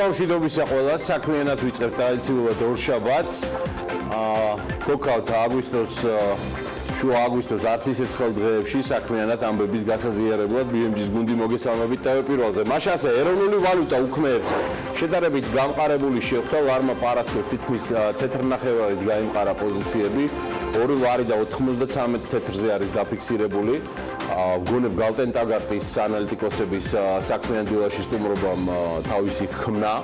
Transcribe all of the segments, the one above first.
მშვიდობისა ყველას, საქმიანად ვიწყებთ ტრადიციულად ორ შაბათს. გქონდათ შუა აგვისტოს არც ისე ცხელ დღეებში საქმიანად ამბების გასაზიარებლად BMG-ის გუნდი მოგესალმებით Pirveli-ზე. მაშინ ასე ეროვნული ვალუტა უქმეებს შედარებით გამყარებული შეხვდა ლარმა პარასკევს თითქმის 4.5-ით გაიმყარა პოზიციები. 2 ლარი და 93 თეთრზე არის დაფიქსირებული. გონებ გალტენტაგარტის ანალიტიკოსების საქმიან დილაში სტუმრობამ თავისი ხმნა.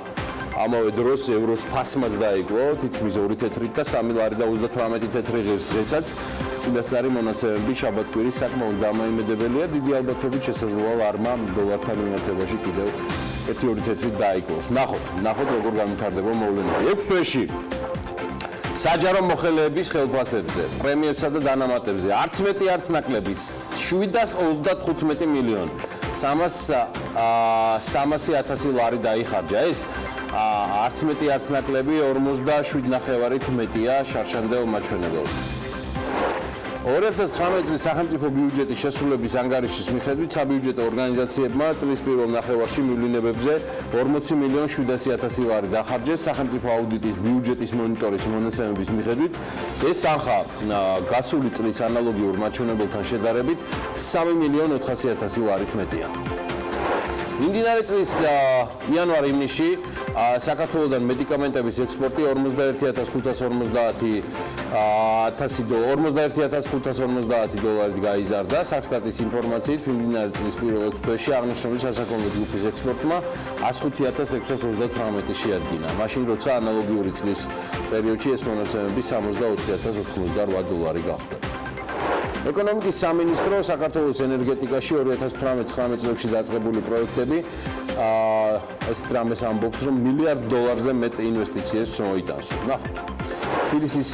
ამავე დროს ევროს ფასმაც დაიკლო თითქმის 2 თეთრით და 3 ლარი და 38 თეთრი დღესაც წინასწარი მონაცემები შაბათ-კვირის საკმაოდ დამაიმედებელია. დიდი ალბათობით შესაძლოა ლარმა დოლართან მიმართებაში კიდევ 1-2 თეთრით დაიკლოს. ნახოთ როგორ განვითარდება მოვლენები. 6 თვეში საჯარო მოხელეების ხელფასებზე, პრემიებსა და დანამატებზე არც მეტი არც ნაკლები 735 მილიონი 300,000 ლარი დაიხარჯა. ეს არც მეტი არც ნაკლები 47.5-ით მეტია შარშანდელ მაჩვენებელს. 2019 წლის სახელმწიფო ბიუჯეტის შესრულების ანგარიშის მიხედვით საბიუჯეტო ორგანიზაციებმა წლის პირველ ნახევარში მივლინებებზე 40,700,000 ლარი დახარჯეს. სახელმწიფო აუდიტის ბიუჯეტის მონიტორის მონაცემების მიხედვით ეს თანხა გასული წლის ანალოგიურ მაჩვენებელთან შედარებით 3,400,000 ლარით მეტია. მიმდინარე წლის იანვარ-ივნისში საქართველოსთან მედიკამენტების ექსპორტი 41,550 დოლარით გაიზარდა. საქსტატის ინფორმაციით მიმდინარე წლის პირველ 6 თვეში აღნიშნული სასაქონლო ჯგუფის ექსპორტმა 105,638 შეადგინა. მაშინ როცა ანალოგიური წლის პერიოდში ეს მონაცემები 64,088 დოლარი გახდა. ეკონომიკის სამინისტრო საქართველოს ენერგეტიკაში 2018-19 წლებში დაწყებული პროექტები ეს დრამეს ამბობს, რომ $1 მილიარდზე მეტ ინვესტიციებს მოიტანს. ნახოთ. თხილისის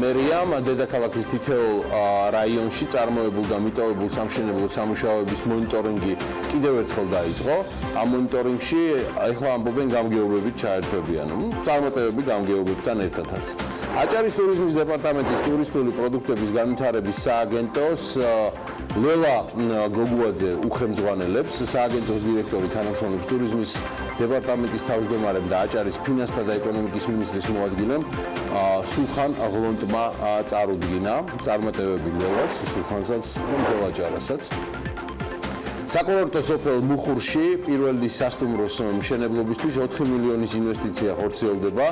მერიამ დედაქალაქის თითოეულ რაიონში წარმოებულ და მიტოვებულ სამშენებლო სამუშაოების მონიტორინგი კიდევ ერთხელ დაიწყო. ამ მონიტორინგში ახლა ამბობენ გამგეობებით ჩაერთვებიან. წარმატებები გამგეობებთან ერთადაც. აჭარის ტურიზმის დეპარტამენტის ტურისტული პროდუქტების განვითარების სააგენტოს დილა გოგუაძე უხემძღვანელებს, სააგენტოს დირექტორი თანამშრომლობს ტურიზმის დეპარტამენტის თავმჯდომარემ და აჭარის ფინანსთა და ეკონომიკის მინისტრის მოადგილემ სულხან ღლონტმა წარუდგინა. წარმატებები დილას, სულხანსაც და აჭარასაც. საკურორტო სოფელ მუხურში პირველის სასტუმროს მშენებლობისთვის 4 მილიონის ინვესტიცია ხორციელდება.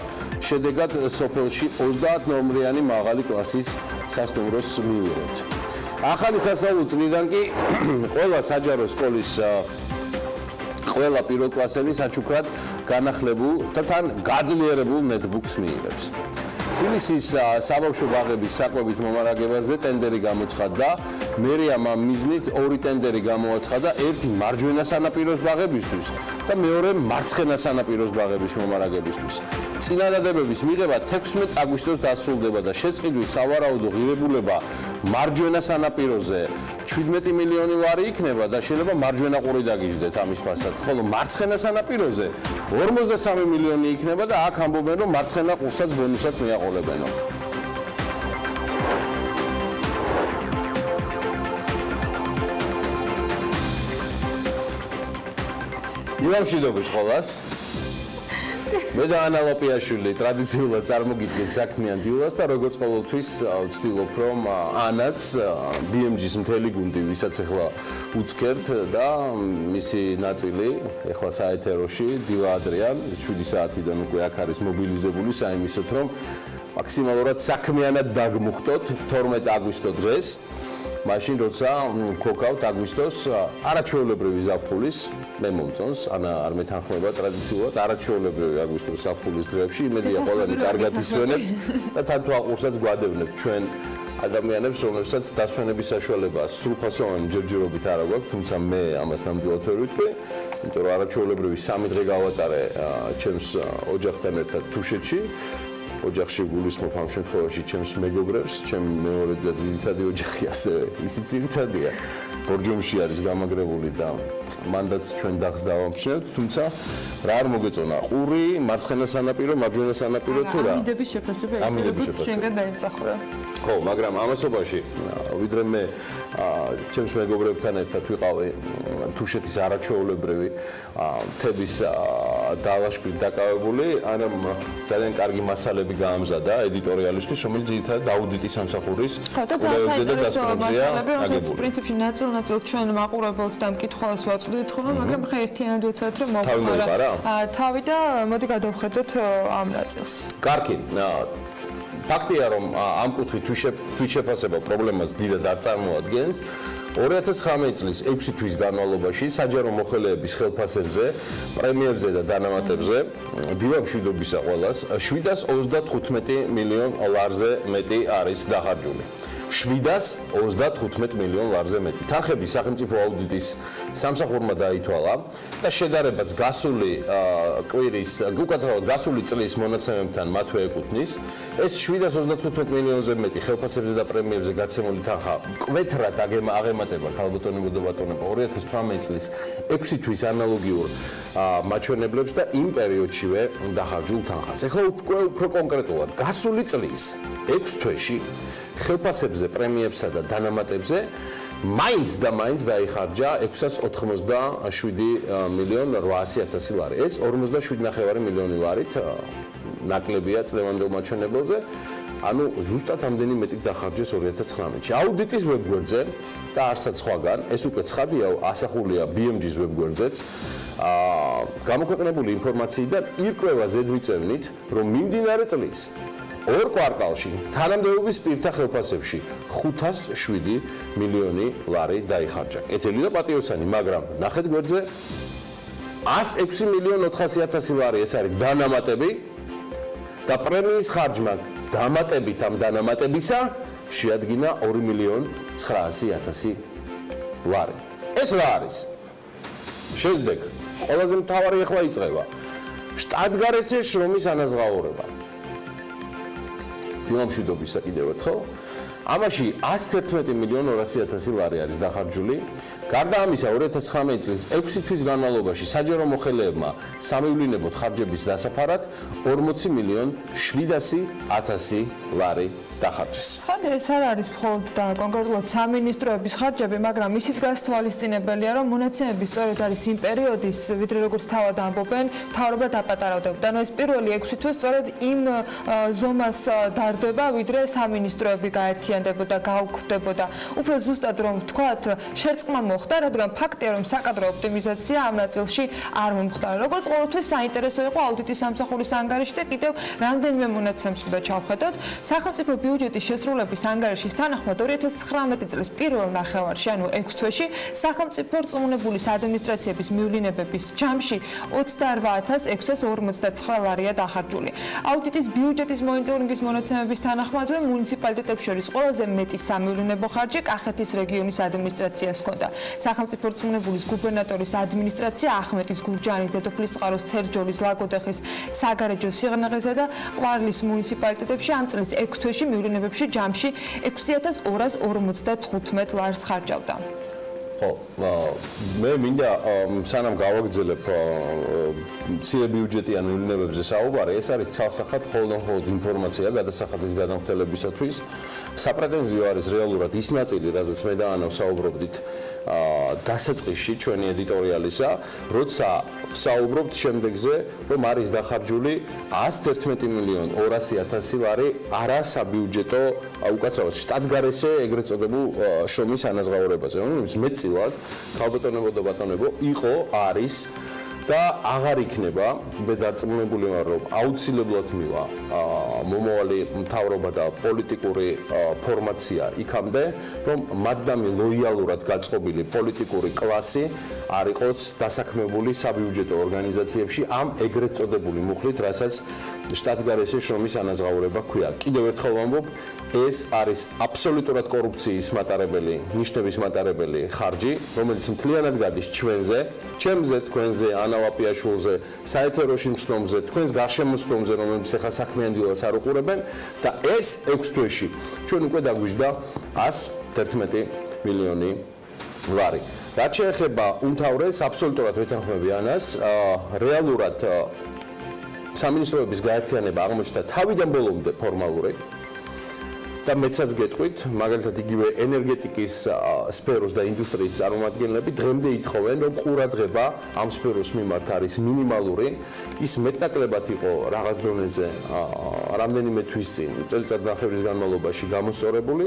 შედეგად სოფელში 30 ნომრიანი მაღალი კლასის სასტუმროს მივიღოთ. ახალი სასწავლო წლიდან კი ყველა საჯარო სკოლის ყველა პირველკლასელი საჩუქრად განახლებულ და თან გაძლიერებულ ნეტბუქს მიიღებს. თბილისის საბავშვო ბაღების საკვებით მომარაგებაზე ტენდერი გამოცხადდა. მერიამ ამ მიზნით 2 ტენდერი გამოაცხადა, ერთი მარჯვენა სანაპიროს ბაღებისთვის და მეორე მარცხენა სანაპიროს ბაღების მომარაგებისთვის. წინადადებების მიღება 16 აგვისტოს დასრულდება და შეწყდვის სავარაუდო ღირებულება მარჯვენა სანაპიროზე 17 მილიონი ლარი იქნება და შეიძლება მარჯვენა ყური დაგიждეთ ამის ფასად. ხოლო მარცხენა სანაპიროზე 53 მილიონი იქნება და აქ ამბობენ, რომ მარცხენა ყურსაც ბონუსად მიაყოლებენო. მშვიდობის ყველას. მე და ანა ლოპიაშვილი ტრადიციულად წარმოგიდგენთ საქმიან დილას და როგორც ყოველთვის ვცდილობ, რომ ანაც BMG-ის მთელი გუნდი, ვისაც ახლა უცქერთ და მისი ნაწილი ახლა საეთეროში დილა ადრიან 7 საათიდან უკვე აქ არის მობილიზებული საიმისოთ, რომ მაქსიმალურად საქმიანად დაგმუხტოთ 12 აგვისტო დღეს. მაშინ როცა გქონდათ აგვისტოს არაჩვეულებრივი ზაფხულის მე მომწონს, არ მეთანხმება ტრადიციულად არაჩვეულებრივი აგვისტოს ზაფხულის დღეებში. იმედია ყველანი კარგად ისვენებთ და თან თუ აყურსაც გვადევნებთ ჩვენ ადამიანებს, რომლებსაც დასვენების საშუალება სრულფასოვანი ჯერჯერობით არ აქვს, თუმცა მე ამას ნამდვილად ვერ ვიტყვი, იმიტომ რომ არაჩვეულებრივი 3 დღე გავატარე ჩემს ოჯახთან ერთად თუშეთში. ოჯახში გულისხმობ ამ შემთხვევაში ჩემს მეგობრებს, ჩემი მეორე და ძირითადი ოჯახი ასევე ისიც ძირითადია. ბორჯომში არის გამაგრებული და მანდაც ჩვენ დახს დავამჩნევთ, თუმცა რა არ მოგეწონა ყური, მარცხენა სანაპირო, მარჯვენა სანაპირო თუ რა? ამიდების შეფასება ისე შენგან დაიმსახურა. ხო, მაგრამ ამასობაში ვიდრე მე ჩემს მეგობრებთან ერთად ვიყავი თუშეთის არაჩვეულებრივი მთების დალაშქვით დაკავებული, ანამ ძალიან კარგი მასალები გაამზადა ედიტორიალისტვის, რომელიც ძირითადად აუდიტის სამსახურის კვლევებზე და დასკვნებზეა აგებული. პრინციპში ნაწილ-ნაწილ ჩვენ მაყურებელს და მკითხველს ვაწვდით ხოლმე, მაგრამ ხა ერთიანად ვეცადეთ რომ მოვყარა თავი და მოდი გადავხედოთ ამ ნაწილს. კარგი. ფაქტია რომ ამ კუთხით თვითშეფასება პრობლემას დიდად არ წარმოადგენს. 2019 წლის 6 თვის განმავლობაში საჯარო მოხელეების ხელფასებზე, პრემიებზე და დანამატებზე დილა მშვიდობისა ყველას 735 მილიონ ლარზე მეტი არის დახარჯული. 735 მილიონ ლარზე მეტი. თანხები სახელმწიფო აუდიტის სამსახურმა დაითვალა და შედარებაც გასული კვირის, უკაცრავად გასული წლის მონაცემებთან მათვე ეკუთვნის. ეს 735 მილიონზე მეტი ხელფასებზე და პრემიებზე გაცემული თანხა მკვეთრად აღემატება ქალბატონებო და ბატონებო 2018 წლის 6 თვის ანალოგიურ მაჩვენებლებს და იმ პერიოდშივე დახარჯულ თანხას. ეხლა უფრო კონკრეტულად, გასული წლის 6 თვეში ხელფასებზე, პრემიებსა და დანამატებზე მაინც დაიხარჯა 687 მილიონ 800.000 ლარი. ეს 47.5 მილიონი ლარით ნაკლებია წლევანდელ მაჩვენებელზე. ანუ ზუსტად ამდენი მეტი დახარჯეს 2019-ში. აუდიტის ვებგვერდზე და არსად სხვაგან, ეს უკვე ცხადია, ასახულია BMG-ს ვებგვერდზეც. გამოქვეყნებული ინფორმაციიდან ირკვევა ზედმიწევნით, რომ მიმდინარე წლის ორ კვარტალში თანამდებობის პირთა ხელფასებში 507 მილიონი ლარი დაიხარჯა. კეთილი და პატიოსანი, მაგრამ ნახეთ გვერდზე 106 მილიონ 400.000 ლარი ეს არის დანამატები და პრემიის ხარჯმა დამატებით ამ დანამატებისა შეადგინა 2 მილიონ 900.000 ლარი. ეს რა არის? შეზდეკ, ყველაზე მთავარი ახლა იწყება. შტატგარეშე შრომის ანაზღაურება. დილამშვიდობისა კიდევ ერთხელ. ამაში 111 მილიონ 200.000 ლარი არის დახარჯული. გარდა ამისა, 2019 წლის 6 თვის განმავლობაში საჯარო მოხელეებმა სამივლინებოდ ხარჯების დასაფარად 40 მილიონ 700.000 ლარი დახარჯეს. ცხადია, ეს არ არის მხოლოდ და კონკრეტულად სამინისტროების ხარჯები, მაგრამ ისიც გასათვალისწინებელია, რომ მონაცემები სწორედ არის იმ პერიოდის, ვიდრე როგორც თავად ამბობენ, მთავრობა დაპატარავდებოდა. ანუ ეს პირველი 6 თვე სწორედ იმ ზომას დარდება, ვიდრე სამინისტროები გაერთიანდებოდა, გაუქმდებოდა. უფრო ზუსტად რომ ვთქვათ, შერწყმა მოხდა, რადგან ფაქტია, რომ საკადრო ოპტიმიზაცია ამ ნაწილში არ მომხდარა. როგორც ყოველთვის საინტერესო იყო აუდიტის სამსახურის ანგარიში და კიდევ რამდენიმე მონაცემს უნდა ჩავხედოთ. სახელმწიფო ბიუჯეტის შესრულების ანგარიშის თანახმად 2019 წლის პირველ ნახევარში, ანუ 6 თვეში, სახელმწიფო რწმუნებულის ადმინისტრაციების მივლინებების ჯამში 28.649 ლარია დახარჯული. აუდიტის ბიუჯეტის მონიტორინგის მონაცემების თანახმადვე მუნიციპალიტეტებს შორის ყველაზე მეტი სამივლინებო ხარჯი კახეთის რეგიონის ადმინისტრაციას ჰქონდა. სახელმწიფო რწმუნებულის გუბერნატორის ადმინისტრაცია ახმეტის, გურჯაანის, დედოფლის წყაროს, თერჯოლის, ლაგოდეხის, საგარეჯო, სიღნაღისა და ყვარლის მუნიციპალიტეტებში ამ წლის 6 თვეში მივლინებებში ჯამში 6.245 ლარს ხარჯავდა. მე მინდა სანამ გავაგრძელებ მცირე ბიუჯეტიან მივლინებებზე საუბარი, ეს არის ცალსახად მხოლოდ ინფორმაცია გადასახადის გადამხდელებისათვის. საპრეტენზიო არის რეალურად ის ნაწილი, რაზეც მე და ანა ვსაუბრობდით დასაწყისში ჩვენი ედიტორიალისა, როცა ვსაუბრობთ შემდეგზე, რომ არის დახარჯული 111 მილიონ 200.000 ლარი არასაბიუჯეტო უკაცრავად შტატგარეშე ეგრეთ წოდებულ შრომის ანაზღაურებაზე. რომელიც მეტწილად ქალბატონებო და ბატონებო იყო, არის და აღარ იქნება და დარწმუნებული ვარ, რომ აუცილებლად მივა მომავალი მთავრობა და პოლიტიკური ფორმაცია იქამდე, რომ მადამი ლოიალურად გაწყობილი პოლიტიკური კლასი არ იყოს დასაქმებული საბიუჯეტო ორგანიზაციებში ამ ეგრეთ წოდებული მუხლით, რასაც შტატგარეშე შრომის ანაზღაურება ქვია. კიდევ ერთხელ ვამბობ, ეს არის აბსოლუტურად კორუფციის მატარებელი, ნიშნების მატარებელი ხარჯი, რომელიც მთლიანად გადის ჩვენზე, ჩემზე, თქვენზე, ანავაპიაშვილზე, საეთეროში მსვლომზე, თქვენს გარშემოსვლომზე, რომელიც ახლა საქმიანი დილას არ უყურებენ და ეს 6 თვეში ჩვენ უკვე დაგვიждდა 111 მილიონი ლარი. რაც შეეხება უმთავრეს, აბსოლუტურად ვეთანხმები ანას, რეალურად სამინისტროების გაერთიანება აღმოჩნდა თავიდან ბოლომდე ფორმალური. და მეცაც გეტყვით, მაგალითად იგივე ენერგეტიკის სფეროს და ინდუსტრიის წარმომადგენლები დღემდე ითხოვენ, რომ ყურადღება ამ სფეროს მიმართ არის მინიმალური, ის მეტნაკლებად იყო რაღაც დონეზე რამდენიმე თვის წინ წელიწადნახევრის განმავლობაში გამოსწორებული,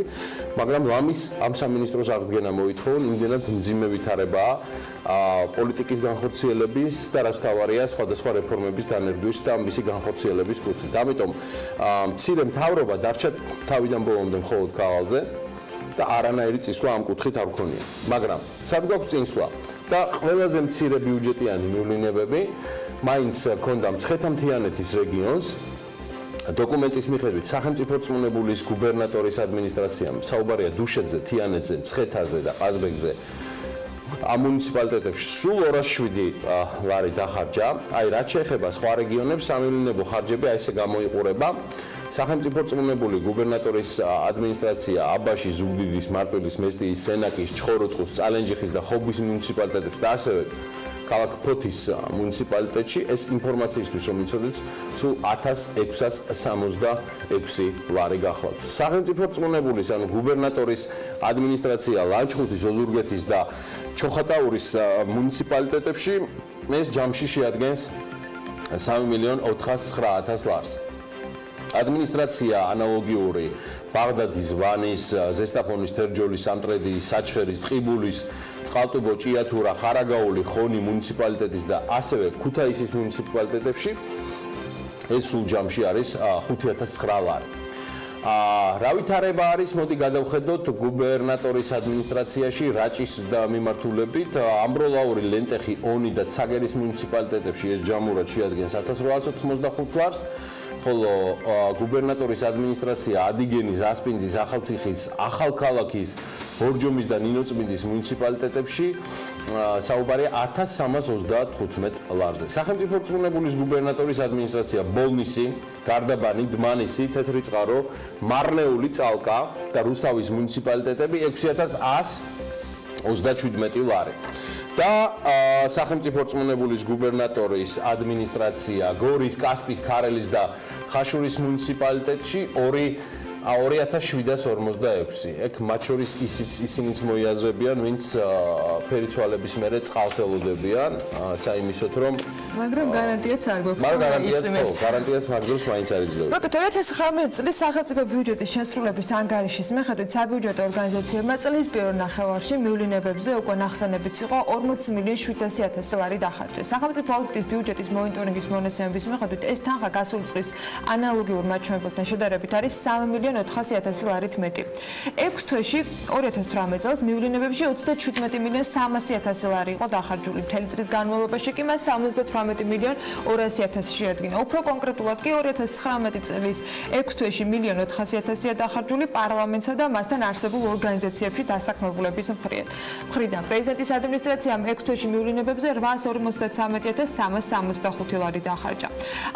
მაგრამ ლამის ამ სამინისტროს აღდგენა მოითხოვენ, იმდენად მძიმე ვითარებაა პოლიტიკის განხორციელების და რაც თავარია სხვადასხვა რეფორმების დანერგვის და მისი განხორციელების კუთხით. ამიტომ მცირე მთავრობა დარჩა თავიდან ბოლომდე მხოლოდ ქაღალზე და არანაირი წინსვლა ამ კუთხით არ გქონია. მაგრამ სად გვაქვს წინსვლა და ყველაზე მცირე ბიუჯეტიანი მივლინებები მაინც ქონდა მცხეთა-მთიანეთის რეგიონს დოკუმენტის მიხედვით სახელმწიფო რწმუნებულის გუბერნატორის ადმინისტრაციამ საუბარია დუშეთზე, თიანეთზე, მცხეთაზე და ყაზბეგზე ამ მუნიციპალიტეტებში სულ 207 ლარი დახარჯა. აი რაც შეეხება სხვა რეგიონებს, სამივლინებო ხარჯები აი ესე გამოიყურება. სახელმწიფო რწმუნებული გუბერნატორის ადმინისტრაცია აბაშის, ზუგდიდის, მარტვილის, მესტიის, სენაკის, ჩხოროწყუს, წალენჯიხის და ხობის მუნიციპალიტეტებს და ასევე ქალაქ ფოთის მუნიციპალიტეტში ეს ინფორმაციისთვის რომ იცოდეთ, სულ 1666 ლარი გახლავთ. სახელმწიფო რწმუნებულის, ანუ გუბერნატორის ადმინისტრაცია ლანჩხუთის, ოზურგეთის და ჩოხატაურის მუნიციპალიტეტებში ეს ჯამში შეადგენს 3.409.000 ლარს. ადმინისტრაცია ანალოგიური ბაღდადის, ვანის, ზესტაფონის, თერჯოლის, სამტრედიის, საჩხერის, ტყიბულის, წყალტუბო, ჭიათურა, ხარაგაული, ხონი მუნიციპალიტეტის და ასევე ქუთაისის მუნიციპალიტეტებში ეს სულ ჯამში არის 5.009 ლარი. რა ვითარება არის, მოდი გადავხედოთ გუბერნატორის ადმინისტრაციაში რაჭის მიმართულებით. ამბროლაური, ლენტეხი, ონი და ცაგერის მუნიციპალიტეტებში ეს ჯამურად შეადგენს 1895 ლარს. ხოლო გუბერნატორის ადმინისტრაცია ადიგენის, ასპინძის, ახალციხის, ახალქალაქის, ბორჯომის და ნინოწმინდის მუნიციპალიტეტებში საუბარია 1335 ლარზე. სახელმწიფო რწმუნებულის გუბერნატორის ადმინისტრაცია ბოლნისი, გარდაბანი, დმანისი, თეთრიწყარო, მარნეული, წალკა და რუსთავის მუნიციპალიტეტები 6117 ლარი. და სახელმწიფო რწმუნებულის გუბერნატორის ადმინისტრაცია გორის, კასპის, ქარელის და ხაშურის მუნიციპალიტეტში 2746. ეგ მათ შორის ისინიც მოიაზრებიან, ვინც ფერიცვალების მერე წყალს ელოდებიან, საიმისოთ რომ მაგრამ გარანტიაც არ გვაქვს. გარანტიას მაგდროს მაინც არ იძლევა. მოკეთ 2019 წლის სახელმწიფო ბიუჯეტის შესრულების ანგარიშის მიხედვით საბიუჯეტო ორგანიზაციებმა წლის პირველ ნახევარში მივლინებებზე უკვე ნახსენებიც იყო 40.700.000 ლარი დახარჯეს. სახელმწიფო აუდიტის ბიუჯეტის მონიტორინგის მონაცემების მიხედვით ეს თანხა გასული წლის ანალოგიურ მაჩვენებელთან შედარებით არის 3.400.000 ლარით მეტი. 6 თვეში 2018 წელს მივლინებებში 37.300.000 ლარი იყო დახარჯული. მთელი წლის განმავლობაში კი მას 78.200.000 შეადგინა. უფრო კონკრეტულად კი 2019 წლის 6 თვეში 1.400.000 დახარჯული პარლამენტსა და მასთან არსებულ ორგანიზაციებში დასაქმებულების მხრიდან. პრეზიდენტის ადმინისტრაციამ 6 თვეში მივლინებებზე 853.365 ლარი დახარჯა.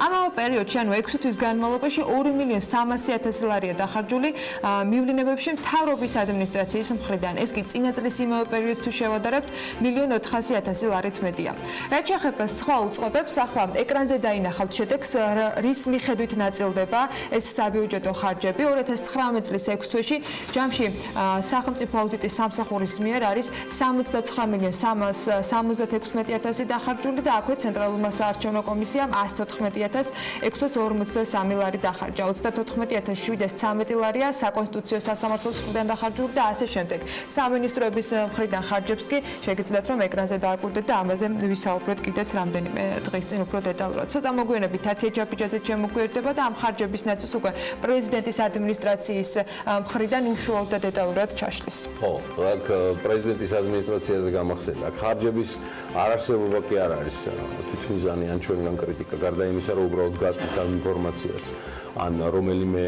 ამავე პერიოდში, ანუ 6 თვის განმავლობაში 2.300.000 ლარია დახარჯული მივლინებებში მთავრობის ადმინისტრაციის მხრიდან. ეს კი წინა წლის იმავე პერიოდისთვის შევადარებთ 1.400.000 ლარით მეტია. რაც შეეხება სხვა უწყობებს, ახლა ეკრანზე დაინახავთ შედეგს, რის მიხედვით ნაწილდება ეს საბიუჯეტო ხარჯები. 2019 წლის 6 თვეში ჯამში სახელმწიფო აუდიტის სამსახურის მიერ არის 69.376.000 დახარჯული და აქვე ცენტრალურმა საარჩევნო კომისიამ 114.653 ლარი დახარჯა. 34.713 ლარია საკონსტიტუციო სასამართლოს მხრიდან დახარჯული და ასე შემდეგ. სამინისტროების მხრიდან ხარჯებს კი შეგიძლიათ რომ ეკრანზე დააკვირდეთ და ამაზე ვისაუბროთ კიდეც რამდენიმე დღის წინ უფრო დეტალურად. ცოტა მოგვიანებით 10 ჯაფიჯაზე შემოგვიერთდება და ამ ხარჯების ნაწილს უკვე პრეზიდენტის ადმინისტრაციის მხრიდან უშუალოდ და დეტალურად ჩაშლის. ხო, აქ პრეზიდენტის ადმინისტრაციაზე გამახსენდა. აქ ხარჯების არარსებობა კი არ არის თვითმიზანი ან ჩვენგან კრიტიკა, გარდა იმისა, რომ უბრალოდ გასვით ამ ინფორმაციას ან რომელიმე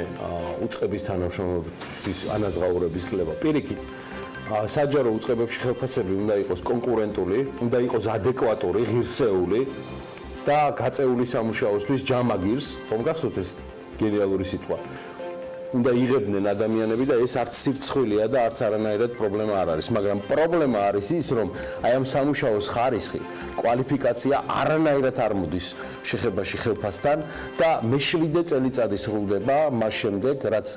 უწყების თანამშრომლობის ანაზღაურების კლება. პირიქით, საჯარო უწყებებში ხელფასები უნდა იყოს კონკურენტული, უნდა იყოს ადეკვატური, ღირსეული და გაწეული სამუშაოსთვის ჯამაგირს, ხომ გახსოვთ ეს გენიალური სიტყვა. უნდა იღებდნენ ადამიანები და ეს არც სირცხვილია და არც არანაირად პრობლემა არ არის, მაგრამ პრობლემა არის ის, რომ აი ამ სამუშაოს ხარისხი, კვალიფიკაცია არანაირად არ მოდის შეხებაში ხელფასთან და მე-7 წელიწადი სრულდება მას შემდეგ, რაც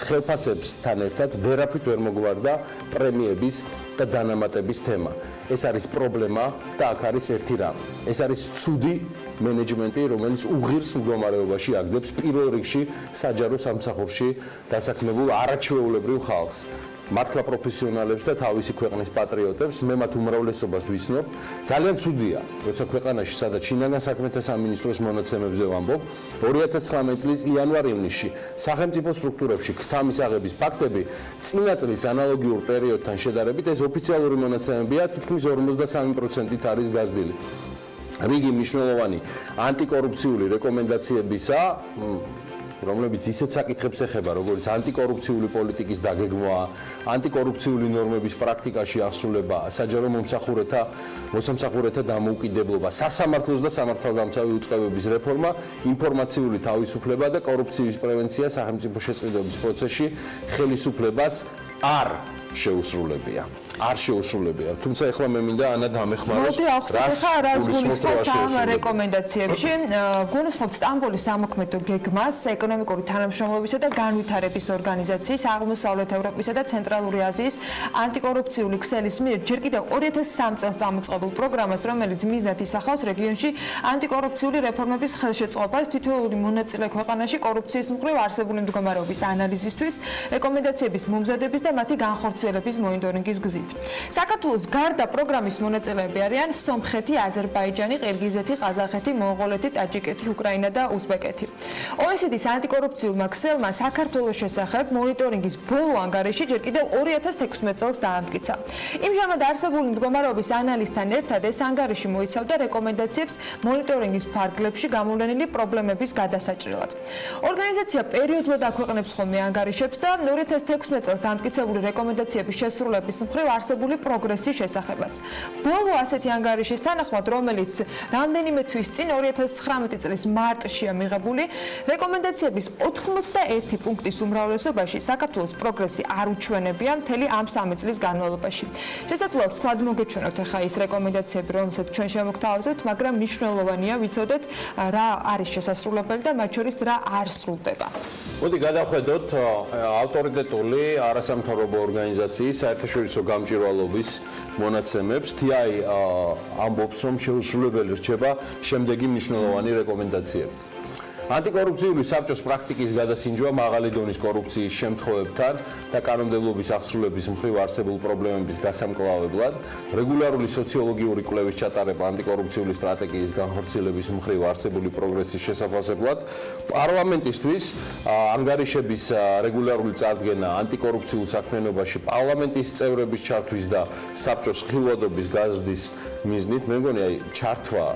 ხელფასებსთან ერთად ვერაფრით ვერ მოგვარდა პრემიების და დანამატების თემა. ეს არის პრობლემა და აქ არის ერთი რამ. ეს არის ცუდი მენეჯმენტი, რომელიც უღირს მდგომარეობაში აგდებს პირველ რიგში საჯარო სამსახურში დასაქმებულ არაჩვეულებრივ ხალხს. მართლა პროფესიონალებს და თავისი ქვეყნის პატრიოტებს, მე მათ უმრავლესობას ვიცნობ. ძალიან ცუდია, როცა ქვეყანაში, სადაც შინაგან საქმეთა სამინისტროს მონაცემებზე ვამბობ, 2019 წლის იანვარ-ივნისში სახელმწიფო სტრუქტურებში ქრთამის აღების ფაქტები წინა წლის ანალოგიურ პერიოდთან შედარებით ეს ოფიციალური მონაცემებია, თითქმის 53%-ით არის გაზრდილი. რიგი მნიშვნელოვანი ანტიკორუფციული რეკომენდაციებისა, რომლებიც ისეთ საკითხებს ეხება, როგორც ანტიკორუფციული პოლიტიკის დაგეგმვა, ანტიკორუფციული ნორმების პრაქტიკაში აღსრულება, საჯარო მოსამსახურეთა დამოუკიდებლობა, სასამართლოს და სამართალდამცავი უწყებების რეფორმა, ინფორმაციული თავისუფლება და კორუფციის პრევენცია სახელმწიფო შესყიდვების პროცესში ხელისუფლებას არ შეუსრულებია. თუმცა ეხლა მე მინდა ანა დამეხმაროს. მოდი ახსნათ ახლა რას გულისხმობთ ამ რეკომენდაციებში. გულისხმობთ სტამბოლის სამოქმედო გეგმას, ეკონომიკური თანამშრომლობისა და განვითარების ორგანიზაციის, აღმოსავლეთ ევროპისა და ცენტრალური აზიის ანტიკორუფციული ქსელის მიერ ჯერ კიდევ 2003 წელს წამოწყებულ პროგრამას, რომელიც მიზნად ისახავს რეგიონში ანტიკორუფციული რეფორმების ხელშეწყობას, თითოეული მონაწილე ქვეყანაში კორუფციის მხრივ არსებული მდგომარეობის ანალიზისთვის, რეკომენდაციების მომზადების და მათი განხორციელების მონიტორინგის გზით. საქართველოს გარდა პროგრამის მონაწილეები არიან სომხეთი, აზერბაიჯანი, ყირგიზეთი, ყაზახეთი, მონღოლეთი, ტაჯიკეთი, უკრაინა და უზბეკეთი. OECD-ს ანტიკორუფციულმა ქსელმა საქართველოს შესახებ მონიტორინგის ბოლო ანგარიში ჯერ კიდევ 2016 წელს დაამტკიცა. იმჟამად არსებული მდგომარეობის ანალიზთან ერთად ეს ანგარიში მოიცავდა რეკომენდაციებს მონიტორინგის ფარგლებში გამოვლენილი პრობლემების გადასაჭრელად. ორგანიზაცია პერიოდულად აქვეყნებს ხოლმე ანგარიშებს და 2016 წელს დამტკიცებული რეკომენდაციების შესრულების მხრივ არსებული პროგრესის შესახებაც. ბოლო ასეთი ანგარიშის თანახმად, რომელიც რამდენიმე თვის წინ 2019 წლის მარტშია მიღებული, რეკომენდაციების 81 პუნქტის უმრავლესობაში საქართველოს პროგრესი არ უჩვენებია მთელი ამ 3 წლის განმავლობაში. შესაძლოა ვთქვათ მოგეჩვენოთ ახლა ის რეკომენდაციები, რომელსაც ჩვენ შემოგთავაზებთ, მაგრამ მნიშვნელოვანია ვიცოდეთ რა არის შესასრულებელი და მათ შორის რა არ სრულდება. მოდი გადავხედოთ ავტორიტეტული არასამთავრობო ორგანიზაციის საერთაშორისო გამჭვირვალობის მონაცემებს. TI ამბობს, რომ შეუსრულებელი რჩება შემდეგი მნიშვნელოვანი რეკომენდაციები. ანტიკორუფციული საბჭოს პრაქტიკის გადასინჯვა მაღალი დონის კორუფციის შემთხვევებთან და კანონმდებლობის აღსრულების მხრივ არსებულ პრობლემების გასამკლავებლად, რეგულარული სოციოლოგიური კვლევის ჩატარება ანტიკორუფციული სტრატეგიის განხორციელების მხრივ არსებული პროგრესის შესაფასებლად, პარლამენტისთვის ანგარიშების რეგულარული წარდგენა ანტიკორუფციულ საქმიანობაში, პარლამენტის წევრების ჩართვის და საბჭოს ხილვადობის გაზრდის მიზნით, მე მგონი აი ჩართვა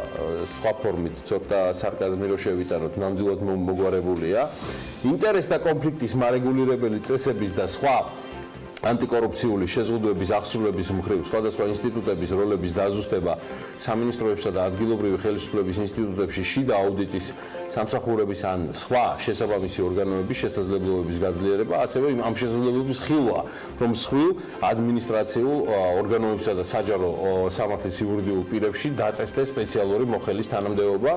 სხვა ფორმით ცოტა სარკაზმი რო შევიტანოთ, ნამდვილად მოგვარებულია. ინტერესთა კონფლიქტის მარეგულირებელი წესების და სხვა ანტიკორუფციული შეზღუდვების აღსრულების მხრივ სხვადასხვა ინსტიტუტების როლების დაზუსტება, სამინისტროებსა და ადგილობრივი ხელისუფლების ინსტიტუტებში შიდა აუდიტის სამსახურების ან სხვა შესაბამისი ორგანოების შესაძლებლობების გაძლიერება, ასევე ამ შესაძლებლობების ხილვა, რომ მსხვილ ადმინისტრაციულ ორგანოებსა და საჯარო სამართლის იურიდიულ პირებში დაწესდეს სპეციალური მოხელის თანამდებობა,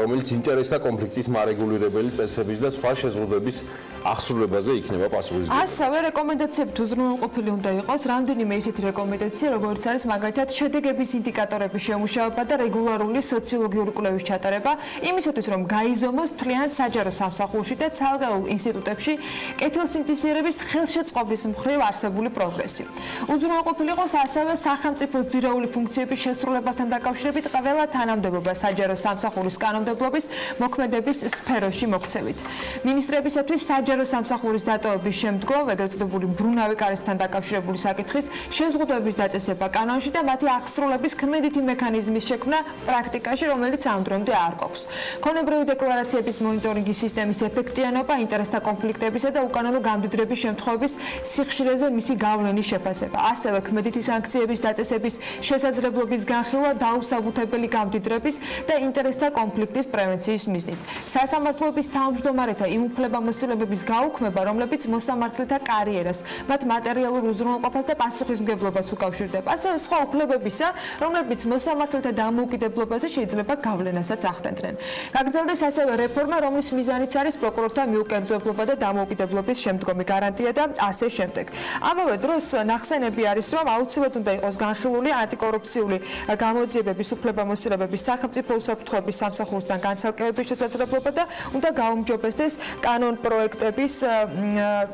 რომელიც ინტერესთა კონფლიქტის მარეგულირებელი წესების და სხვა შეზღუდვების აღსრულებაზე იქნება პასუხისმგებელი. ასევე რეკომენდაციებით უზრუნველყოფილი უნდა იყოს რამდენიმე ისეთი რეკომენდაცია, როგორც არის მაგალითად შედეგების ინდიკატორების შემუშავება და რეგულარული სოციოლოგიური კვლევის ჩატარება, იმისათვის რომ გაიზომოს მთლიანად საჯარო სამსახურში და ცალკეულ ინსტიტუტებში კეთილსინთეზირების ხელშეწყობის მხრივ არსებული პროგრესი. უზრუნველყოფილი იყოს ასევე სახელმწიფოს ძირეული ფუნქციების შესრულებასთან დაკავშირებით ყველა თანამდებობა საჯარო სამსახურის კანონმდებლობის მოქმედების სფეროში მოქცევით. მინისტრებისათვის საჯარო სამსახურის დატოვების შემდგომ, ეგრეთ წოდებული უზრუნავი კარისთან დაკავშირებული საკითხის შეზღუდვების დაწესება კანონში და მათი აღსრულების ქმედითი მექანიზმის შექმნა პრაქტიკაში, რომელიც ამ დრომდე არ გვაქვს. ქონებრივი დეკლარაციების მონიტორინგის სისტემის ეფექტიანობა, ინტერესთა კონფლიქტებისა და უკანონო გამდიდრების შემთხვევების სიხშირეზე მისი გავლენის შეფასება. ასევე ქმედითი სანქციების დაწესების შესაძლებლობის განხილვა დაუსაბუთებელი გამდიდრების და ინტერესთა კონფლიქტის პრევენციის მიზნით. სასამართლოების თავმჯდომარეთა იმ უფლებამოსილებების გაუქმება, რომლებიც მოსამართლეთა კარიერას, მათ მატერიალურ უზრუნველყოფას და პასუხისმგებლობას უკავშირდება. ასევე სხვა უფლებებისა, რომლებიც მოსამართლეთა დამოუკიდებლობაზე შეიძლება გავლენასაც ახდენდნენ. გაგრძელდეს ასევე რეფორმა, რომლის მიზანიც არის პროკურორთა მიუკერძოებლობა და დამოუკიდებლობის შემდგომი გარანტია და ასე შემდეგ. ამავე დროს ნახსენები არის, რომ აუცილებლად უნდა იყოს განხილული ანტიკორუფციული გამოძიებების უფლებამოსილებების სახელმწიფო უსაფრთხოების სამსახურისგან განცალკევების შესაძლებლობა და უნდა გაუმჯობესდეს კანონ პროექტების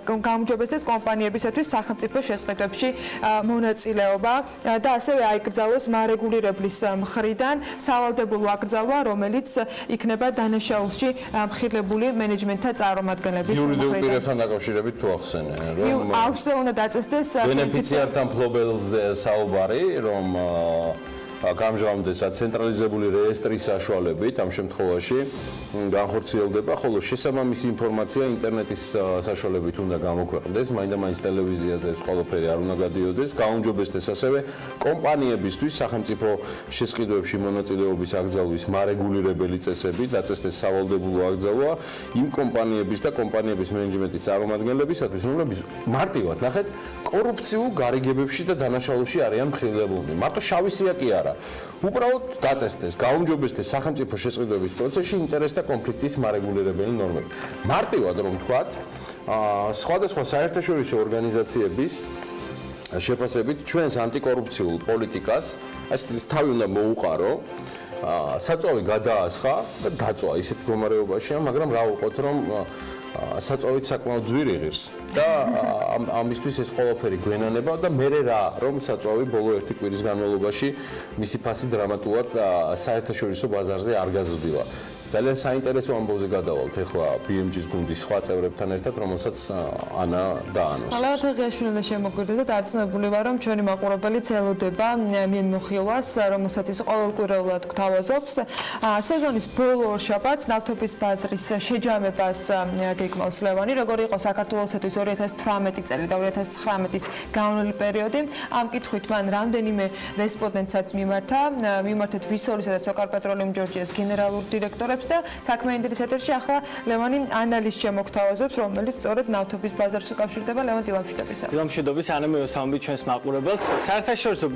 გაუმჯობესდეს კომპანიებისათვის სახელმწიფო შესყიდვებში მონაწილეობა და ასევე აიკრძალოს მარეგულირებლის მხრიდან სავალდებულო აკრძალვა, რომელიც იქნება დანაშაულში მხილებული მენეჯმენტთა წარმომადგენლების მხრიდან. იურიდიულ პირებთან დაკავშირებით თუ ახსენე, რომ აუცილებლად უნდა დაწესდეს ბენეფიციართან მფლობელზე საუბარი, რომ გამჟღავნდეს ცენტრალიზებული რეესტრის საშუალებით, ამ შემთხვევაში განხორციელდება, ხოლო შესაბამისი ინფორმაცია ინტერნეტის საშუალებით უნდა გამოქვეყნდეს, მაინდა-მაინც ტელევიზიაზე ეს ყველაფერი არ უნდა გადიოდეს, გაუმჯობესდეს ასევე კომპანიებისთვის სახელმწიფო შესყიდვებში მონაწილეობის აკრძალვის მარეგულირებელი წესები, დაწესდეს სავალდებულო აკრძალვა იმ კომპანიების და კომპანიების მენეჯმენტის წარმომადგენლებისათვის, რომლებიც მარტივად ნახეთ, კორუფციულ გარიგებებში და დანაშაულში არიან მხილდებულნი. მარტო შავი სია კი არა. უბრალოდ დაწესდეს, გაუმჯობესდეს სახელმწიფო შესყიდვების პროცესში ინტერესთა კონფლიქტის მარეგულირებელი ნორმები. მარტივად რომ ვთქვათ, სხვადასხვა საერთაშორისო ორგანიზაციების შეფასებით ჩვენს ანტიკორუფციულ პოლიტიკას ეს თავი უნდა მოუყარო, საწვავი გადაასხა და დაწვა ისეთ მდგომარეობაშია, მაგრამ რა ვუყოთ, რომ საწვავით საკმაოდ ძვირი ღირს და ამისთვის ეს ყველაფერი გვენანება და მე რა რომ საწვავი ბოლო ერთი კვირის განმავლობაში მისი ფასი დრამატულად საერთაშორისო ბაზარზე არ გაზრდილა. ძალიან საინტერესო ამბავზე გადავალთ ახლა BMG-ს გუნდის სხვა წევრებთან ერთად, რომელსაც ანა დაანონსებს. ალავათაღიაშვილი შემოგვიდგა და დარწმუნებული ვარ, რომ ჩვენი მაყურებელი ელოდება მიმოხილვას, რომელსაც ის ყოველკვირეულად გვთავაზობს. სეზონის ბოლო ორშაბათს ნავთობის ბაზრის შეჯამებას გეკმავს ლევანი, როგორ იყო საქართველოსთვის 2018 წელი და 2019-ის განვლილი პერიოდი. ამ კითხვით მან რამდენიმე რესპონდენტსაც მიმართეთ ვისორისა და სოკარპეტროლიუმ ჯორჯიას გენერალურ დირექტორებს და საქმიანი ეთერში ახლა ლევანი ანალიზს შემოგთავაზებს, რომელიც სწორედ ნავთობის ბაზარს უკავშირდება. ლევან დილამშვიდობისა. დილამშვიდობის, ანა მევსამბით ჩვენს მაყურებელს. საერთაშორისო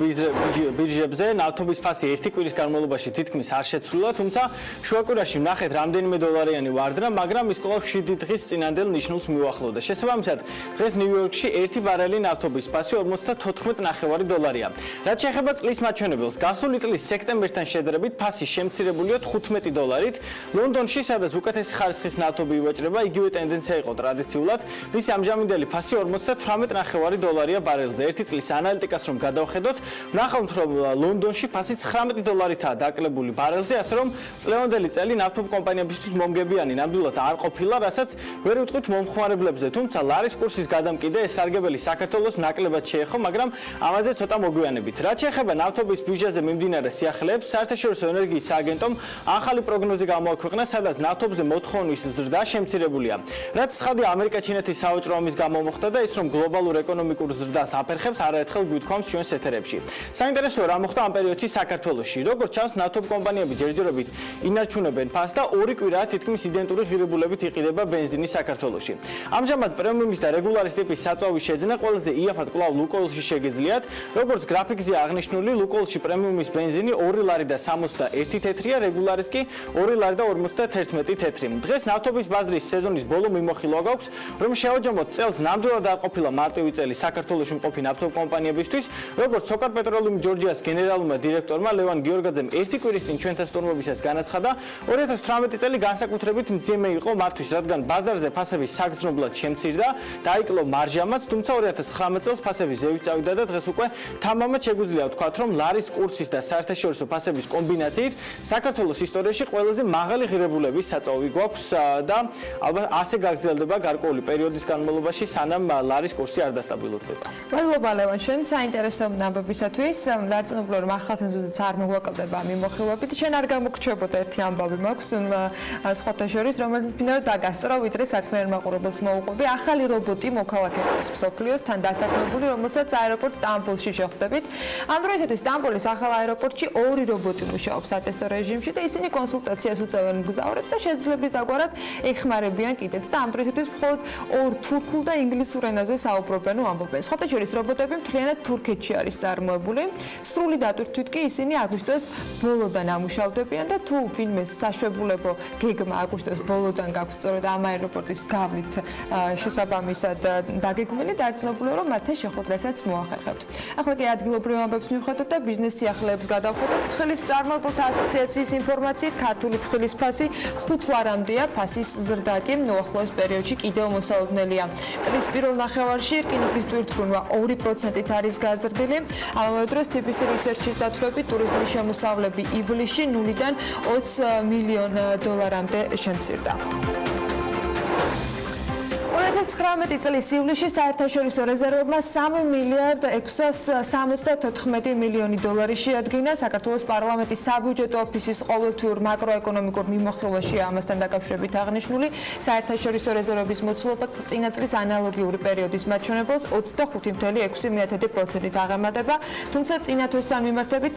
ბირჟებზე ნავთობის ფასი ერთი კვირის განმავლობაში თითქმის არ შეცვლილა, თუმცა შუაკვირაში ვნახეთ რამდენიმე დოლარიანი ვარდნა, მაგრამ ის კვლავ 7 დღის წინანდელ ნიშნულს მიუახლოვდა. შესაბამისად, დღეს ნიუ-იორკში 1 ბარელი ნავთობის ფასი 54.9 დოლარია. რაც შეეხება წლის მაჩვენებელს, გასული წლის სექტემბერთან შედარებით ფასი შემცირებულია 15 დოლარით. ლონდონში, სადაც უკეთესი ხარისხის ნავთობი ივაჭრება, იგივე ტენდენცია იყო ტრადიციულად. მისი ამჟამინდელი ფასი 58.9 დოლარია ბარელზე. ერთი წლის ანალიტიკას რომ გადავხედოთ, ვნახავთ, რომ ლონდონში ფასი 19 დოლარითაა დაკლებული ბარელზე, ასე რომ წლევანდელი წელი ნავთობ კომპანიებისთვის მომგებიანი ნამდვილად არ ყოფილა, რასაც ვერ ვიტყვით მომხმარებლებზე, თუმცა ლარის კურსის გადამკიდე ეს სარგებელი საქართველოს ნაკლებად შეეხო, მაგრამ ამაზე ცოტა მოგვიანებით. რაც შეეხება ნავთობის ბირჟაზე მიმდინარე სიახლეებს, საერთაშორისო ენერგიის სააგენტომ ახალი პროგნოზი გამოაქვეყნა, სადაც ნავთობზე მოთხოვნის ზრდა შემცირებულია. რაც ცხადია ამერიკა-ჩინეთის სავაჭრო ომის გამო მოხდა და ის რომ გლობალურ ეკონომიკურ ზრდას აფერხებს, არაერთხელ გვითქვამს ჩვენს ეთერებში. საინტერესოა რა მოხდა ამ პერიოდში საქართველოში. როგორც ჩანს, ნავთობ კომპანიები ჯერჯერობით ინარჩუნებენ ფასს და ორი კვირაა თითქმის იდენტური ღირებულებით იყიდება ბენზინი საქართველოში. ამჟამად პრემიუმის და რეგულარის ტიპის საწვავის შეძენა ყველაზე იაფად კვლავ ლუკოილში შეგიძლიათ. როგორც გრაფიკზეა აღნიშნული, ლუკოილში პრემიუმის ბენზინი 2 ლარი და 61 თეთრია, რეგულარის კი 2 ლარი და 51 თეთრი. დღეს ნავთობის ბაზრის სეზონის ბოლო მიმოხილვა გაქვს, რომ შევაჯამოთ წელს ნამდვილად არ ყოფილა მარტივი წელი საქართველოში მყოფი ნავთობ კომპანიებისთვის, როგორც სოკარპეტროლიუმ ჯორჯიას გენერალურმა დირექტორმა ლევან გიორგაძემ ერთი კვირის წინ ჩვენთან სტუმრობისას განაცხადა, 2018 წელი განსაკუთრებით მძიმე იყო მათთვის, რადგან ბაზარზე ფასების საგრძნობლად შემცირდა, დაიკლო მარჟამაც, თუმცა 2019 წელს ფასები ზევით წავიდა და დღეს უკვე თამამად შეგვიძლია ვთქვათ, რომ ლარის კურსის და საერთაშორისო ფასების კომბინაციით საქართველოს ისტორიაში ყველაზე მაღალი ღირებულების საწოვი გვაქვს და ალბათ ასე გაგრძელდება გარკვეული პერიოდის განმავლობაში, სანამ ლარის კურსი არ დასტაბილურდება. მადლობა ლევან, შენ საინტერესო ამბებისათვის. დარწმუნებული რომ ახალთანზოდაც არ მოგვაკლდება მიმოხილვებით. შენ არ გამოგრჩებოდა ერთი ამბავი მაქვს სხვათა შორის, რომელიც მინდა დაგასწრო, ვიდრე საქმიან მაყურებელს მოუყვები. ახალი რობოტი მოქალაქეობის მსოფლიოს თან დასაქმებული, რომელსაც აეროპორტ სტამბოლში შეხვდებით. ამ დროისათვის სტამბოლის ახალ აეროპორტში 2 რობოტი მუშაობს სატესტო რეჟიმში და ისინი კონსულტაციას უწევენ მგზავრებს და შეძლებს დაგვარად ეხმარებიან კიდეც და ამ დროისათვის მხოლოდ 2 თურქულ და ინგლისურ ენაზე საუბრობენ ამბობენ. სხვათა შორის რობოტები მთლიანად თურქეთში არის წარმოებული. სრული დატვირთვით კი ისინი აგვისტოს ბოლოდან ამუშავდებიან და თუ ვინმე საშუალებო გეგმა აგვისტოს ბოლოდან გაქვს სწორედ ამ აეროპორტის გავლით შესაბამისად დაგეგმილი, დარწმუნებული რომ მათთან შეხვედრასაც მოახერხებთ. ახლა კი ადგილობრივ ამბებს მივხვდეთ და ბიზნეს სიახლეებს გადავხედოთ. თხილის წარმოებულთა ასოციაციის ინფორმაციით, ქართული თხილის ფასი 5 ლარამდეა, ფასის ზრდა კი უახლოეს პერიოდში კიდევ მოსალოდნელია. წლის პირველ ნახევარში რკინიგზის ტვირთბრუნვა 2%-ით არის გაზრდილი. ამავე დროს TBC Research-ის დათვლებით ტურიზმის შემოსავლები ივლისში 0-დან 20 მილიონ დოლარამდე შემცირდა. 2019 წლის ივლისში საერთაშორისო რეზერვებმა 3 მილიარდ 674 მილიონი დოლარი შეადგინა. საქართველოს პარლამენტის საბიუჯეტო ოფისის ყოველთვიურ მაკროეკონომიკურ მიმოხილვაში ამასთან დაკავშირებით აღნიშნული საერთაშორისო რეზერვების მოცულობა წინა წლის ანალოგიური პერიოდის მაჩვენებელს 25.6%-ით აღემატება, თუმცა წინა თვესთან მიმართებით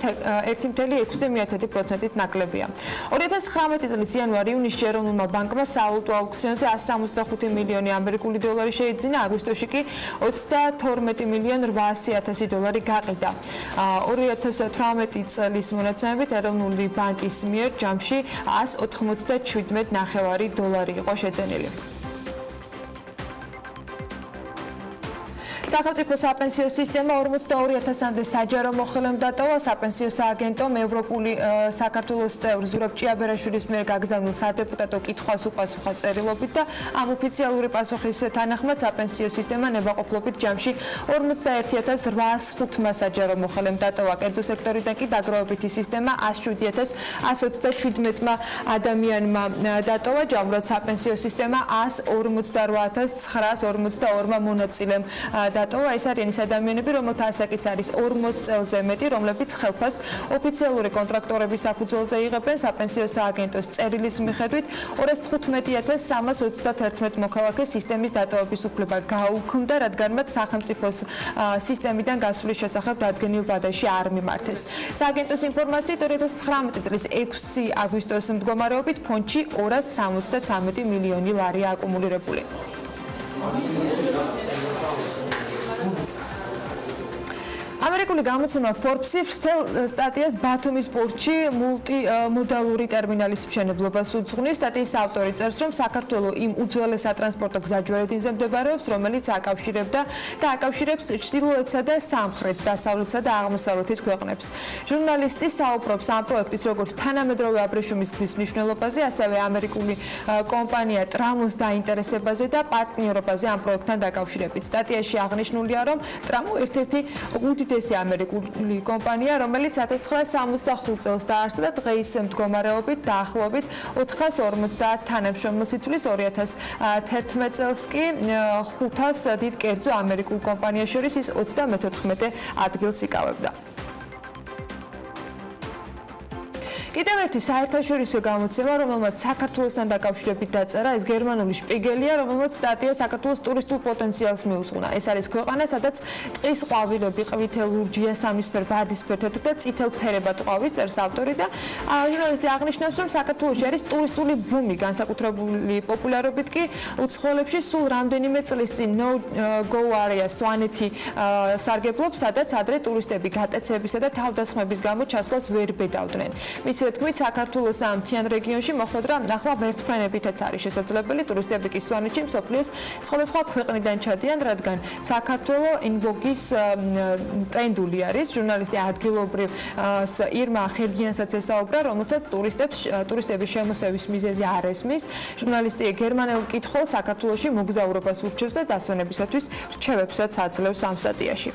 1.6%-ით ნაკლებია. 2019 წლის იანვარ-ივნისში ეროვნულმა ბანკმა სავალუტო აუქციონზე 165 მილიონი ამერიკული დოლარი შეიძინა, აგვისტოში კი 32 მილიონ 800.000 დოლარი გაყიდა. 2018 წლის მონაცემებით ეროვნული ბანკის მიერ ჯამში 197.9 დოლარი იყო შეძენილი. სახელმწიფო საპენსიო სისტემა 42,000-მდე საჯარო მოხელემ დატოვა. საპენსიო სააგენტომ ევროპული საქართველოს წევრ ზურაბ ჭიაბერაშვილის მიერ გაგზავნილ სადეპუტატო კითხვას უპასუხა წერილობით და ამ ოფიციალური პასუხის თანახმად საპენსიო სისტემა ნებაყოფლობით ჯამში 41,805 საჯარო მოხელემ დატოვა. კერძო სექტორიდან კი დაგროვებითი სისტემა 107,727 ადამიანმა დატოვა. ჯამურად საპენსიო სისტემა 148,942 მონაწილემ დატოვა. ეს არიან ის ადამიანები, რომელთა ასაკიც არის 40 წელზე მეტი, რომლებიც ხელფას ოფიციალური კონტრაქტორების საფუძველზე იღებენ. საპენსიო სააგენტოს წერილის მიხედვით 215,321 მოქალაქეს სისტემის დატოვების უფლება გაუქმდა, რადგან მათ სახელმწიფოს სისტემიდან გასვლის შესახებ დადგენილ ბადაში არ მიმართეს. სააგენტოს ინფორმაციით 2019 წლის 6 აგვისტოს მდგომარეობით ფონდში 273 მილიონი ლარია აკუმულირებული. ამერიკული გამოცემა Forbes-ი სტატიას ბათუმის პორტში მულტიმოდალური ტერმინალის მშენებლობას უძღვნის. სტატიის ავტორი წერს, რომ საქართველო იმ უძველეს სატრანსპორტო გზაჯვარედინზე მდებარეობს, რომელიც აკავშირებს ჩრდილოეთსა და სამხრეთს, დასავლეთსა და აღმოსავლეთის ქვეყნებს. ჟურნალისტი საუბრობს ამ პროექტის როგორც თანამედროვე აბრეშუმის გზის მნიშვნელობაზე, ასევე ამერიკული კომპანია ტრამოს დაინტერესებაზე და პარტნიორობაზე ამ პროექტთან დაკავშირებით. სტატიაში აღნიშნულია, რომ ტრამო ერთ-ერთი უდიდესი ამერიკული კომპანია, რომელიც 1965 წელს დაარსდა და დღის მდგომარეობით დაახლოებით 450 თანამშრომელს ითვლის. 2011 წელს კი 500 დიდ კერძო ამერიკულ კომპანიას შორის ის 34 ადგილს იკავებდა. კიდევ ერთი საერთაშორისო გამოცემა, რომელმაც საქართველოსთან დაკავშირებით დაწერა, ეს გერმანული შპიგელია, რომელმაც სტატია საქართველოს ტურისტულ პოტენციალს მიუძღვნა. ეს არის ქვეყანა, სადაც ტყის ყვავილები, ყვითელ, ლურჯია, სამისფერ, ვარდისფერ, თეთრ და წითელ ფერებად ყვავის, წერს ავტორი და ჟურნალისტი აღნიშნავს, რომ საქართველოში არის ტურისტული ბუმი, განსაკუთრებული პოპულარობით კი უცხოელებში სულ რამდენიმე წლის წინ No-Go area სვანეთი სარგებლობს, სადაც ადრე ტურისტები გატაცებისა და თავდასხმების გამო ჩასვლას ვერ ბედავდნენ. მისი თქმით, საქართველოს ამ მთიან რეგიონში მოხვედრა ახლა ვერტმფრენებითაც არის შესაძლებელი. ტურისტები კი სვანეთში მსოფლიოს სხვადასხვა ქვეყნიდან ჩადიან, რადგან საქართველო ინვოგის ტრენდული არის. ჟურნალისტი ადგილობრივ ირმა ხერგიანსაც ესაუბრა, რომელსაც ტურისტების შემოსევის მიზეზი არ ესმის. ჟურნალისტი გერმანელ მკითხველს საქართველოში მოგზაურობას ურჩევს და დასვენებისათვის რჩევებსაც აძლევს ამ სტატიაში.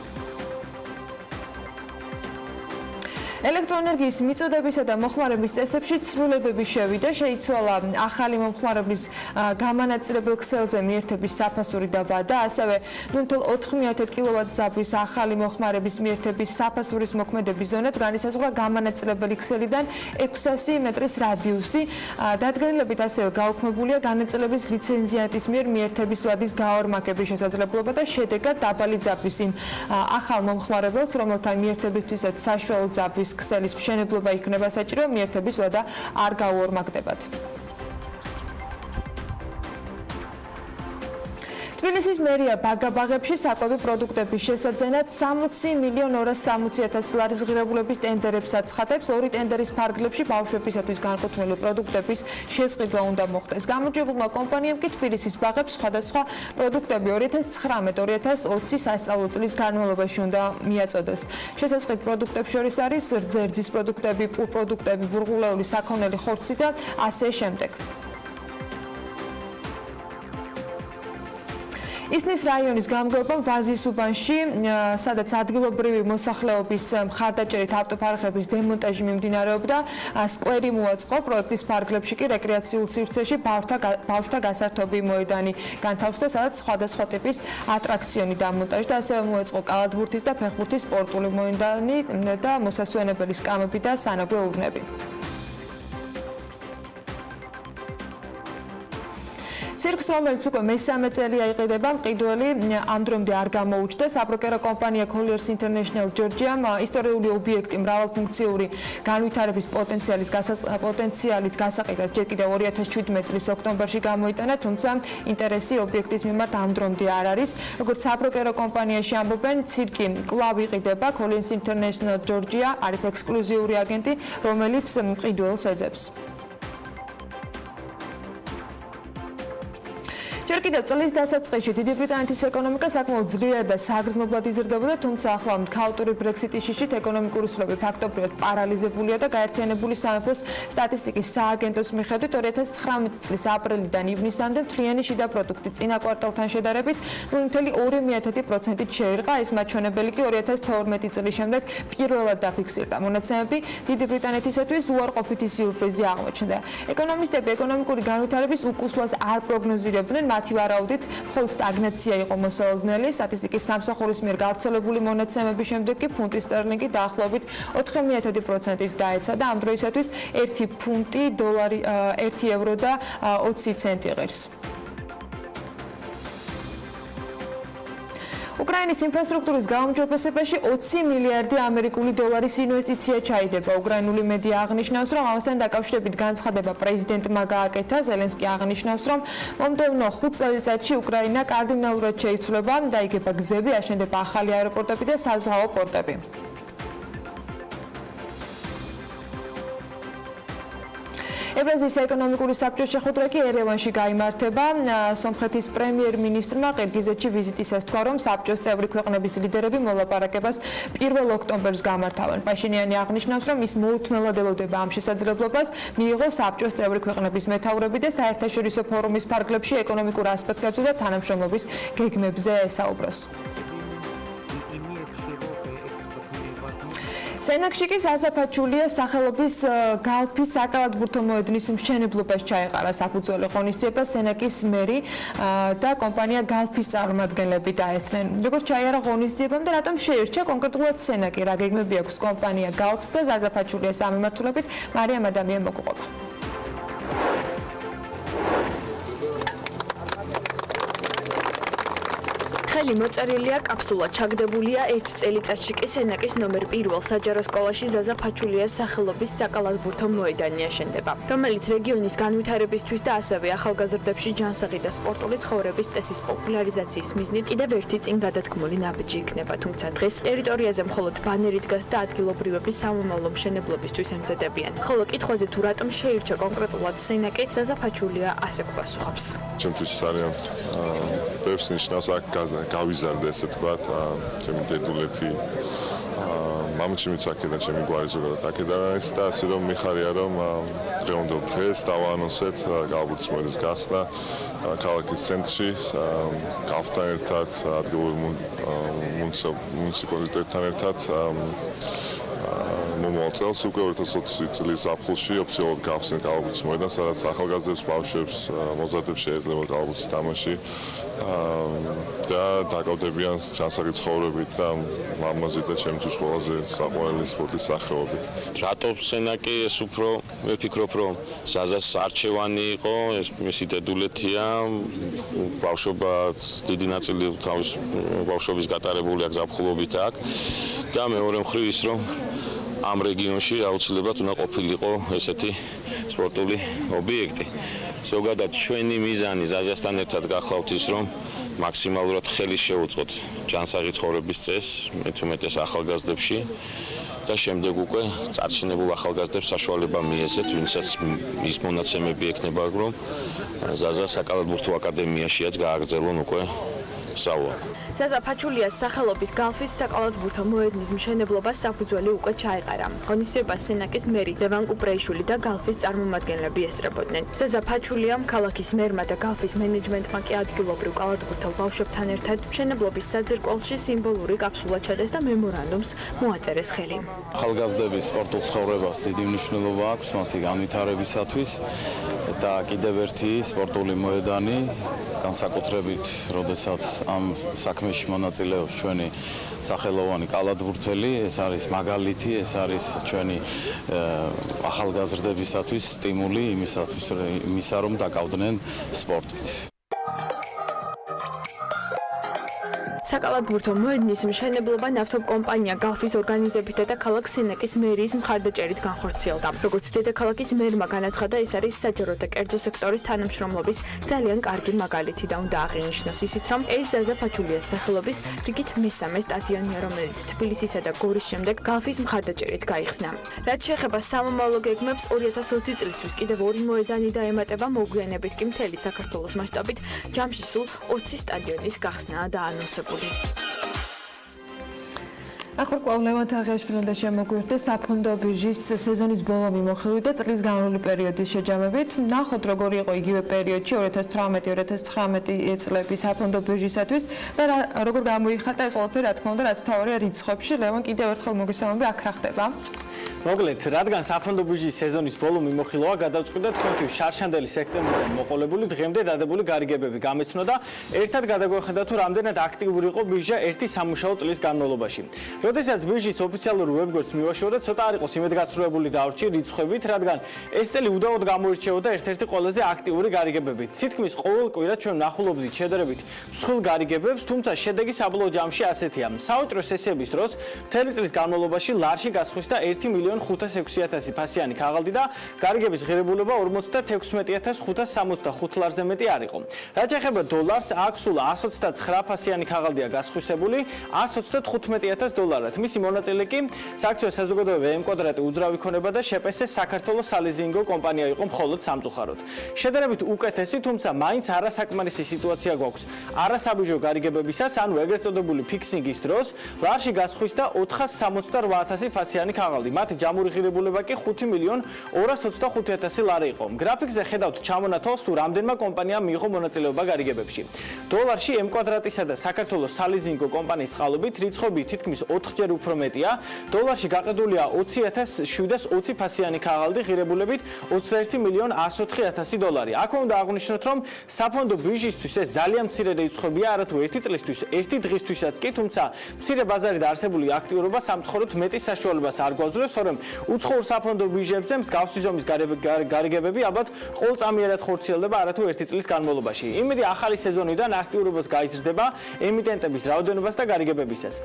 ელექტროენერგიის მიწოდებისა და მოხმარების წესებში ცვლილებები შევიდა, შეიცვალა ახალი მომხმარებლის გამანაწილებელ ქსელზე მიერთების საფასური დაბადა, ასევე ნუნთელ 4,1 კილოვატ-ძაბვის ახალი მომხმარების მიერთების საფასურის მოქმედების ზონად განისაზღვრა გამანაწილებელი ქსელიდან 600 მეტრის რადიუსი. დადგენილებით ასევე გაუქმებულია განაწილების ლიცენზიანტის მიერ მიერთების ვადის გაორმაგების შესაძლებლობა და შედეგად დაბალი ძაბვის იმ ახალ მომხმარებელს, რომელთა მიერთებისთვისაც საშუალო ძაბვის ქსელის მშენებლობა იქნება საჭირო, მიერთების ვადა არ გაუორმაგდებათ. თბილისის მერია ბაგაბაღებში საკვები პროდუქტების შესაძენად 60,260,000 ლარის ღირებულების ტენდერებს აცხადებს. ორი ტენდერის ფარგლებში ბავშვებისათვის განკუთვნილი პროდუქტების შესყიდვა უნდა მოხდეს. გამარჯვებულმა კომპანიამ კი თბილისის ბაღებს სხვადასხვა პროდუქტები 2019-2020 სასწავლო წლის განმავლობაში უნდა მიაწოდეს. შესაწყით პროდუქტებს შორის არის რძერძის პროდუქტები, პურ პროდუქტები, ბურღულეული საქონელი ხორცი და ასე შემდეგ. ისნის რაიონის გამგეობამ ვაზის უბანში, სადაც ადგილობრივი მოსახლეობის მხარდაჭერით ავტოფარხების დემონტაჟი მიმდინარეობდა, სკვერი მოაწყო. პროექტის ფარგლებში კი რეკრეაციულ სივრცეში ბავშვთა გასართობი მოედანი განთავსდა, სადაც სხვადასხვა ტიპის ატრაქციონი დამონტაჟდა. ასევე მოეწყო კალათბურთის და ფეხბურთის სპორტული მოედანი და მოსასვენებელი სკამები და სანაგვე ურნები. ცირკს, რომელიც უკვე მესამე წელია იყიდება, მყიდველი ამ დრომდე არ გამოუჩნდა. საპროკერო კომპანია Colliers International Georgiam ისტორიული ობიექტი მრავალფუნქციური განვითარების პოტენციალით გასაყიდად ჯერ კიდევ 2017 წლის ოქტომბერში გამოიტანა, თუმცა ინტერესი ობიექტის მიმართ ამ დრომდე არ არის. როგორც საპროკერო კომპანიაში ამბობენ, ცირკი კვლავ იყიდება. Colliers International Georgia არის ექსკლუზიური აგენტი, რომელიც მყიდველს ეძებს. ჯერ კიდევ წლის დასაწყისში დიდი ბრიტანეთის ეკონომიკა საკმაოდ ძლიერად და საგრძნობლად იზრდებოდა, თუმცა ახლა ქაოტური ბრექსიტის შიშით ეკონომიკური სრულები ფაქტობრივად პარალიზებულია და გაერთიანებული სამეფოს სტატისტიკის სააგენტოს მიხედვით 2019 წლის აპრილიდან ივნისამდე მთლიანი შიდა პროდუქტი წინა კვარტალთან შედარებით 0,2%-ით შეირყა. ეს მაჩვენებელი კი 2012 წლის შემდეგ პირველად დაფიქსირდა. მონაცემები დიდი ბრიტანეთისათვის უარყოფითი სიურპრიზი აღმოჩნდა. ეკონომისტები ეკონომიკური განვითარების უკუსლას არ პროგნოზირებდნენ. მათი ვარაუდით, მხოლოდ სტაგნაცია იყო მოსალოდნელი. სტატისტიკის სამსახურის მიერ გავრცელებული მონაცემების შემდეგ კი ფუნტი სტერლინგი დაახლოებით 90%-ით დაეცა და ამ დროისათვის 1 ფუნტი დოლარი 1 ევრო და 20 ცენტი ღირს. უკრაინის ინფრასტრუქტურის გაუმჯობესებაში 20 მილიარდი ამერიკული დოლარის ინვესტიცია ჩაიდება. უკრაინული მედია აღნიშნავს, რომ ამასთან დაკავშირებით განცხადება პრეზიდენტმა გააკეთა. ზელენსკი აღნიშნავს, რომ მომდევნო 5 წელიწადში უკრაინა კარდინალურად შეიცვლება, დაიგება გზები, აშენდება ახალი აეროპორტები და საზღვაო პორტები. ევრაზიის ეკონომიკური საბჭოს შეხვედრა კი ერევანში გაიმართება. სომხეთის პრემიერ-მინისტრმა ყირგიზეთში ვიზიტისას თქვა, რომ საბჭოს წევრი ქვეყნების ლიდერები მოლაპარაკებას 1 ოქტომბერს გამართავენ. პაშინიანი აღნიშნავს, რომ ის მოუთმელად ელოდება ამ შესაძლებლობას, მიიღოს საბჭოს წევრი ქვეყნების მეთაურები და საერთაშორისო ფორუმის ფარგლებში ეკონომიკურ ასპექტებზე და თანამშრომლობის გეგმებზე ესაუბროს. სენაკში კი საზაფაჩულია სახელობის გალფის საკალათბურთო მოედნის მშენებლობას ჩაეყარა. საფუძველი ღონისძიებას სენაკის მერი და კომპანია გალფის წარმომადგენლები დაესწრნენ. როგორც ჩაიარა ღონისძიებამ და რატომ შეირჩა კონკრეტულად სენაკი, რა გეგმები აქვს კომპანია გალფს და საზაფაჩულიას ამ მიმართულებით მარიამ ადამიანი მოგუყვება. ხელი მოწერილია, კაფსულა ჩაგდებულია, 1 წელიწადში კი სენაკის ნომერ 1 საჯარო სკოლაში ზაზა ფაჩულიას სახელობის საკალათბურთო მოედანი აშენდება, რომელიც რეგიონის განვითარებისთვის და ასევე ახალგაზრდებში ჯანსაღი და სპორტული ცხოვრების წესის პოპულარიზაციის მიზნით კიდევ ერთი წინ გადადგმული ნაბიჯი იქნება, თუმცა დღეს ტერიტორიაზე მხოლოდ ბანერი დგას და ადგილობრივები სამომავლო მშენებლობისთვის ემზადებიან. ხოლო კითხვაზე თუ რატომ შეირჩა კონკრეტულად სენაკი, ზაზა ფაჩულია ასე გვპასუხობს. ჩემთვის არიან ბევრს ნიშნავს აქ გავიზარდე, ესე თქვა, ჩემი დედულეთი, მამაჩემიც აქედან, ჩემი გვარი ზოგადად აქედან არის და ასე რომ მიხარია, რომ დღევანდელ დღეს დავაანონსეთ გალფის მოედნის გახსნა ქალაქის ცენტრში, გალფთან ერთად, ადგილობრივ მუნიციპალიტეტთან ერთად. მომავალ წელს უკვე 2020 წლის ზაფხულში ოფიციალურად გავხსნით კალათბურთის მოედანს, სადაც ახალგაზრდებს, ბავშვებს მოზარდებს შეეძლება კალათბურთის თამაში და დაკავდებიან ჯანსაღი ცხოვრებით და მამაზი და ჩემთვის ყველაზე საყვარელი სპორტის სახეობით. რატო სენაკი ეს უფრო ვფიქრობ რომ ზაზას არჩევანი იყო, ეს მისი დედულეთია, ბავშვობაც დიდი ნაწილი თავის ბავშვობის გატარებული აქვს ზაფხულობით აქ და მეორე მხრივ ის რომ ამ რეგიონში აუცილებლად უნდა ყოფილიყო ესეთი სპორტული ობიექტი. ზოგადად ჩვენი მიზანი ზაზასთან ერთად გახლავთ ის რომ მაქსიმალურად ხელი შევუწყოთ ჯანსაღი ცხოვრების წესს, მეტუმეტეს ახალგაზრდებში და შემდეგ უკვე წარჩინებულ ახალგაზრდებს საშუალება მიეცეთ, ვინცაც ის მონაცემები ექნება, რომ ზაზა საკალათბურთო აკადემიაშიაც გააგრძელონ უკვე სწავლა. ზაზა ფაჩულიას სახელობის გალფის საკალათბურთო მოედნის მშენებლობას საფუძველი უკვე ჩაეყარა. ღონისძიებას სენაკის მერი ლევან კუპრეიშვილი და გალფის წარმომადგენლები ესწრებოდნენ. ზაზა ფაჩულიამ ქალაქის მერმა და გალფის მენეჯმენტმა კი ადგილობრივ კალათბურთელ ბავშვებთან ერთად მშენებლობის საძირკველში სიმბოლური კაფსულა ჩადეს და მემორანდუმს მოაწერეს ხელი. ახალგაზრდების სპორტულ ცხოვრებას დიდი მნიშვნელობა აქვს მათი განვითარებისათვის და კიდევ ერთი სპორტული მოედანი განსაკუთრებით, როდესაც ამ საქმეში მონაწილეობს ჩვენი სახელოვანი კალათბურთელი, ეს არის მაგალითი, ეს არის ჩვენი ახალგაზრდებისათვის სტიმული იმისა, რომ დაკავდნენ სპორტით. საკალათბურთო მოედნის მშენებლობა ნავთობკომპანია გალფის ორგანიზებითა და ქალაქ სენაკის მერიის მხარდაჭერით განხორციელდა. როგორც დედაქალაქის მერმა განაცხადა, ეს არის საჯარო და კერძო სექტორის თანამშრომლობის ძალიან კარგი მაგალითი და უნდა აღინიშნოს ისიც, რომ ეს ზაზა ფაჩულიას სახელობის რიგით მესამე სტადიონია, რომელიც თბილისისა და გორის შემდეგ გალფის მხარდაჭერით გაიხსნა. რაც შეეხება სამომავლო გეგმებს, 2020 წლისთვის კიდევ 2 მოედანი დაემატება, მოგვიანებით კი მთელი საქართველოს მასშტაბით ჯამში სულ 20 სტადიონის გახსნაა დაანონსებული. ახლა კვლავ ლევან თაღიაშვილი უნდა შემოგვიერთდეს საფონდო ბირჟის სეზონის ბოლო მიმოხილვით და წლის განვლილი პერიოდის შეჯამებით. ნახოთ როგორი იყო იგივე პერიოდში 2018-2019 წლების საფონდო ბირჟისათვის და როგორ გამოიხატა ეს ყველაფერი, რა თქმა უნდა, რაც მთავარია რიცხვებში. ლევან, კიდევ ერთხელ მოგესალმები, აქ რა ხდება? მოგლეთ, რადგან საფონდო ბირჟის სეზონის ბოლო მიმოხილვა გადავწყვიტა თქვენთვის შარშანდელი სექტემბრიდან მოყოლებული დღემდე დადებული გარიგებები გამეცნო და ერთად გადაგვეხედა თუ რამდენად აქტიური იყო ბირჟა ერთი სამუშაო წლის განმავლობაში. როდესაც ბირჟის ოფიციალურ ვებგვერდს მივაშორდა, ცოტა არ იყოს იმედგაცრუებული დავრჩი რიცხვებით, რადგან ეს წელი უდავოდ გამოირჩეოდა ერთ-ერთი ყველაზე აქტიური გარიგებებით. თითქმის ყოველ კვირა ჩვენ ვნახულობდით შედარებით მსხვილ გარიგებებს, თუმცა შედეგი საბოლოო ჯამში ასეთია. საავტორო სესიების დროს მთელი წლის განმავლობაში ლარში გასხვისდა 1.506.000 ფასიანი ქაღალდი და გარიგების ღირებულება 56.565 ლარზე მეტი არ იყო. რაც შეეხება დოლარს, აქ სულ 129 ფასიანი ქაღალდია გასხვისებული 135.000 მისი მონაწილე კი სააქციო საზოგადოება ემკვადრატი უძრავი ქონება და შეპესე საქართველოს სალიზინგო კომპანია იყო მხოლოდ სამწუხაროდ. შედარებით უკეთესი, თუმცა მაინც არასაკმარისი სიტუაცია გვაქვს არასაბიჯო გარიგებებისას, ანუ ეგრეთ წოდებული ფიქსინგის დროს ლარში გასხვისდა 468.000 ფასიანი ქაღალდი. მათი ჯამური ღირებულება კი 5.225.000 ლარი იყო. გრაფიკზე ხედავთ ჩამონათვალს თუ რამდენმა კომპანიამ მიიღო მონაწილეობა გარიგებებში. დოლარში ემკვადრატისა და საქართველოს სალიზინგო კომპანიის წყალობით რიცხვები თითქმის 4-ჯერ უფრო მეტია. დოლარში გაყიდულია 20.720 ფასიანი ქაღალდი ღირებულებით 21.104.000 დოლარი. აქ უნდა აღვნიშნოთ, რომ საფონდო ბირჟისთვის ეს ძალიან მცირე რიცხვებია, არათუ ერთი წლისთვის, ერთი დღისთვისაც კი, თუმცა მცირე ბაზარით არსებული აქტიურობა სამწუხაროდ მეტი საშუალებას არ გვაძლევს, თორემ უცხოურ საფონდო ბირჟებზე მსგავსი ზომის გარიგებები ალბათ ყოველწამიერად ხორციელდება არათუ ერთი წლის განმავლობაში. იმედი ახალი სეზონიდან აქტიურობას გაიზრდება ემიტენტების რაოდენობას და გარიგებებისას.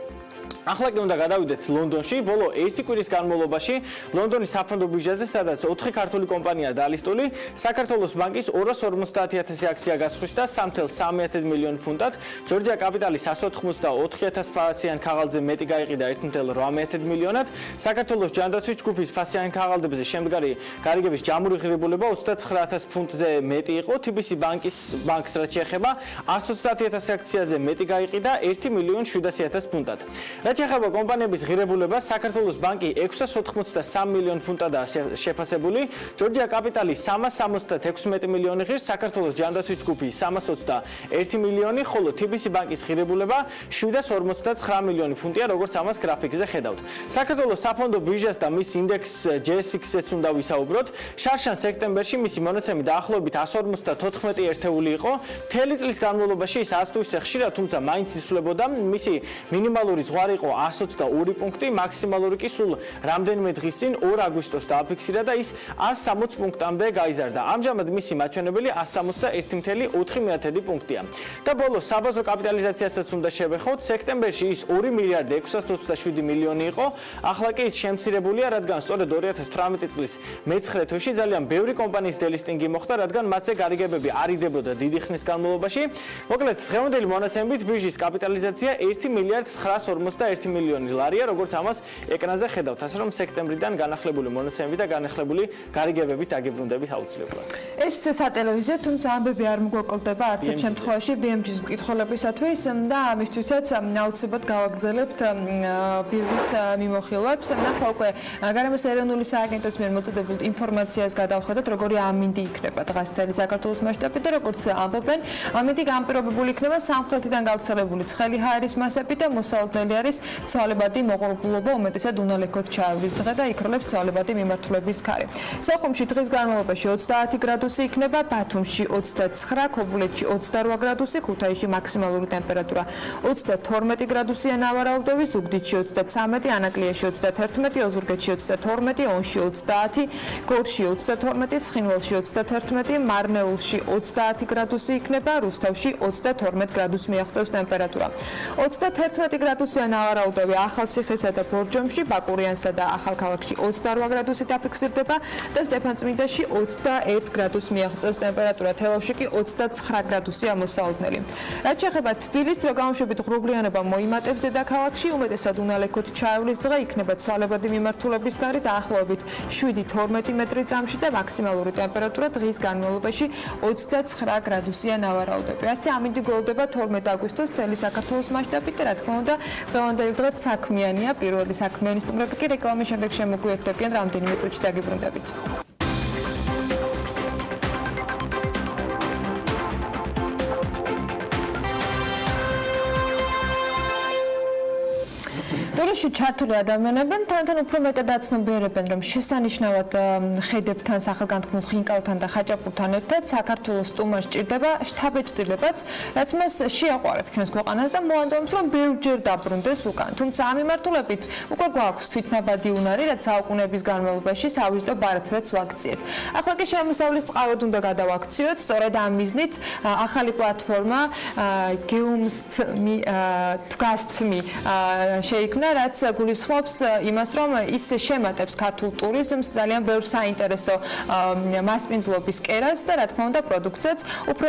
ახლა კი უნდა გადავიდეთ ლონდონში. ბოლო 1 კვირის განმავლობაში ლონდონის საფონდო ბირჟაზე სადაც 4 ქართული კომპანია დალისტული, საქართველოს ბანკის 250.000 აქცია გასხვისდა 3.3 მილიონი ფუნტად, ჯორჯია კაპიტალის 184.000 ფასიან ქაღალდზე მეტი გაიყიდა 1.8 მილიონად, საქართველოს ჯანდაცვის ჯგუფის ფასიან ქაღალდებზე შემდგარი გარიგების ჯამური ღირებულება 29.000 ფუნტზე მეტი იყო, TBC ბანკს რაც შეეხება 130.000 აქციაზე მეტი გაიყიდა 1.700.000 ფუნტად. რაც შეეხება კომპანიების ღირებულებას, საქართველოს ბანკი 683 მილიონ ფუნტადაა შეფასებული, ჯორჯია კაპიტალი 376 მილიონი ღირს, საქართველოს ჯანდაცვის ჯგუფი 321 მილიონი, ხოლო TBC ბანკის ღირებულება 759 მილიონი ფუნტია, როგორც ამას გრაფიკზე ხედავთ. საქართველოს საფონდო ბირჟას და მის ინდექს J6-იც უნდა ვისაუბროთ. შარშან სექტემბერში მისი მონაცემი დაახლოებით 154 ერთეული იყო. მთელი წლის განმავლობაში ის 100 თუ ისე ხშირად, თუმცა მაინც იცვლებოდა. მისი მინიმალური ზღვარი იყო 122 პუნქტი, მაქსიმალური კი სულ რამდენიმე დღის წინ 2 აგვისტოს დააფიქსირა და ის 160 პუნქტამდე გაიზარდა. ამჟამად მისი მაჩვენებელი 161.4 პუნქტია. და ბოლოს საბაზრო კაპიტალიზაციასაც უნდა შევეხოთ. სექტემბერში ის 2 მილიარდი 627 მილიონი იყო. ახლა კი ის შემცირებულია, რადგან სწორედ 2018 წლის მე-9 თვეში ძალიან ბევრი კომპანიის დელისტინგი მოხდა, რადგან მათზე გარიგებები არ იდებოდა დიდი ხნის განმავლობაში. მოკლედ, დღევანდელი მონაცემებით ბირჟის კაპიტალიზაცია 1 მილიარდ 951 მილიონი ლარია, როგორც ამას ეკრანზე ხედავთ, ასე რომ სექტემბრიდან განახლებული მონაცემები და განახლებული გარიგებებით დაგებრუნდებით აუცილებლად. ეს სატელევიზიო, თუმცა ამბები არ მოგვაკლდება არც ერთ შემთხვევაში BMG-ის მკითხველებისათვის და ამისთვისაც აუცილებლად გავაგზავნებთ ბირჟის მიმოხილვებს. ნახლა უკვე გარემოს ეროვნული სააგენტოს მიერ მოწოდებულ ინფორმაციას გადავხედოთ, როგორი ამინდი იქნება დღეს მთელი საქართველოს მასშტაბით და როგორც ამბობენ, ამინდი განპირობებული იქნება სამხრეთიდან გავრცელებული ცხელი ჰაერის მასები და მოსალოდნელი არის ცვალებადი მოყოლობა, უმეტესად უნალექოთ ჩაევრის დღე და იქროლებს ცვალებადი მიმართულების ქარი. სოხუმში დღის განმავლობაში 30 გრადუსი იქნება, ბათუმში 29, ქობულეთში 28 გრადუსი, ქუთაისში მაქსიმალური ტემპერატურა 32 გრადუსია ნავარაუდები, ზუგდიდში 33, ანაკლიაში 31, ოზურგეთში 32, ონში 30, გორში 32, ცხინვალში 31, მარნეულში 30 გრადუსი იქნება, რუსთავში 32 გრადუსს მიაღწევს ტემპერატურა. 31 გრადუსია ნავარაუდები ახალციხესა და ბორჯომში, ბაკურიანსა და ახალქალაქში 28 გრადუსი დაფიქსირდება და სტეფანწმინდაში 21 გრადუსს მიაღწევს ტემპერატურა. თელავში კი 29 გრადუსია მოსალოდნელი. რაც შეეხება თბილისს, რო გამოშვებით ღრუბლიანობა მოიმატებს დედაქალაქში, უმეტესად უნალექოთ ჩაევლის დღე იქნება ცვალებადი მიმართულების გარე დაახლოებით 7-12 მეტრი წამში და მაქსიმალური ტემპერატურა დღის განმავლობაში 29 გრადუსია ნავარაუდები. ასე ამინდი გველდება 12 აგვისტოს მთელი საქართველოს მასშტაბით და რა თქმა უნდა, დღევანდელი დღე საქმიანია, პირველი საქმიანი სტუმრები კი რეკლამის შემდეგ შემოგვიერთდებიან რამდენიმე წუთში დაგიბრუნდებით. ტურში ჩართული ადამიანებთან თან უფრო მეტად აცნობიერებენ, რომ შესანიშნავად ხედებთან, სახელგანთქმულ ხინკალთან და ხაჭაპურთან ერთად საქართველოს სტუმარს ჭირდება შთაბეჭდილებაც, რაც მას შეაყვარებს ჩვენს ქვეყანას და მოანდომს, რომ ბევრჯერ დაბრუნდეს უკან. თუმცა ამ მიმართულებით უკვე გვაქვს თვითნაბადი უნარი, რაც საუკუნეების განმავლობაში სავიზიტო ბარათაც ვაქციეთ. ახლა კი შემოსავლის წყაროდ უნდა გადავაქციოთ, სწორედ ამ მიზნით ახალი პლატფორმა დგასთმი შეიქმნა, რაც გულისხმობს იმას, რომ ის შემატებს ქართულ ტურიზმს, ძალიან ბევრ საინტერესო მასპინძლობის კერას და რა თქმა უნდა პროდუქციაც. უფრო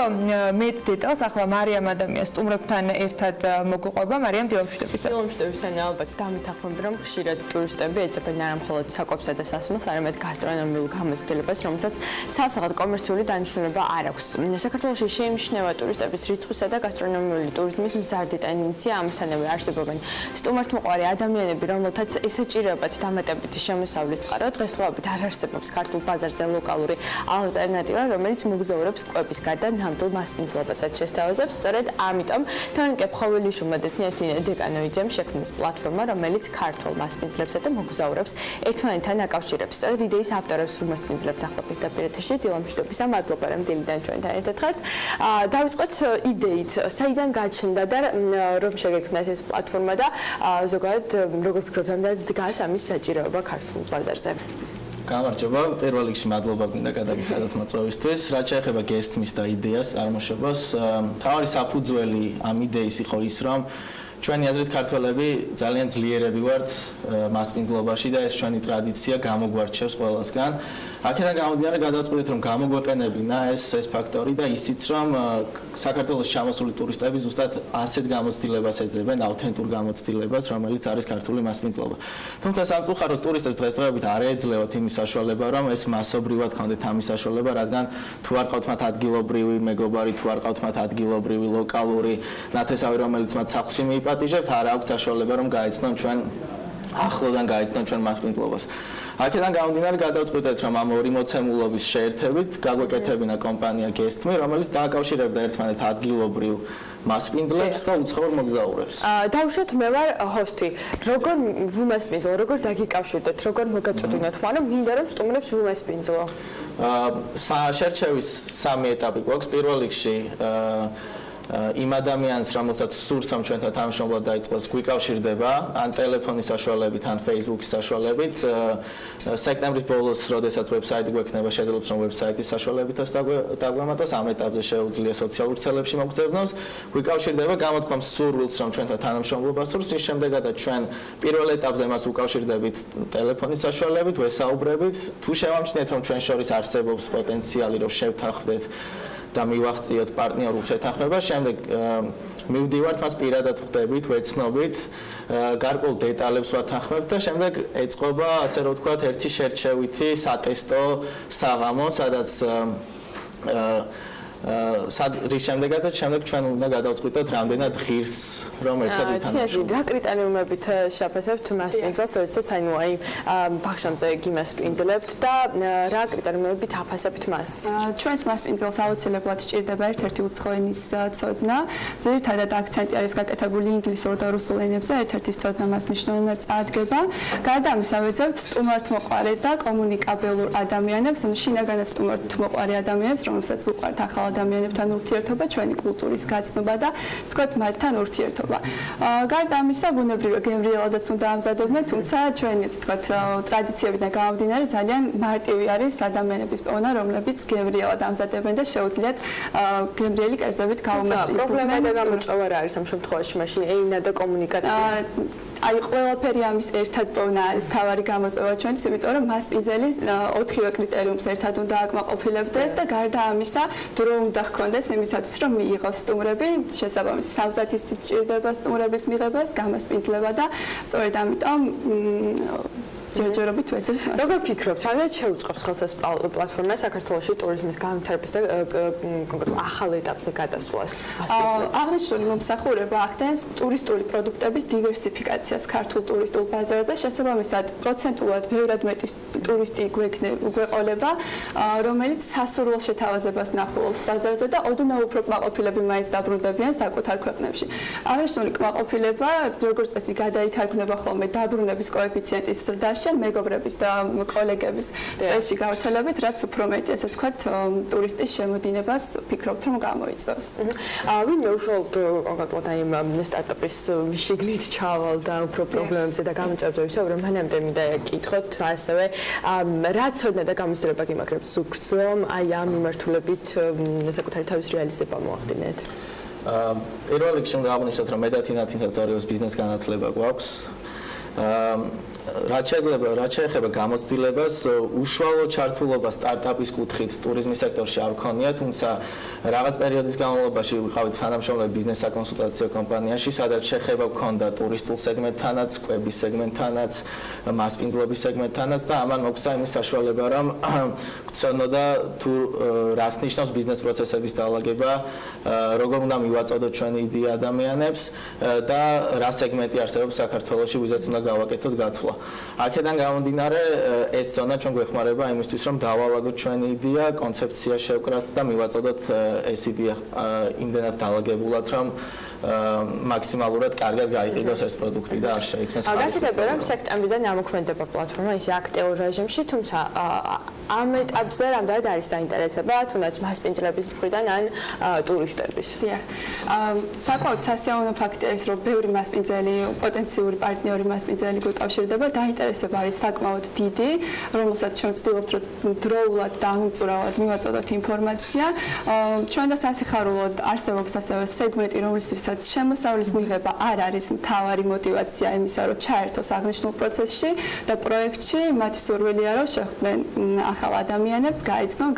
მეტ დეტალს ახლა მარიამ ადამიანს სტუმრებთან ერთად მოგვიყვება. მარიამ, დილამშვიდობისა. დილამშვიდობისა, ალბათ დამითანხმები, რომ ხშირად ტურისტები ეძებენ არა მხოლოდ საკვებსა და სასმელს, არამედ გასტრონომიულ გამოცდილებას, რომელსაც ცალსაღად კომერციული დანიშნულება არ აქვს. საქართველოში შეიმჩნევა ტურისტების რიცხვისა და გასტრონომიული ტურიზმის მზარდი ტენდენცია, ამისთანავე არსებობენ სტუმართმოყვარე ადამიანები, რომელთაც ესაჭიროებათ დამატებითი შემოსავლის წყარო, დღესდღეობით არ არსებობს ქართულ ბაზარზე ლოკალური ალტერნატივა, რომელიც მოგზაურებს კვების გარდა ნამდვილ მასპინძლობასაც შესთავაზებს. სწორედ ამიტომ თორნიკე ფხოველიშვილმა და თინათინ დეკანოიძემ შექმნეს პლატფორმა, რომელიც ქართულ მასპინძლებსა და მოგზაურებს ერთმანეთთან აკავშირებს. სწორედ იდეის ავტორებს ვიმასპინძლებთ ახლა პირდაპირ ეთერში. დილამშვიდობისა, მადლობა რომ დილიდან ჩვენთან ერთად ხართ. დავიწყოთ იდეით, საიდან გაჩნდა და რომ შეგექმნათ ეს პლატფორმა და ზოგადად როგორ ფიქრობთ, ამდენად დგას ამის საჭიროება ქართულ ბაზარზე? გამარჯობა, პირველ რიგში მადლობა გინდა გადაგიხადოთ მოწვევისთვის. რაც შეეხება გესტმის და იდეას წარმოშობას, მთავარი საფუძველი ამ იდეის იყო ის, რომ ჩვენი აზრით ქართველები ძალიან ძლიერები ვართ მასპინძლობაში და ეს ჩვენი ტრადიცია გამოგვარჩევს ყველასგან. აქედან გამომდინარე გადავწყვეტით, რომ გამოგვეყენებინა ეს ფაქტორი და ისიც, რომ საქართველოს ჩამოსული ტურისტები ზუსტად ასეთ გამოცდილებას ეძებენ, ავთენტურ გამოცდილებას, რომელიც არის ქართული მასპინძლობა. თუმცა სამწუხაროდ ტურისტებს დღესდღეობით არ ეძლევათ იმის საშუალება, რომ ეს მასობრივად კონდეთ ამის საშუალება, რადგან თუ არ ყავთ მათ ადგილობრივი მეგობარი, თუ არ ყავთ მათ ადგილობრივი ლოკალური ნათესავი, რომელიც მათ სახლში მიიპატიჟებთ, არ აქვს საშუალება, რომ გაეცნონ ჩვენ ახლოდან გაეცნონ ჩვენ მასპინძლობას. აქედან გამომდინარე გადავწყვიტეთ, რომ ამ ორი მოცემულობის შეერთებით გაგვეკეთებინა კომპანია გესტმი, რომელიც დააკავშირებდა ერთმანეთს ადგილობრივ მასპინძლებს და უცხოურ მოგზაურებს. დავუშვათ, მე ვარ ჰოსტი. როგორ ვუმასპინძლო, როგორ დაგიკავშირდეთ, როგორ მოგაწოდინოთ, მაგრამ მინდა რომ სტუმრებს ვუმასპინძლო. შერჩევის 3 ეტაპი გვაქვს. პირველ რიგში იმ ადამიანს, რომელსაც სურს რომ ჩვენთან თანამშრომლად დაიწყოს, გვიკავშირდება ან ტელეფონის საშუალებით, ან Facebook-ის საშუალებით. სექტემბრის ბოლოს, როდესაც ვებსაიტი გვექნება, შეძლებს რომ ვებსაიტის საშუალებითაც დაგვემატოს, ამ ეტაპზე შეუძლია სოციალურ ქსელებში მოგზაურნოს. გვიკავშირდება, გამოთქვამს სურვილს, რომ ჩვენთან თანამშრომლობა სურს, რის შემდეგაც ჩვენ პირველ ეტაპზე მას უკავშირდებით ტელეფონის საშუალებით, ვესაუბრებით. თუ შევამჩნიეთ, რომ ჩვენ შორის არსებობს პოტენციალი, რომ შევთანხმდეთ და მივახციოთ პარტნიორულ შეთანხმებას, შემდეგ მივდივართ მას პირადად ხვდებით, ვეცნობით, გარკვეულ დეტალებს ვათანხმებთ და შემდეგ ეწყობა, ასე რომ ვთქვათ, ერთი შერჩევითი სატესტო საღამო, სადაც რის შემდეგაც ჩვენ უნდა გადავწყვიტოთ რამდენად ღირს რომ ერთად ვითანამშრომლოთ. რა კრიტერიუმებით შეაფასებთ მასპინძლს, როდესაც აი ვახშამზე გიმასპინძლებთ და რა კრიტერიუმებით აფასებთ მას? ჩვენს მასპინძელს აუცილებლად სჭირდება ერთ-ერთი უცხო ენის ცოდნა. ძირითადად აქცენტი არის გაკეთებული ინგლისურ და რუსულ ენებზე, ერთ-ერთი ცოდნა მას მნიშვნელოვნად წარდგება. გარდა ამისა, ვეძებთ სტუმართმოყვარე და კომუნიკაბელურ ადამიანებს, ანუ შინაგანად სტუმართმოყვარე ადამიანებს, რომელსაც უყვართ ახალ ადამიანებთან ურთიერთობა, ჩვენი კულტურის გაცნობა და ვთქვათ მათთან ურთიერთობა. გარდა ამისა, ბუნებრივია გემრიელადაც უნდა ამზადებდნენ, თუმცა ჩვენი ვთქვათ ტრადიციებიდან გამომდინარე ძალიან მარტივი არის ადამიანების პოვნა, რომლებიც გემრიელად ამზადებენ და შეუძლიათ გემრიელი კერძებით გაუმასპინძლდნენ. პრობლემა და გამოწვევა რა არის ამ შემთხვევაში, მაშინ ენა და კომუნიკაცია? აი ყველაფერი ამის ერთად პოვნა არის თავარი გამოწვევა ჩვენთვის, იმიტომ რომ მასპინძელის 4-ვე კრიტერიუმს ერთად უნდა აკმაყოფილებდეს და გარდა ამისა დრო უნდა ჰქონდეს იმისათვის, რომ მიიღოს სტუმრები, შესაბამისი სამზათის სჭირდება სტუმრების მიღებას, გამასპინძლება და სწორედ ამიტომ ჯერჯერობით ვეძებთ მას. როგორ ფიქრობთ, რამდენად შეუწყობს ხელს ეს პლატფორმა საქართველოში ტურიზმის განვითარებას და კონკრეტულ ახალ ეტაპზე გადასვლას? აღნიშნული მომსახურება ახდენს ტურისტული პროდუქტების დივერსიფიკაციას ქართულ ტურისტულ ბაზარზე, შესაბამისად პროცენტულად ბევრად მეტი ტურისტი გვეყოლება, რომელიც სასურველ შეთავაზებას ნახულობს ბაზარზე და ოდნავ უფრო კმაყოფილები მაინც დაბრუნდებიან საკუთარ ქვეყნებში. აღნიშნული კმაყოფილება, როგორც წესი, გადაითარგმნება ხოლმე დაბრუნების კოეფიციენტის ზრდაში, მეგობრების და კოლეგების წრეში გავრცელებით, რაც უფრო მეტი, ასე ვთქვათ, ტურისტის შემოდინებას ფიქრობთ, რომ გამოიწვევს. ვინმე უშუალოდ კონკრეტულად აი სტარტაპის შიგნით ჩავალ და უფრო პრობლემებზე და გამოწვევებზე ვისაუბრებ, მანამდე მინდა კითხოთ ასევე რა ცოდნა და გამოცდილება გიმაგრებთ ზუგრს, რომ აი ამ მიმართულებით საკუთარი თავის რეალიზება მოახდინეთ? პირველ რიგში უნდა აღნიშნოთ, რომ მე და თინათინსაც არის ბიზნეს განათლება გვაქვს. რაც შეეხება გამოცდილებას, უშუალო ჩართულობა სტარტაპის კუთხით ტურიზმის სექტორში არ ვქონია, თუმცა რაღაც პერიოდის განმავლობაში ვიყავით თანამშრომლები ბიზნეს საკონსულტაციო კომპანიაში, სადაც შეხება ვქონდა ტურისტულ სეგმენტთანაც, კვების სეგმენტთანაც, მასპინძლობის სეგმენტთანაც და ამან მოგცა იმის საშუალება, რომ ვცნოდა თუ რას ნიშნავს ბიზნეს პროცესების დაალაგება, როგორ უნდა მივაწოდოთ ჩვენი იდეა ადამიანებს და რა სეგმენტი არსებობს საქართველოში, ვიზაც უნდა გავაკეთოთ გათვლა. აქედან გამომდინარე, ეს ზონა ჩვენ გვეხმარება იმისთვის, რომ დავალაგოთ ჩვენი იდეა, კონცეფცია შევკრათ და მივაწოდოთ ეს იდეა იმდენად დაალაგებულად, რომ მაქსიმალურად კარგად გაიყიდოს ეს პროდუქტი და არ შეიქმნას ხარისხი. გასაგებია, რომ სექტემბრიდან ამოქმედება პლატფორმა ისე აქტიურ რეჟიმში, თუმცა ამ ეტაპზე რამდენად არის დაინტერესება, თუნდაც მასპინძლების მხრიდან ან ტურისტების? საკმაოდ სასიამოვნო ფაქტია ის, რომ ბევრი მასპინძელი, პოტენციური პარტნიორი მასპინძელი გვეკავშირდება, დაინტერესება არის საკმაოდ დიდი, რომელსაც ჩვენ ვცდილობთ, რომ დროულად და ამომწურავად მივაწოდოთ ინფორმაცია. ჩვენ და სასიხარულოდ არსებობს ასევე სეგმენტი, რომლისთვისაც შემოსავლის მიღება არ არის მთავარი мотиваცია იმისა, რომ ჩაერთოს აღნიშნულ პროცესში და პროექტში. მათი სურვილია, რომ შეხვდნენ ახალ ადამიანებს, გაიცნონ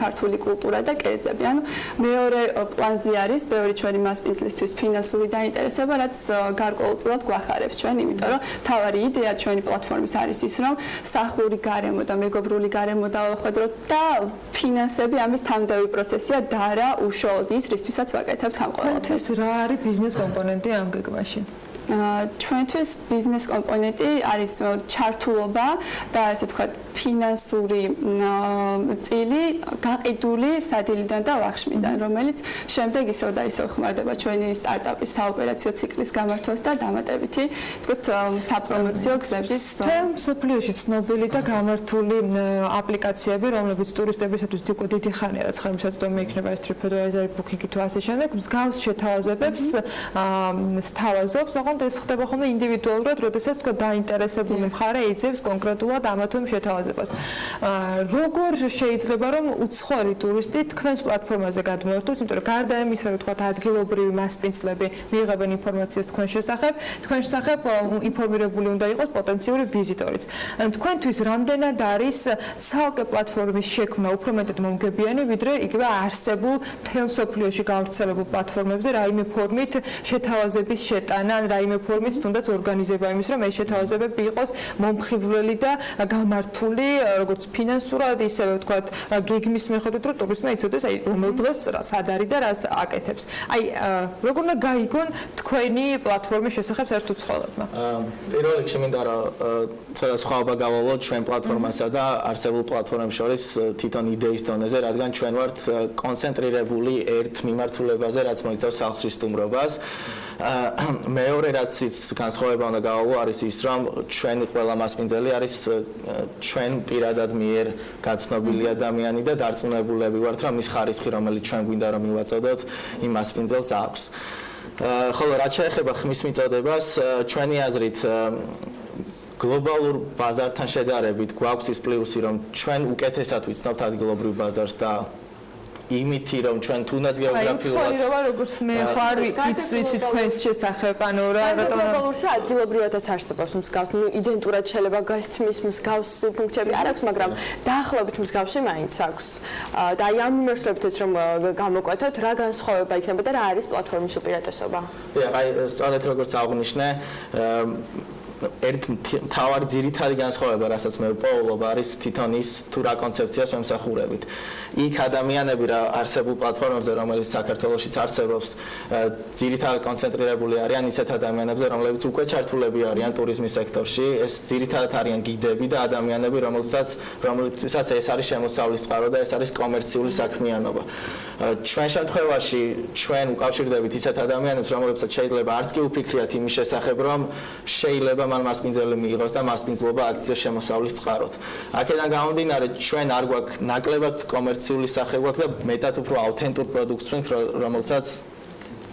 ქართული კულტურა და კერძები. ანუ მეორე პლანზე არის ბევრი ჩვენი მასპინძლისთვის ფინანსური დაინტერესება, რაც გარკვეულწილად გვახარებს ჩვენ, იმიტომ რომ თავარი იდეა ჩვენი პლატფორმის არის ის, რომ სახლური გარემო და მეგობრული გარემო დავახვედროთ და ფინანსები ამის თამდავი პროცესია და არა უშუალოდ ის, რისთვისაც ვაკეთებთ ამ ყველაფერს. რა არის ბიზნეს კომპონენტი ამ გეგმაში? ჩვენთვის ბიზნეს კომპონენტი არის ჩართულობა და ესე ვთქვათ ფინანსური წილი გაყიდული სადილიდან და ვახშმიდან, რომელიც შემდეგ ისევ და ისევ ხმარდება ჩვენი სტარტაპის საოპერაციო ციკლის გამართვას და დამატებითი ვთქვათ საპრომოციო გზების მსოფლიოში ცნობილი და გამართული აპლიკაციები, რომლებიც ტურისტებისათვის დიდი ხანია, რაც ხელმისაწვდომი იქნება ეს TripAdvisor, Booking-ი თუ ასე შემდეგ, მსგავს შეთავაზებებს სთავაზობს, ოღონდ ეს ხდება ხოლმე ინდივიდუალურად, როდესაც თქვა დაინტერესებული მხარე ეძებს კონკრეტულად ამა თუ იმ შეთავაზებას. როგორ შეიძლება რომ უცხოელი ტურისტი თქვენს პლატფორმაზე გადმოერთოს, იმიტომ რომ გარდა იმისა, რომ თქვა ადგილობრივი მასპინძლები მიიღებენ ინფორმაციას თქვენ შესახებ ინფორმირებული უნდა იყოს პოტენციური ვიზიტორიც. ანუ თქვენთვის რამდენად არის ცალკე პლატფორმის შექმნა უფრო მეტად მომგებიანი, ვიდრე იგივე არსებულ მთელ მსოფლიოში გავრცელებულ პლატფორმებზე რაიმე ფორმით შეთავაზების შეტანა, რაიმე ფორმით თუნდაც ორგანიზება იმის, რომ ეს შეთავაზებები იყოს მომხიბვლელი და გამართული, როგორც ფინანსურად, ისევე ვთქვათ, გეგმის მიხედვით, რომ ტურისტმა იცოდეს, აი რომელ დღეს სად არის და რას აკეთებს. აი როგორ უნდა გაიგონ თქვენი პლატფორმის შესახებ საერთოდ ცხოველებმა? პირველ რიგში მინდა რომ ცოტა სხვაობა გავალოთ ჩვენ პლატფორმასა და არსებულ პლატფორმებს შორის თვითონ იდეის დონეზე, რადგან ჩვენ ვართ კონცენტრირებული ერთ მიმართულებაზე, რაც მოიცავს სახლში სტუმრობას. მეორე რაც ის განსხვავება უნდა გავალო არის ის, რომ ჩვენი ყველა მასპინძელი არის ჩვენ პირადად მიერ გაცნობილი ადამიანი და დარწმუნებულები ვართ, რომ ის ხარისხი, რომელიც ჩვენ გვინდა რომ მივაწოდოთ, იმ მასპინძელს აქვს. ხოლო რაც შეეხება ხმის მიწოდებას, ჩვენი აზრით გლობალურ ბაზართან შედარებით გვაქვს ის პლუსი, რომ ჩვენ უკეთესად ვიცნობთ ადგილობრივ ბაზარს და იმითი რომ ჩვენ თუნდაც გეოგრაფიულად უცხოელობა როგორც მე ხარ ვიცი თქვენს შესახებ, ანუ რა რატომ გლობალურში ადგილობრივადაც არსებობს მსგავს, ნუ იდენტურად შეიძლება გასცმის მსგავსი ფუნქციები არ აქვს, მაგრამ დაახლოებით მსგავსი მაინც აქვს. და აი ამ მიმართულებითაც რომ გამოკვეთოთ, რა განსხვავება იქნება და რა არის პლატფორმის უპირატესობა? აი სწორედ როგორც აღნიშნე, ერთ თავარი ძირითადი განსხვავება, რასაც მე ვპოულობ, არის თვითონ ის თუ რა კონცეფციას ვემსახურებით. იქ ადამიანები რა არსებულ პლატფორმებზე, რომელიც საქართველოშიც არსებობს, ძირითადად კონცენტრირებული არიან ისეთ ადამიანებზე, რომლებიც უკვე ჩართულები არიან ტურიზმის სექტორში. ეს ძირითადად არიან გიდები და ადამიანები, რომელთვისაც ეს არის შემოსავლის წყარო და ეს არის კომერციული საქმიანობა. ჩვენ შემთხვევაში ჩვენ უკავშირდებით ისეთ ადამიანებს, რომლებსაც შეიძლება არც კი უფიქრიათ იმის შესახებ, რომ შეიძლება მან მასპინძელი მიიღოს და მასპინძლობა აქცია შემოსავლის წყაროთ. აქედან გამომდინარე, ჩვენ არ გვაქვს ნაკლებად კომერციული სახე გვაქვს და მეტად უფრო ავთენტურ პროდუქტს ვქნით, რომელსაც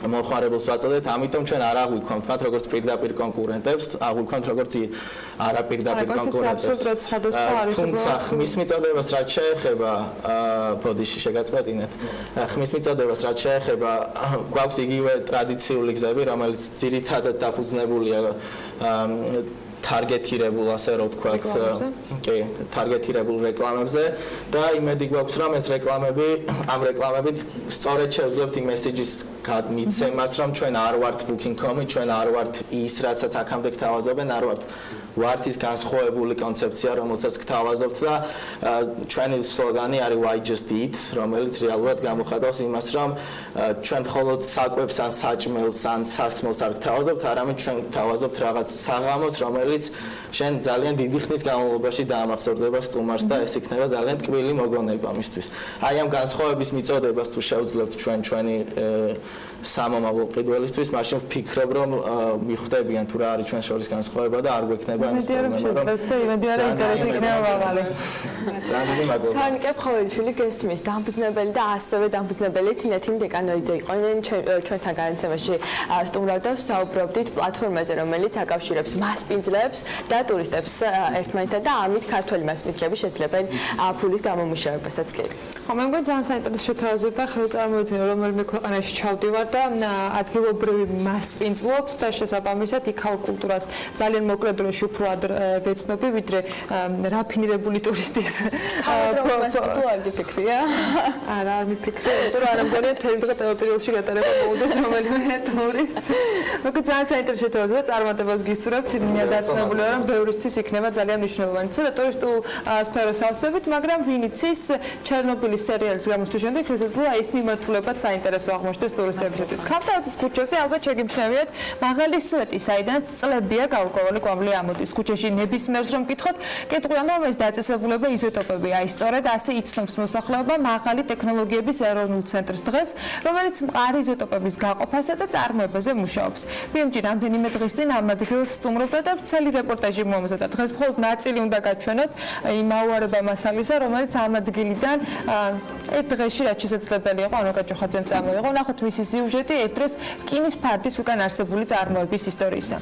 მოხმარებელს ვაწოდეთ, ამიტომ ჩვენ არ აღვიქვამთ მათ როგორც პირდაპირ კონკურენტებს, აღვიქვამთ როგორც არაპირდაპირ კონკურენტებს. თუმცა ხმის მიწოდებას რაც შეეხება, ბოდიში შეგაწყვეტინეთ, ხმის მიწოდებას რაც შეეხება, გვაქვს იგივე ტრადიციული გზები, რომელიც ძირითადად დაფუძნებულია თარგეტირებულ, ასე რომ ვთქვათ, კი, თარგეტირებულ რეკლამებზე და იმედი გვაქვს, რომ ეს რეკლამები, ამ რეკლამებით სწორედ შევძლებთ იმ მესეჯის მიცემას, რომ ჩვენ არ ვართ booking.com-ი, ჩვენ არ ვართ ის, რასაც აქამდე გთავაზობენ, არ ვართ ის განსხვავებული კონცეფცია, რომელსაც გთავაზობთ და ჩვენი სლოგანი არის why just eat, რომელიც რეალურად გამოხატავს იმას, რომ ჩვენ მხოლოდ საკვებს ან საჭმელს ან სასმელს არ გთავაზობთ, არამედ ჩვენ გთავაზობთ რაღაც საღამოს, რომელიც შენ ძალიან დიდი ხნის განმავლობაში დაამახსოვრდება სტუმარს და ეს იქნება ძალიან ტკბილი მოგონება მისთვის. აი ამ განსხვავების მიწოდებას თუ შევძლებთ ჩვენი სამომავლო მყიდველისთვის, მაშინ ვფიქრობ, რომ მიხვდებიან თუ რა არის ჩვენ შორის განსხვავება და არ გვექნება ამის პრობლემა. თანკე ხოველიშვილი გესმის, დამფუძნებელი და ასევე დამფუძნებელი თინათინ დეკანოიძე იყვნენ ჩვენთან განაცემაში სტუმრად და საუბრობდით პლატფორმაზე, რომელიც აკავშირებს მასპინძლებს და ტურისტებს ერთმანეთთან და ამით ქართველი მასპინძლები შეძლებენ ფულის გამომუშავებასაც კი. ხო, მე მგონი ძალიან საინტერესო შეთავაზება, ხელ წარმოვიდგინე, რომელიმე ქვეყანაში ჩავდივარ და ადგილობრივი მასპინძლობს და შესაბამისად იქაურ კულტურას ძალიან მოკლედ დროში უფრო ვეცნობი, ვიდრე რაფინირებული ტურისტის პროფესიონალი ფიქრია. არა, არ მიფიქრე, რომ არ მგონია თელი დღე ტელეპირელში გატარება მოუდეს რომელიმე ტურისტს. მოგეთ ძალიან საინტერესო შეთავაზება, წარმატებას გისურვებთ, იმედად მოგხსენებული ვარ, რომ ბევრისთვის იქნება ძალიან მნიშვნელოვანი. ცოტა ტურისტულ სფეროს ავსდებით, მაგრამ ვინ იცის, ჩერნობილის სერიალის გამოსვლის შემდეგ შესაძლოა ის მიმართულებაც საინტერესო აღმოჩნდეს ტურისტებისთვის. ქავთარაძის ქუჩაზე ალბათ შეგიმჩნევიათ მაღალი სვეტი, საიდანაც წლებია გაურკვეველი კვამლი ამოდის. ქუჩაში ნებისმიერს რომ მკითხოთ, კითხულან რომ ეს დაწესებულება იზოტოპები. აი სწორედ ასე იცნობს მოსახლეობა მაღალი ტექნოლოგიების ეროვნულ ცენტრს დღეს, რომელიც მყარი იზოტოპების გაყოფასა და წარმოებაზე მუშაობს. BMG რამდენიმე დღის წინ ამ ადგილს სტუმრობდა და ვრცელი რეპორტაჟი მოამზადა. დღეს მხოლოდ ნაწილი უნდა გაჩვენოთ იმ აუარება მასალისა, რომელიც ამ ადგილიდან ერთ დღეში რაც შესაძლებელი იყო, ანუ გაჭოხაძემ წამოიღო. ნახოთ მისი სიუჟეტი ერთ დროს რკინის ფარდის უკან არსებული წარმოების ისტორიისა.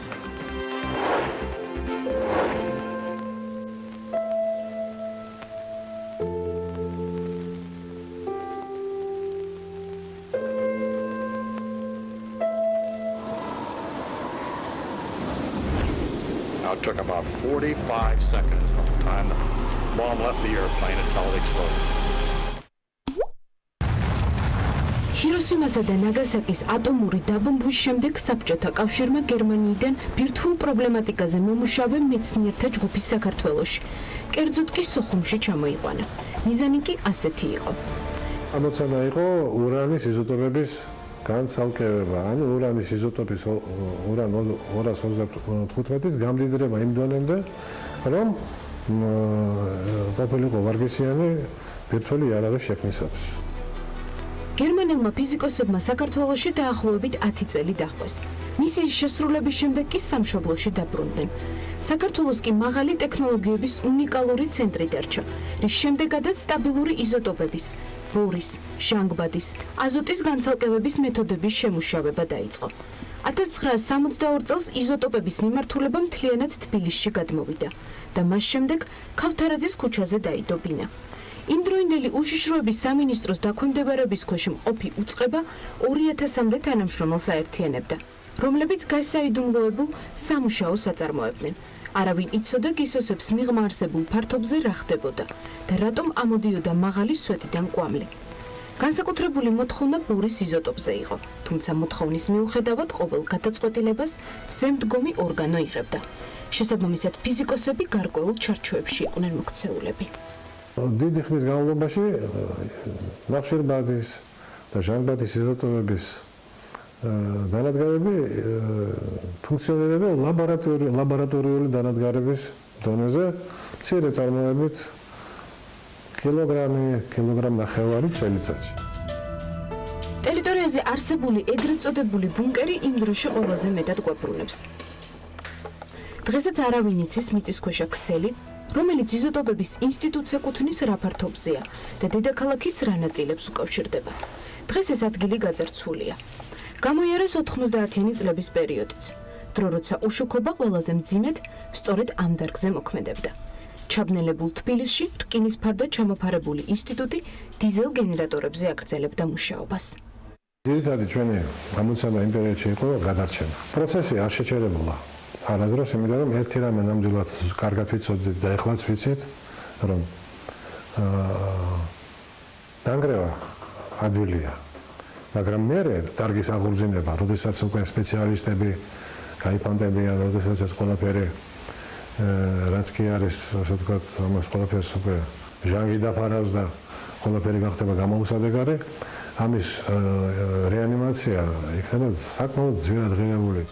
It took about 45 seconds from the time the bomb left the airplane until it exploded. ჰიროსიმასა და ნაგასაკის ატომური დაბომბვის შემდეგ საბჭოთა კავშირმა გერმანიიდან ბირთვულ პრობლემატიკაზე მომუშავე მეცნიერთა ჯგუფი საქართველოში, კერძოდ კი სოხუმში ჩამოიყვანა. მიზანი კი ასეთი იყო. ამოცანა იყო ურანის იზოტოპების განცალკევება, ანუ ურანის იზოტოპის ურან 235-ის გამდიდრება იმ დონემდე, რომ ყოფილიყო ვარგისიანი ბირთვული იარაღის შექმნისათვის. გერმანელმა ფიზიკოსებმა საქართველოში დაახლოებით 10 წელი დაჰყვეს. მისი შესრულების შემდეგ კი სამშობლოში დაბრუნდნენ. საქართველოს კი მაღალი ტექნოლოგიების უნიკალური ცენტრი დარჩა, რის შემდეგაც სტაბილური იზოტოპების, ბორის, ჟანგბადის, აზოტის განცალკევების მეთოდების შემუშავება დაიწყო. 1962 წელს იზოტოპების მიმართულება მთლიანად თბილისში გადმოვიდა და მას შემდეგ ქავთარაძის ქუჩაზე დაიდო ბინა. იმდროინდელი უშიშროების სამინისტროს დაქვემდებარების ქვეშ მყოფი უწყება 2000-მდე თანამშრომელს აერთიანებდა, რომლებიც გასაიდუმლოებულ სამუშაო საწარმოებდნენ. არავინ იცოდა გისოსებს მიღმა არსებულ ფართობზე რა ხდებოდა და რატომ ამოდიოდა მაღალი სვეტიდან კვამლი. განსაკუთრებული მოთხოვნა ბორის იზოტოპზე იყო, თუმცა მოთხოვნის მიუხედავად ყოველ გადაწყვეტილებას ზემდგომი ორგანო იღებდა. შესაბამისად ფიზიკოსები გარკვეულ ჩარჩოებში იყვნენ მოქცეულები. დიდი ხნის განმავლობაში ნახშირბადის და ჟანგბადის იზოტოპების დანადგარები ფუნქციონირება ლაბორატორიული დანადგარების დონეზე, მცირე წარმოებით კილოგრამ-ნახევარი წელიწადში. ტერიტორიაზე არსებული ეგრეთ წოდებული ბუნკერი იმ დროში ყველაზე მეტად გვებრუნებს. დღესაც არავინ იცის მიწისქვეშა ქსელი, რომელიც იზოტოპების ინსტიტუტს ეკუთვნის რა ფართობზეა და დედაქალაქის რა ნაწილებს უკავშირდება. დღეს ეს ადგილი გაძარცვულია. გამოიარეს 90-იანი წლების პერიოდიც, დრო როცა უშუქობა ყველაზე მძიმედ სწორედ ამ დარგზე მოქმედებდა. ჩაბნელებულ თბილისში რკინის ფარდა ჩამოფარებული ინსტიტუტი დიზელ გენერატორებზე აგრძელებდა მუშაობას. ძირითადი ჩვენი გამოცანა იმ პერიოდში იყო გადარჩენა. პროცესი არ შეჩერებულა. არასდროს, იმიტომ რომ ერთი რამე ნამდვილად კარგად ვიცოდით და ეხლაც ვიცით, რომ დანგრევა ადვილია. მაგრამ მერე დარგის აღორძინება, როდესაც უკვე სპეციალისტები გაიფანტებიან, როდესაც ეს ყველაფერი რაც კი არის, ასე ვთქვათ, ამას ყველაფერს უკვე ჟანგი დაფარავს და ყველაფერი გახდება გამოუსადეგარი, ამის რეანიმაცია იქნება საკმაოდ ძვირად ღირებული.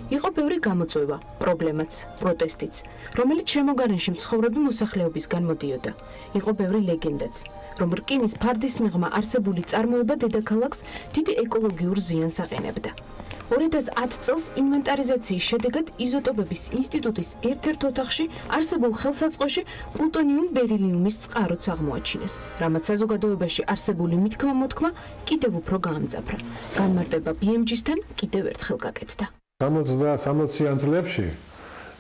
იყო ბევრი გამოწვევა, პრობლემაც, პროტესტიც, რომელიც შემოგარენში მცხოვრები მოსახლეობისგან მოდიოდა. იყო ბევრი ლეგენდაც, რომ რკინის ფარდის მიღმა არსებული წარმოება დედაქალაქს დიდი ეკოლოგიურ ზიანს აყენებდა. 2010 წელს ინვენტარიზაციის შედეგად იზოტოპების ინსტიტუტის ერთ-ერთ ოთახში არსებულ ხელსაწყოში პლუტონიუმ-ბერილიუმის წყაროც აღმოაჩინეს, რამაც საზოგადოებაში არსებული მითქმა-მოთქმა კიდევ უფრო გაამწაფრა. განმარტება BMG-სთან კიდევ ერთხელ გაკეთდა. 60-60-იან წლებში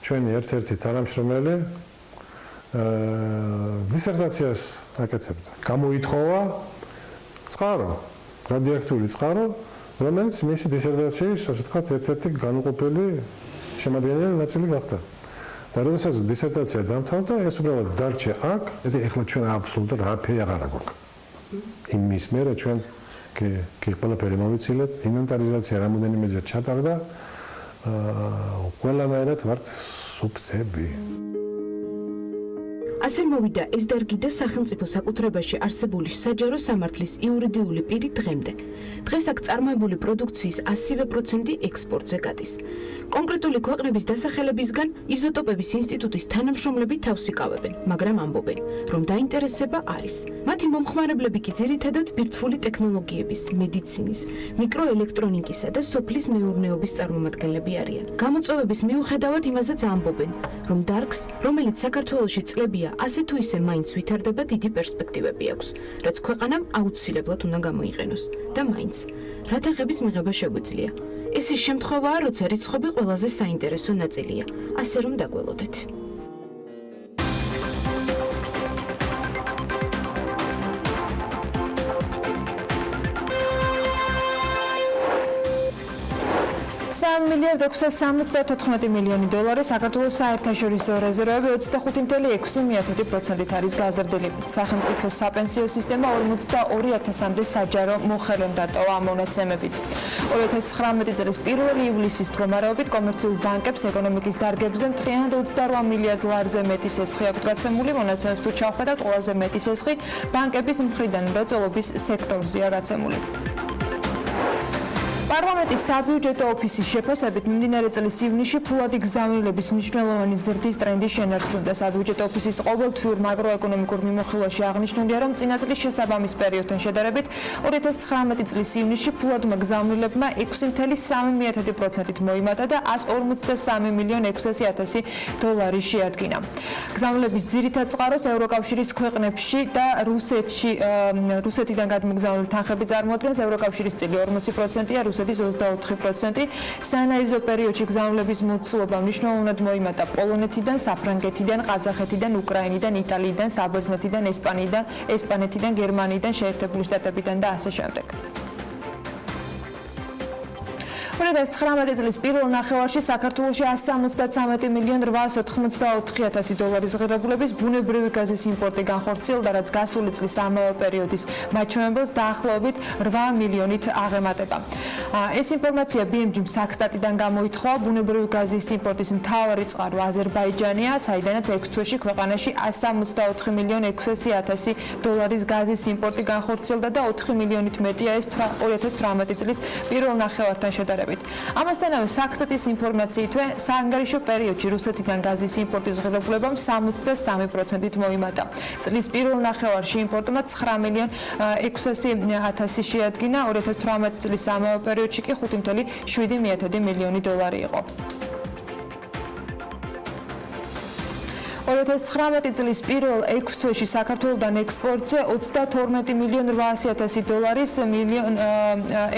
ჩვენი ერთ-ერთი თანამშრომელი დისერტაციას აკეთებდა. გამოითხოვა წყარო, რადიოაქტიური წყარო, რომელიც მისი დისერტაციის, ასე ვთქვათ, ერთ-ერთი განუყოფელი შემადგენელი ნაწილი გახდა. და როდესაც დისერტაცია დამთავრდა, ეს უბრალოდ დარჩა აქ, ეხლა ჩვენ აბსოლუტურად არაფერი აღარ გვაქვს. იმის მერე ჩვენ კი ყველაფერი მოვიცილეთ, ინვენტარიზაცია რამოდენიმეჯერ ჩატარდა ყველანაირად ვართ სუფთები. ასე მოვიდა ეს დარგი და სახელმწიფო საკუთრებაში არსებული საჯარო სამართლის იურიდიული პირი დღემდე. დღეს აქ წარმოებული პროდუქციის 100% ექსპორტზე გადის. კონკრეტული ქვეყნების დასახელებისგან იზოტოპების ინსტიტუტის თანამშრომლები თავს იკავებენ, მაგრამ ამბობენ, რომ დაინტერესება არის. მათი მომხმარებლები კი ძირითადად ბირთვული ტექნოლოგიების, მედიცინის, მიკროელექტრონიკისა და სოფლის მეურნეობის წარმომადგენლები არიან. გამოწვევების მიუხედავად იმასაც ამბობენ, რომ დარგს, რომელიც საქართველოში წლებია ასე თუ ისე მაინც ვითარდება დიდი პერსპექტივები აქვს, რაც ქვეყანამ აუცილებლად უნდა გამოიყენოს და მაინც რა თაღების მიღება შეგვიძლია. ეს ის შემთხვევაა, როცა რიცხვები ყველაზე საინტერესო ნაწილია, ასე რომ დაგველოდეთ. $3,674 მილიონი საქართველოს საერთაშორისო რეზერვები 25.6%-ით არის გაზრდილი. სახელმწიფო საპენსიო სისტემა 42,000-მდე საჯარო მოხელემ დატოვა ამ მონაცემებით. 2019 წლის 1 ივლისის მდგომარეობით კომერციულ ბანკებს ეკონომიკის დარგებზე მთლიანად $28 მილიარდზე მეტი სესხი აქვთ გაცემული. მონაცემებს თუ ჩავხედავთ, ყველაზე მეტი სესხი ბანკების მხრიდან მრეწველობის სექტორზეა გაცემული. პარლამენტის საბიუჯეტო ოფისის შეფასებით მიმდინარე წლის ივნისში ფულადი გზავნილების მნიშვნელოვანი ზრდის ტრენდი შენარჩუნდა. საბიუჯეტო ოფისის ყოველთვიურ მაკროეკონომიკურ მიმოხილვაში აღნიშნულია, რომ წინა წლის შესაბამის პერიოდთან შედარებით 2019 წლის ივნისში ფულადმა გზავნილებმა 6.3%-ით მოიმატა და $123,600,000 შეადგინა. გზავნილების ძირითად წყაროს ევროკავშირის ქვეყნებში და რუსეთიდან გადმოგზავნილი თანხები წარმოადგენს. ევროკავშირის წილი 40%-ია, რუსეთის 24%. საანალიზო პერიოდში გზავნილების მოცულობა მნიშვნელოვნად მოიმატა პოლონეთიდან, საფრანგეთიდან, ყაზახეთიდან, უკრაინიდან, იტალიიდან, საბერძნეთიდან, ესპანეთიდან, გერმანიიდან, შეერთებული შტატებიდან და ასე შემდეგ. 2019 წლის პირველ ნახევარში საქართველოში $173,894,000 ღირებულების ბუნებრივი გაზის იმპორტი განხორციელდა, რაც გასული წლის ამავე პერიოდის მაჩვენებელს დაახლოებით 8 მილიონით აღემატება. ეს ინფორმაცია BMG საქსტატიდან გამოითხოვა. ბუნებრივი გაზის იმპორტის მთავარი წყარო აზერბაიჯანია, საიდანაც 6 თვეში ქვეყანაში $164,600,000 გაზის იმპორტი განხორციელდა და 4 მილიონით მეტია ეს 2018 წლის პირველ ნახევართან შედარებით. ამასთანავე საქსტატის ინფორმაციითვე საანგარიშო პერიოდში რუსეთიდან გაზის იმპორტის ღირებულებამ 63%-ით მოიმატა. წლის პირველ ნახევარში იმპორტმა 9,600,000 შეადგინა, 2018 წლის ამავე პერიოდში კი $5.7 მილიონი იყო. 2019 წლის პირველ 6 თვეში საქართველოდან ექსპორტზე $22,800,000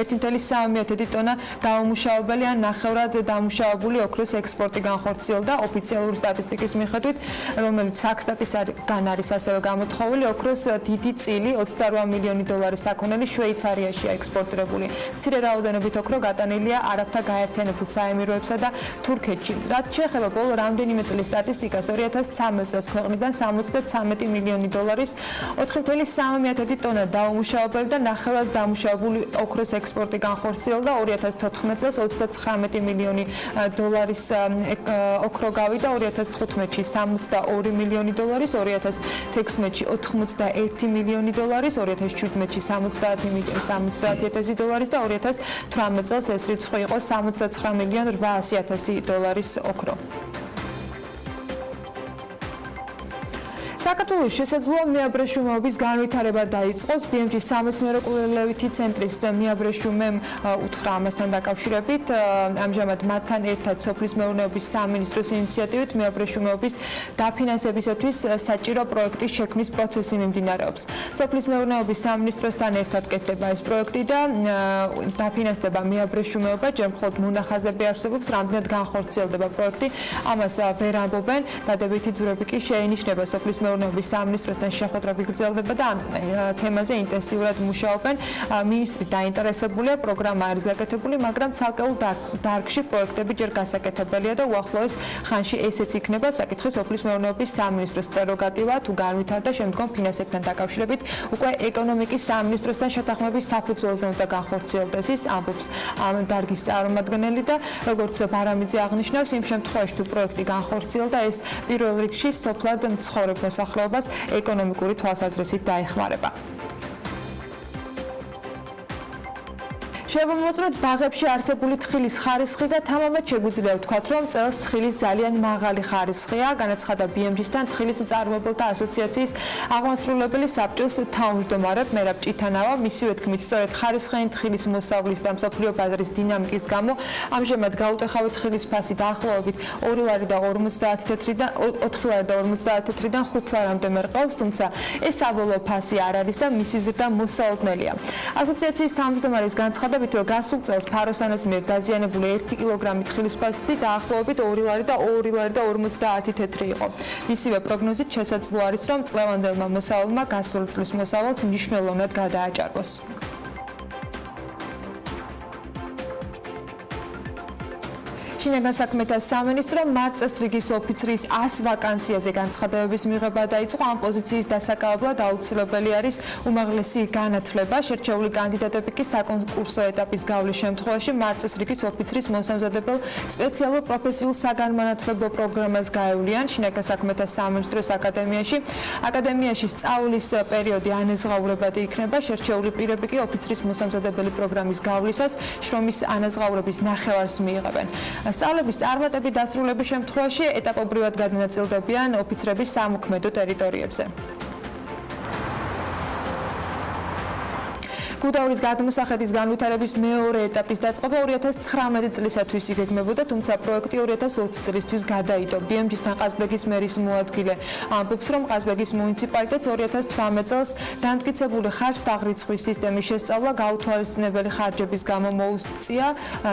1.3 ტონა დაუმუშავებელი ან ნახევრად დამუშავებული ოქროს ექსპორტი განხორციელდა. ოფიციალური სტატისტიკის მიხედვით, რომელიც საქსტატისგან არის ასევე გამოთხოვილი, ოქროს დიდი წილი $28 მილიონი საქონელი შვეიცარიაშია ექსპორტირებული. მცირე რაოდენობით ოქრო გატანილია არაბთა გაერთიანებულ საემიროებსა და თურქეთში. რაც შეეხება ბოლო რამდენიმე წლის სტატისტიკას, 2013 წელს ქვეყნიდან $73 მილიონი 4.3 ტონა დაუმუშავებელი და ნახევრად დამუშავებული ოქროს ექსპორტი განხორციელდა. 2014 წელს $39 მილიონი ოქრო გავიდა, 2015-ში $72 მილიონი, 2016-ში $81 მილიონი, 2017-ში $70,000 და 2018 წელს ეს რიცხვი იყო $79,800,000 ოქრო. საქართველოს შესაძლოა მეაბრეშუმეობის განვითარება დაიწყოს. BMG სამეცნიერო-კვლევითი ცენტრის მეაბრეშუმემ უთხრა ამასთან დაკავშირებით. ამჟამად მათთან ერთად სოფლის მეურნეობის სამინისტროს ინიციატივით მეაბრეშუმეობის დაფინანსებისათვის საჭირო პროექტის შექმნის პროცესი მიმდინარეობს. სოფლის მეურნეობის სამინისტროსთან ერთად კეთდება ეს პროექტი და დაფინანსდება მეაბრეშუმეობა. ჯერ მხოლოდ მონახაზები არსებობს, რამდენად განხორციელდება პროექტი. ამას ვერ ამბობენ. დადებითი ძვრები კი შეინიშნება სოფლის მეურნეობის მეურნეობის სამინისტროსთან შეხვედრები გრძელდება და ამ თემაზე ინტენსიურად მუშაობენ. მინისტრი დაინტერესებულია, პროგრამა არის გაკეთებული, მაგრამ ცალკეულ დარგში პროექტები ჯერ გასაკეთებელია და უახლოეს ხანში ესეც იქნება საკითხი სოფლის მეურნეობის სამინისტროს პრეროგატივა, თუ განვითარდა შემდგომ ფინანსებთან დაკავშირებით უკვე ეკონომიკის სამინისტროსთან შეთანხმების საფუძველზე უნდა განხორციელდეს ის, ამბობს ამ დარგის წარმომადგენელი და როგორც ბარამიძე აღნიშნავს, იმ შემთხვევაში თუ პროექტი განხორციელდა, ეს პირველ რიგში სოფლად მცხოვრებ მოსახლეობას ეკონომიკური თვალსაზრისით დაეხმარება. შემოვიწყოთ ბაღებში არსებული თხილის ხარისხი და თამამად შეგვიძლია ვთქვათ, რომ წელს თხილის ძალიან მაღალი ხარისხია, განაცხადა BMG-სთან თხილის მწარმოებელთა ასოციაციის აღმასრულებელი საბჭოს თავმჯდომარე მერაბ ჭითანავა. მისივე თქმით, სწორედ ხარისხიანი თხილის მოსავლის და მსოფლიო ბაზრის დინამიკის გამო ამჟამად გაუტეხავი თხილის ფასი დაახლოებით 2 ლარი და 50 თეთრიდან 4 ლარი და 50 თეთრიდან 5 ლარამდე მერყევს, თუმცა ეს საბოლოო ფასი არ არის და მისი ზრდა მოსაოდნელია. ასოციაციის თავმჯდომარის განცხადებით, რომ გასულ წელს ფაროსანას მიერ დაზიანებული 1 კილოგრამი თხილის ფასი დაახლოებით 2 ლარი და 50 თეთრი იყო. მისივე პროგნოზით შესაძლოა არის, რომ წლევანდელმა მოსავალმა გასული წლის მოსავალს მნიშვნელოვნად გადააჭარბოს. შინაგან საქმეთა სამინისტრო მართ წესრიგის ოფიცრის 100 ვაკანსიაზე განცხადებების მიღება დაიწყო. ამ პოზიციის დასაკავებლად აუცილებელი არის უმაღლესი განათლება. შერჩეული კანდიდატები კი საკონკურსო ეტაპის გავლის შემთხვევაში მართ წესრიგის ოფიცრის მოსამზადებელ სპეციალურ პროფესიულ საგანმანათლებლო პროგრამას გაევლიან შინაგან საქმეთა სამინისტროს აკადემიაში სწავლის პერიოდი ანაზღაურებადი იქნება. შერჩეული პირები კი ოფიცრის მოსამზადებელი პროგრამის გავლისას შრომის ანაზღაურების ნახევარს მიიღებენ. სწავლების წარმატებით დასრულების შემთხვევაში ეტაპობრივად გადანაწილდებიან ოფიცრების სამოქმედო ტერიტორიებზე. გუდაურის გადმოსახედის განვითარების მეორე ეტაპის დაწყება 2019 წლისათვის იგეგმებოდა, თუმცა პროექტი 2020 წლისთვის გადაიდო. BMG-სთან ყაზბეგის მერის მოადგილე ამბობს, რომ ყაზბეგის მუნიციპალიტეტს 2018 წელს დამტკიცებული ხარჯ-დაღრიცხვის სისტემის შესწავლა გაუთვალისწინებელი ხარჯების გამო მოუწია.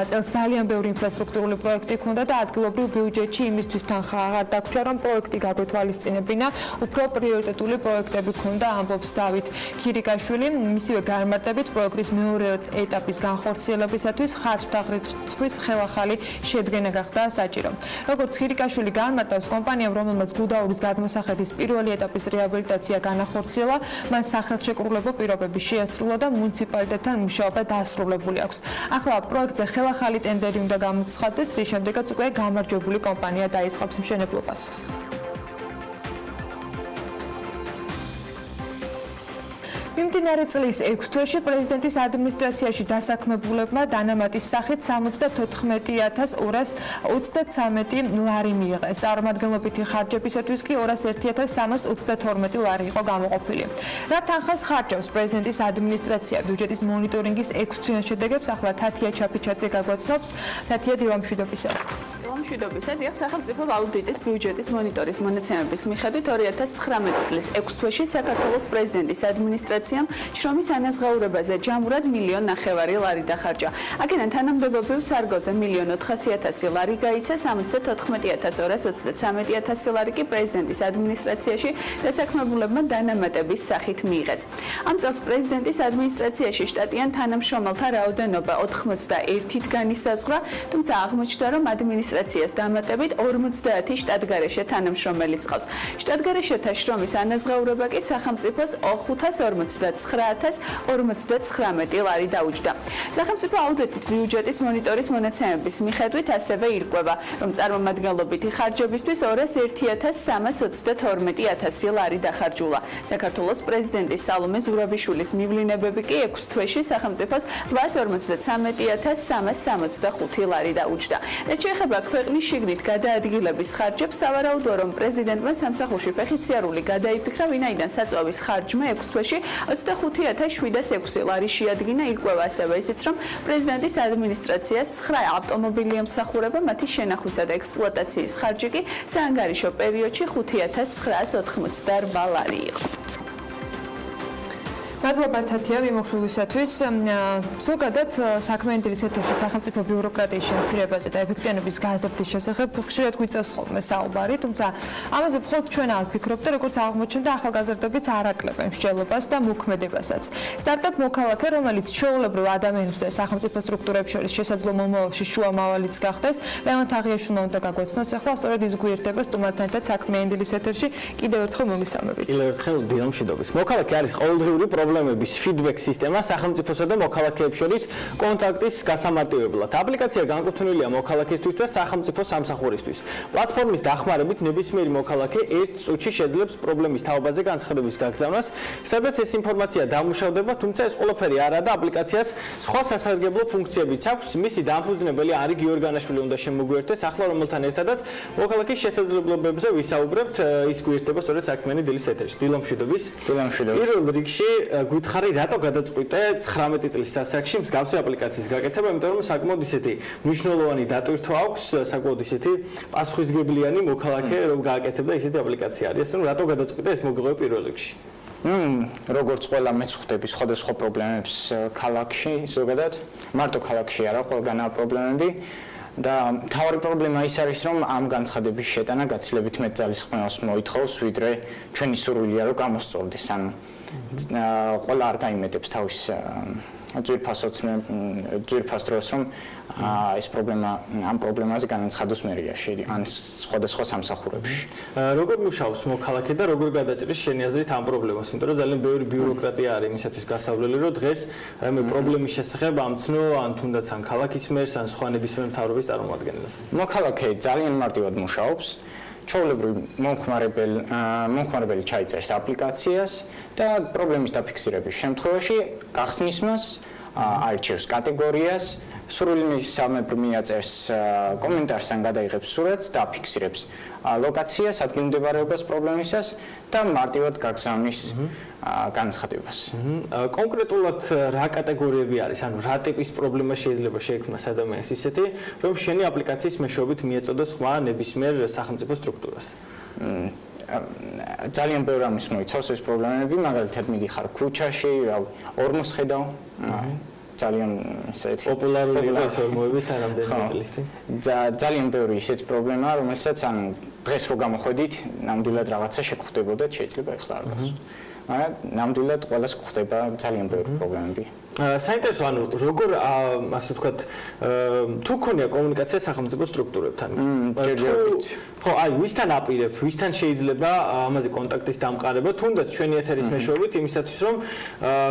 წელს ძალიან ბევრი ინფრასტრუქტურული პროექტი ჰქონდა და ადგილობრივ ბიუჯეტში იმისთვის თანხა აღარ დაგვრჩა, რომ პროექტი გაგვეთვალისწინებინა. უფრო პრიორიტეტული პროექტები ჰქონდა, ამბობს დავით ქირიკაშვილი. მისივე განმარტებით პროექტის მეორე ეტაპის განხორციელებისათვის ხარჯ-დაღრიცხვის ხელახალი შედგენა გახდა საჭირო. როგორც ქირიკაშვილი განმარტავს, კომპანიამ, რომელმაც გუდაურის გადმოსახედის პირველი ეტაპის რეაბილიტაცია განახორციელა, მან სახელშეკრულებო პირობები შეასრულა და მუნიციპალიტეტთან მუშაობა დასრულებული აქვს. ახლა პროექტზე ხელახალი ტენდერი უნდა გამოცხადდეს, რის შემდეგაც უკვე გამარჯვებული კომპანია დაიწყებს მშენებლობას. მიმდინარე წლის 6 თვეში პრეზიდენტის ადმინისტრაციაში დასაქმებულებმა დანამატის სახით 75223 ლარი მიიღეს. წარმომადგენლობითი ხარჯებისათვის კი 201332 ლარი იყო გამოყოფილი. რა თანხას ხარჯავს პრეზიდენტის ადმინისტრაცია ბიუჯეტის მონიტორინგის 6 თვიან შედეგებს ახლა თათია ჩაფიჩაძე გაგვაცნობს. თათია, დილა მშვიდობისა. მშვიდობისა, დიახ, სახელმწიფო აუდიტის ბიუჯეტის მონიტორის მონაცემების მიხედვით 2019 წლის 6 თვეში საქართველოს პრეზიდენტის ადმინისტრაციამ შრომის ანაზღაურებაზე ჯამურად 1,900,000 ლარი დახარჯა. აქედან თანამდებობრივ სარგოზე 1,400,000 ლარი გაიცა, 74,223 ლარი კი პრეზიდენტის ადმინისტრაციაში დასაქმებულებმა დანამატების სახით მიიღეს. ამ წელს პრეზიდენტის ადმინისტრაციაში შტატიან თანამშრომელთა რაოდენობა 91-ით განისაზღვრა, თუმცა აღმოჩნდა, რომ ადმინისტრაციას დამატებით 50 შტატგარეშე თანამშრომელი წყავს. შტატგარეშეთა შრომის ანაზღაურება კი სახელმწიფოს 549,059 ლარი დაუჯდა. სახელმწიფო აუდიტის ბიუჯეტის მონიტორის მონაცემების მიხედვით ასევე ირკვევა, რომ წარმომადგენლობითი ხარჯებისთვის 201,322 ლარი დახარჯულა. საქართველოს პრეზიდენტის სალომე ზურაბიშვილის მივლინებები კი 6 თვეში სახელმწიფოს 853,365 ლარი დაუჯდა. რაც შეეხება ქვეყნის შიგნით გადაადგილების ხარჯებს, სავარაუდოა, რომ პრეზიდენტმა სამსახურში ფეხიციარული გადაიფიქრა, ვინაიდან საწვავის ხარჯმა 6 თვეში 25,706 ლარი შეადგინა. ირკვევა ასევე ისიც, რომ პრეზიდენტის ადმინისტრაციას 9 ავტომობილი ემსახურება, მათი შენახვისა და ექსპლუატაციის ხარჯი კი საანგარიშო პერიოდში 5,988 ლარი იყო. მადლობა თათია მიმოხილვისათვის. ზოგადად საქმიანი დილის ეთერში სახელმწიფო ბიუროკრატიის შემცირებაზე და ეფექტიანობის გაზრდის შესახებ ხშირად გვიწევს ხოლმე საუბარი, თუმცა ამაზე მხოლოდ ჩვენ არ ვფიქრობთ, როგორც აღმოჩნდა ახალგაზრდებიც არ აკლებენ მსჯელობას და მოქმედებასაც. სტარტაპ მოქალაქე, რომელიც ჩვეულებრივ ადამიანებს და სახელმწიფო სტრუქტურებს შორის შესაძლო მომავალში შუამავალიც გახდეს, ლევან თაღიაშვილმა უნდა გაგვეცნოს, ახლა სწორედ ის გვერდება სტუმართან ერთად საქმიანი დილის ეთერში. კიდევ ერთხელ მოგესალმებით. კიდევ ერთხელ დილა მშვიდობის. მოქალაქე არის ყოველდღიური პრობლემების ფიდბექ სისტემა სახელმწიფოსა და მოქალაქეებს შორის კონტაქტის გასამარტივებლად. აპლიკაცია განკუთვნილია მოქალაქისთვის და სახელმწიფო სამსახურისთვის. პლატფორმის დახმარებით ნებისმიერი მოქალაქე ერთ წუთში შეძლებს პრობლემის თაობაზე განცხადების გაგზავნას, სადაც ეს ინფორმაცია დამუშავდება, თუმცა ეს ყველაფერი არა და აპლიკაციას სხვა სასარგებლო ფუნქციებიც აქვს. მისი დამფუძნებელი არი გიორგანაშვილი უნდა შემოგვიერთდეს, ახლა რომელთან ერთადაც მოქალაქის შესაძლებლობებზე ვისაუბრებთ, ის გვიერთდება სწორედ საქმიანი დილის ეთერში. დილა მშვიდობის. დილა მშვიდობის. პირველ რიგში გვითხარი, რატო გადაწყვიტე 19 წლის ასაკში მსგავსი აპლიკაციის გაკეთება, იმიტომ რომ საკმაოდ ისეთი მნიშვნელოვანი დატვირთვა აქვს, საკმაოდ ისეთი პასუხისმგებლიანი მოქალაქე, რომ გააკეთებდა ისეთი აპლიკაცია არის, ასე რომ რატო გადაწყვიტე ეს მოგიღო პირველ რიგში? როგორც ყველა მეც ხვდები სხვადასხვა პრობლემებს ქალაქში, ზოგადად, მარტო ქალაქში არა, ყველგანაა პრობლემები. და მთავარი პრობლემა ის არის, რომ ამ განცხადების შეტანა გაცილებით მეტ ძალისხმევას მოითხოვს, ვიდრე ჩვენი სურვილია, რომ გამოსწორდეს. ანუ ყველა არ გაიმეტებს თავის ძვირფას დროს, რომ ეს პრობლემა ამ პრობლემაზე განაცხადოს მერიაში, ან სხვადასხვა სამსახურებში. როგორ მუშაობს მოქალაქე და როგორ გადაჭრის შენი აზრით ამ პრობლემას? იმიტომ რომ ძალიან ბევრი ბიუროკრატია არის იმისათვის გასავლელი, რომ დღეს რაიმე პრობლემის შესახებ ამცნო, ან თუნდაც ან ქალაქის მერს, ან სხვა ნებისმიერ მთავრობის წარმომადგენელს. მოქალაქე ძალიან მარტივად მუშაობს. ჩვეულებრივ მომხმარებელი ჩაიწერს აპლიკაციას და პრობლემის დაფიქსირების შემთხვევაში გახსნის მას, აირჩევს კატეგორიას, სრულმისამებრ მიაწერს კომენტარს ან გადაიღებს სურათს და აფიქსირებს ლოკაციას, ადგილმდებარეობას პრობლემისას და მარტივად გაგზავნის განცხადებას. კონკრეტულად რა კატეგორიები არის, ანუ რა ტიპის პრობლემა შეიძლება შეექმნას ადამიანს ისეთი, რომ შენი აპლიკაციის მეშვეობით მიეწოდოს სხვა ნებისმიერ სახელმწიფო სტრუქტურას? ძალიან ბევრი ამის მოიცავს ეს პრობლემები, მაგალითად მიდიხარ ქუჩაში, ორმოს ხედავ, ძალიან ისეთი პოპულარული ეს ორმოებით არამდენი წლისი. ძალიან ბევრი ისეთი პრობლემაა, რომელსაც ან დღეს რო გამოხედით, ნამდვილად რაღაცა შეგხვდებოდეთ, შეიძლება ეხლა არ გახსოვთ. მაგრამ ნამდვილად ყველას გვხვდება ძალიან ბევრი პრობლემები. საინტერესო, ანუ როგორ ასე ვთქვათ, თუ ქონია კომუნიკაცია სახელმწიფო სტრუქტურებთან? ხო, აი, ვისთან აპირებ, ვისთან შეიძლება ამაზე კონტაქტის დამყარება, თუნდაც ჩვენი ეთერის მეშვეობით, იმისათვის რომ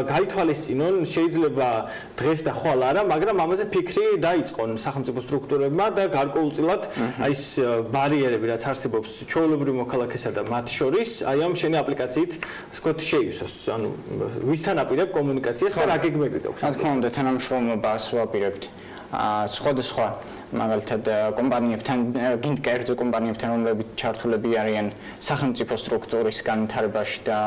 გაითვალისწინონ, შეიძლება დღეს და ხვალ არა, მაგრამ ამაზე ფიქრი დაიწყონ სახელმწიფო სტრუქტურებმა და გარკვეულწილად აი ეს ბარიერები, რაც არსებობს ჩვეულებრივ მოქალაქესა და მათ შორის, აი ამ შენი აპლიკაციით, ასე ვთქვათ, შეივსოს. ანუ ვისთან აპირებ კომუნიკაციას და რა გეგმები? რა თქმა უნდა, თანამშრომლობას ვაპირებთ სხვადასხვა მაგალითად კომპანიებთან, კერძო კომპანიებთან, რომლებიც ჩართულები არიან სახელმწიფო სტრუქტურის განვითარებაში და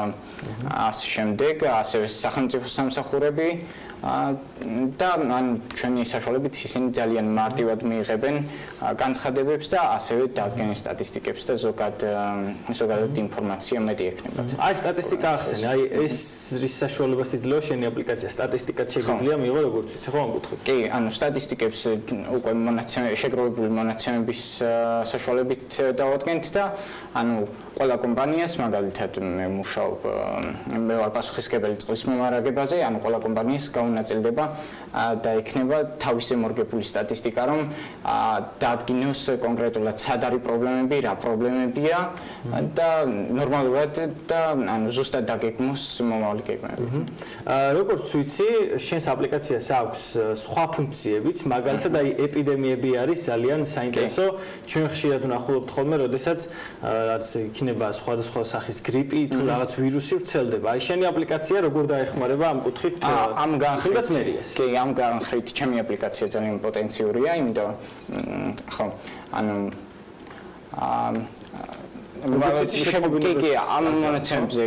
ასე შემდეგ, ასევე სახელმწიფო სამსახურები და ჩვენი საშუალებით ისინი ძალიან მარტივად მიიღებენ განცხადებებს და ასევე დადგენენ სტატისტიკებს და ზოგადად ინფორმაცია მეტი ექნებათ. აი სტატისტიკა ახსენე, აი ეს რის საშუალებას იძლევა შენი აპლიკაცია, სტატისტიკაც შეგვიძლია მიიღო როგორც ვიცი, ხო ამ კუთხით? კი, ანუ სტატისტიკებს უკვე შეგროვებული მონაცემების საშუალებით დავადგენთ და ანუ ყველა კომპანიას, მაგალითად მე მუშაობ, მე ვარ პასუხისმგებელი წყლის მომარაგებაზე, ანუ ყველა კომპანიას გაუნაწილდება და ექნება თავისი მორგებული სტატისტიკა, რომ დაადგინოს კონკრეტულად სად არის პრობლემები, რა პრობლემებია და ნორმალურად და ანუ ზუსტად დაგეგმოს მომავალი გეგმები. როგორც ვიცი, შენს აპლიკაციას აქვს სხვა ფუნქციებიც, მაგალითად აი ეპიდემიები არის ძალიან საინტერესო. ჩვენ ხშირად ვნახულობთ ხოლმე, როდესაც რაც იქნება სხვადასხვა სახის გრიპი თუ რაღაც ვირუსი ვრცელდება. აი შენი აპლიკაცია როგორ დაეხმარება ამ კუთხით? ამ განხრით კი, ამ განხრით ჩემი აპლიკაცია ძალიან პოტენციურია, იმიტომ ხო, ანუ კი, ამ მონაცემებზე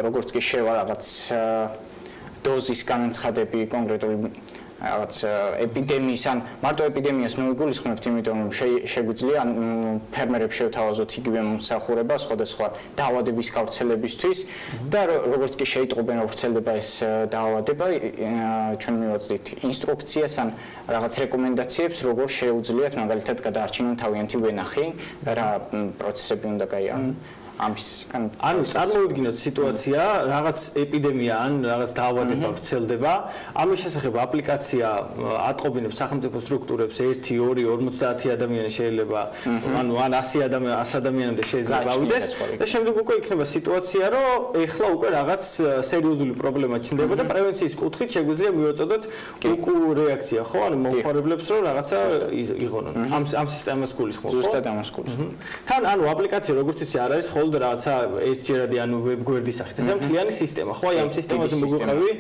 როგორც კი შევა რაღაც დოზის განცხადები კონკრეტული რაღაც ეპიდემიის ან მარტო ეპიდემიას ნოიგულისხმებთ, იმიტომ რომ შეგვიძლია ფერმერებს შევთავაზოთ იგივე მომსახურება სხვადასხვა დაავადების გავრცელებისთვის და როგორც კი შეიტყობენ რომ ვრცელდება ეს დაავადება, ჩვენ მივაწვდით ინსტრუქციას ან რაღაც რეკომენდაციებს, როგორ შეუძლიათ მაგალითად გადაარჩინონ თავიანთი ვენახი, რა პროცესები უნდა გაიარონ. ანუ წარმოვიდგინოთ სიტუაცია, რაღაც ეპიდემია ან რაღაც დაავადება ვრცელდება, ამის შესახებ აპლიკაცია ატყობინებს სახელმწიფო სტრუქტურებს 1, 2, 50 ადამიანი შეიძლება, ანუ ან 100 ადამიანამდე შეიძლება გავიდეს და შემდეგ უკვე იქნება სიტუაცია, რომ ეხლა უკვე რაღაც სერიოზული პრობლემა ჩნდება და პრევენციის კუთხით შეგვიძლია მივაწოდოთ უკუ რეაქცია, ხო? ანუ მომხმარებლებს რომ რაღაცა იღონონ. ამ სისტემას გულისხმობ, ხო? ზუსტად ამას გულისხმობ. თან ანუ აპლიკაცია როგორც იცი არ არის და რაღაცა ერთჯერადი ანუ ვებ-გვერდის სახით. ეს მთლიანი სისტემა, ხო? აი ამ სისტემაზე მოგვიყევი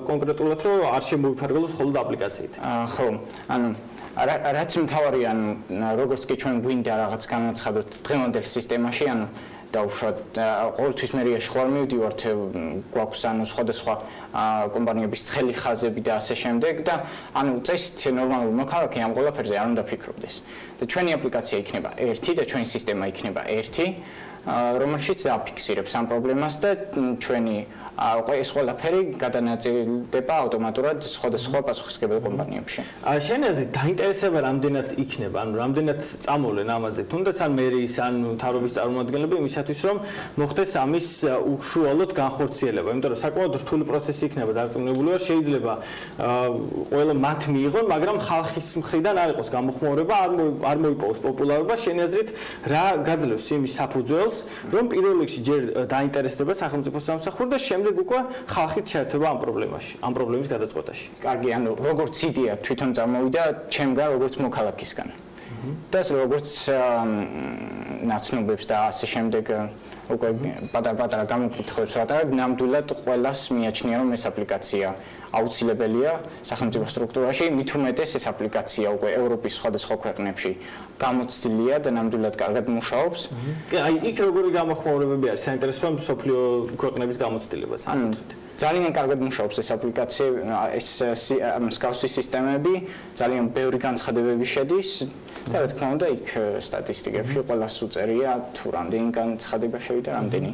კონკრეტულად რომ არ შემოვიფარგლოთ მხოლოდ აპლიკაციით. ხო, ანუ რაც მთავარია, ანუ როგორც კი ჩვენ გვინდა რაღაც განაცხადოთ დღევანდელ სისტემაში, ანუ დაუშვათ ყოველთვის მერიაში ხوار მივდივართ, გვაქვს ანუ სხვადასხვა კომპანიების ცხელი ხაზები და ასე შემდეგ და ანუ წესით ნორმალური მოქალაქე ამ ყველაფერზე არ უნდა ფიქრობდეს. და ჩვენი აპლიკაცია იქნება ერთი და ჩვენი სისტემა იქნება ერთი, რომელშიც აფიქსირებს ამ პრობლემას და ჩვენი ეს ყველაფერი გადანაწილდება ავტომატურად სხვადასხვა პასუხისმგებელ კომპანიებში. შენი აზრით დაინტერესება რამდენად იქნება, ანუ რამდენად წამოვლენ ამაზე, თუნდაც ან მერიის ან მთავრობის წარმომადგენლები იმისათვის რომ მოხდეს ამის უშუალოდ განხორციელება, იმიტომ რომ საკმაოდ რთული პროცესი იქნება დარწმუნებული ვარ, შეიძლება ყველა მათ მიიღონ, მაგრამ ხალხის მხრიდან არ იყოს გამოხმაურება, არ მოიპოვოს პოპულარობა. შენი აზრით რა გაძლევს იმის საფუძველს, რომ პირველ რიგში ჯერ დაინტერესდება სახელმწიფო სამსახური და შემდეგ უკვე ხალხით შეერთება ამ პრობლემაში, ამ პრობლემის გადაწყვეტაში. კარგი, ანუ როგორც იდეა თვითონ წამოვიდა ჩემგან როგორც მოქალაქისგან. და როგორც ნაცნობებს და ასე შემდეგ უკვე პატარ-პატარა გამოკითხვებს ვატარებ, ნამდვილად ყველას მიაჩნია რომ ეს აპლიკაცია აუცილებელია სახელმწიფო სტრუქტურაში, მით უმეტეს ეს აპლიკაცია უკვე ევროპის სხვადასხვა ქვეყნებში გამოცდილია და ნამდვილად კარგად მუშაობს. აი იქ როგორი გამოხმაურებები არის, საინტერესოა მსოფლიო ქვეყნების გამოცდილებაც. ძალიან კარგად მუშაობს ეს აპლიკაცია, ეს მსგავსი სისტემები, ძალიან ბევრი განცხადებები შედის და რა თქმა უნდა იქ სტატისტიკებში ყველას უწერია თუ რამდენი განცხადება შევიდა, რამდენი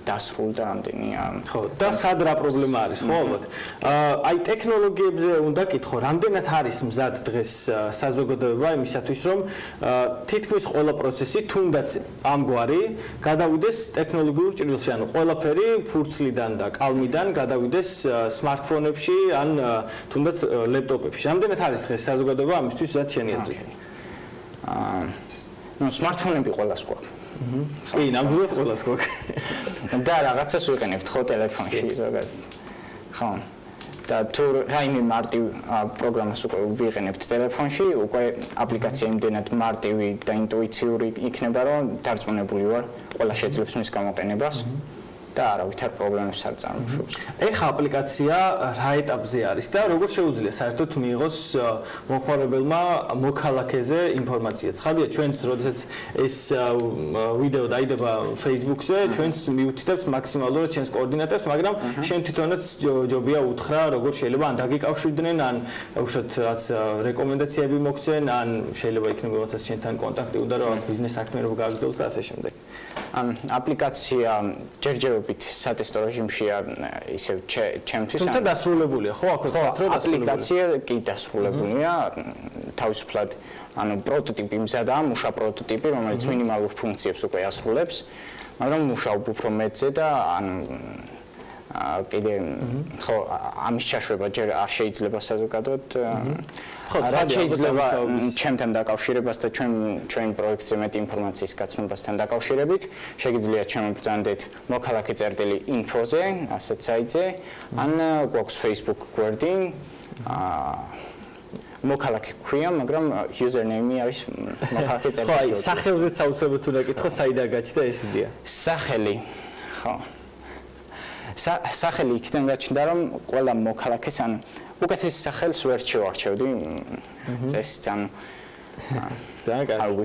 დასრულდა, რამდენი ხო და სად რა პრობლემა არის, ხო ალბათ. აი ტექნოლოგიებზე უნდა კითხო, რამდენად არის მზად დღეს საზოგადოება იმისათვის, რომ თითქმის ყველა პროცესი თუნდაც ამგვარი გადავიდეს ტექნოლოგიურ ჭრილში, ანუ ყველაფერი ფურცლიდან და კალმიდან გადავიდეს სმარტფონებში ან თუნდაც ლეპტოპებში. რამდენად არის დღეს საზოგადოება ამისთვის მზად შენი აზრით? ნუ სმარტფონები ყველას გვაქვს. კი, ნამდვილად ყველას გვაქვს. და რაღაცას ვიყენებთ ხო ტელეფონში ზოგადად. ხო. და თუ რაიმე მარტივ პროგრამას უკვე ვიყენებთ ტელეფონში, უკვე აპლიკაცია იმდენად მარტივი და ინტუიციური იქნება, რომ დარწმუნებული ვარ, ყველა შეძლებს მის გამოყენებას. და არავითარ პრობლემებს არ წარმოშობს. ეხა აპლიკაცია რა ეტაპზე არის და როგორ შეუძლია საერთოდ მიიღოს მომხმარებელმა მოქალაქეზე ინფორმაცია. ცხადია, ჩვენს როდესაც ეს ვიდეო დაიდება Facebook-ზე, ჩვენს მიუთითებთ მაქსიმალურად ჩვენს კოორდინატებს, მაგრამ შენ თვითონაც ჯობია უთხრა, როგორ შეიძლება ან დაგიკავშირდნენ, ან უშოთ რაც რეკომენდაციები მოგცენ, ან შეიძლება იქნება როდესაც შენთან კონტაქტი უნდა რომ ბიზნეს საქმიანობა გააგრძელოს და ასე შემდეგ. აპლიკაცია ჯერჯერობით სატესტო რეჟიმშია ისევ ჩემთვის. თუმცა დასრულებულია, ხო? აქ ვთქვათ, რომ აპლიკაცია კი დასრულებულია, თავისუფლად, ანუ პროტოტიპი მზადაა, მუშა პროტოტიპი, რომელიც მინიმალურ ფუნქციებს უკვე ასრულებს, მაგრამ მუშაობ უფრო მეტზე და ანუ კიდე ხო ამის ჩაშვება ჯერ არ შეიძლება საზოგადოდ რა შეიძლება ჩემთან დაკავშირებას და ჩვენ პროექტზე მეტი ინფორმაციის გაცნობასთან დაკავშირებით შეგიძლიათ შემოგბრძანდეთ მოქალაქე წერტილი ინფოზე ასეთ საიტზე ან გვაქვს Facebook გვერდი მოქალაქე ქვია, მაგრამ username-ი არის მოქალაქე წერტილი. ხო, აი სახელზეც აუცილებლად თუ დაკითხო, საიდან გაჩნდა ეს იდეა? სახელი. ხო. სახელი იქიდან გაჩნდა, რომ ყველა მოქალაქეს ან უკეთეს სახელს ვერ შევარჩევდი წესით, ან ძალიან კარგი.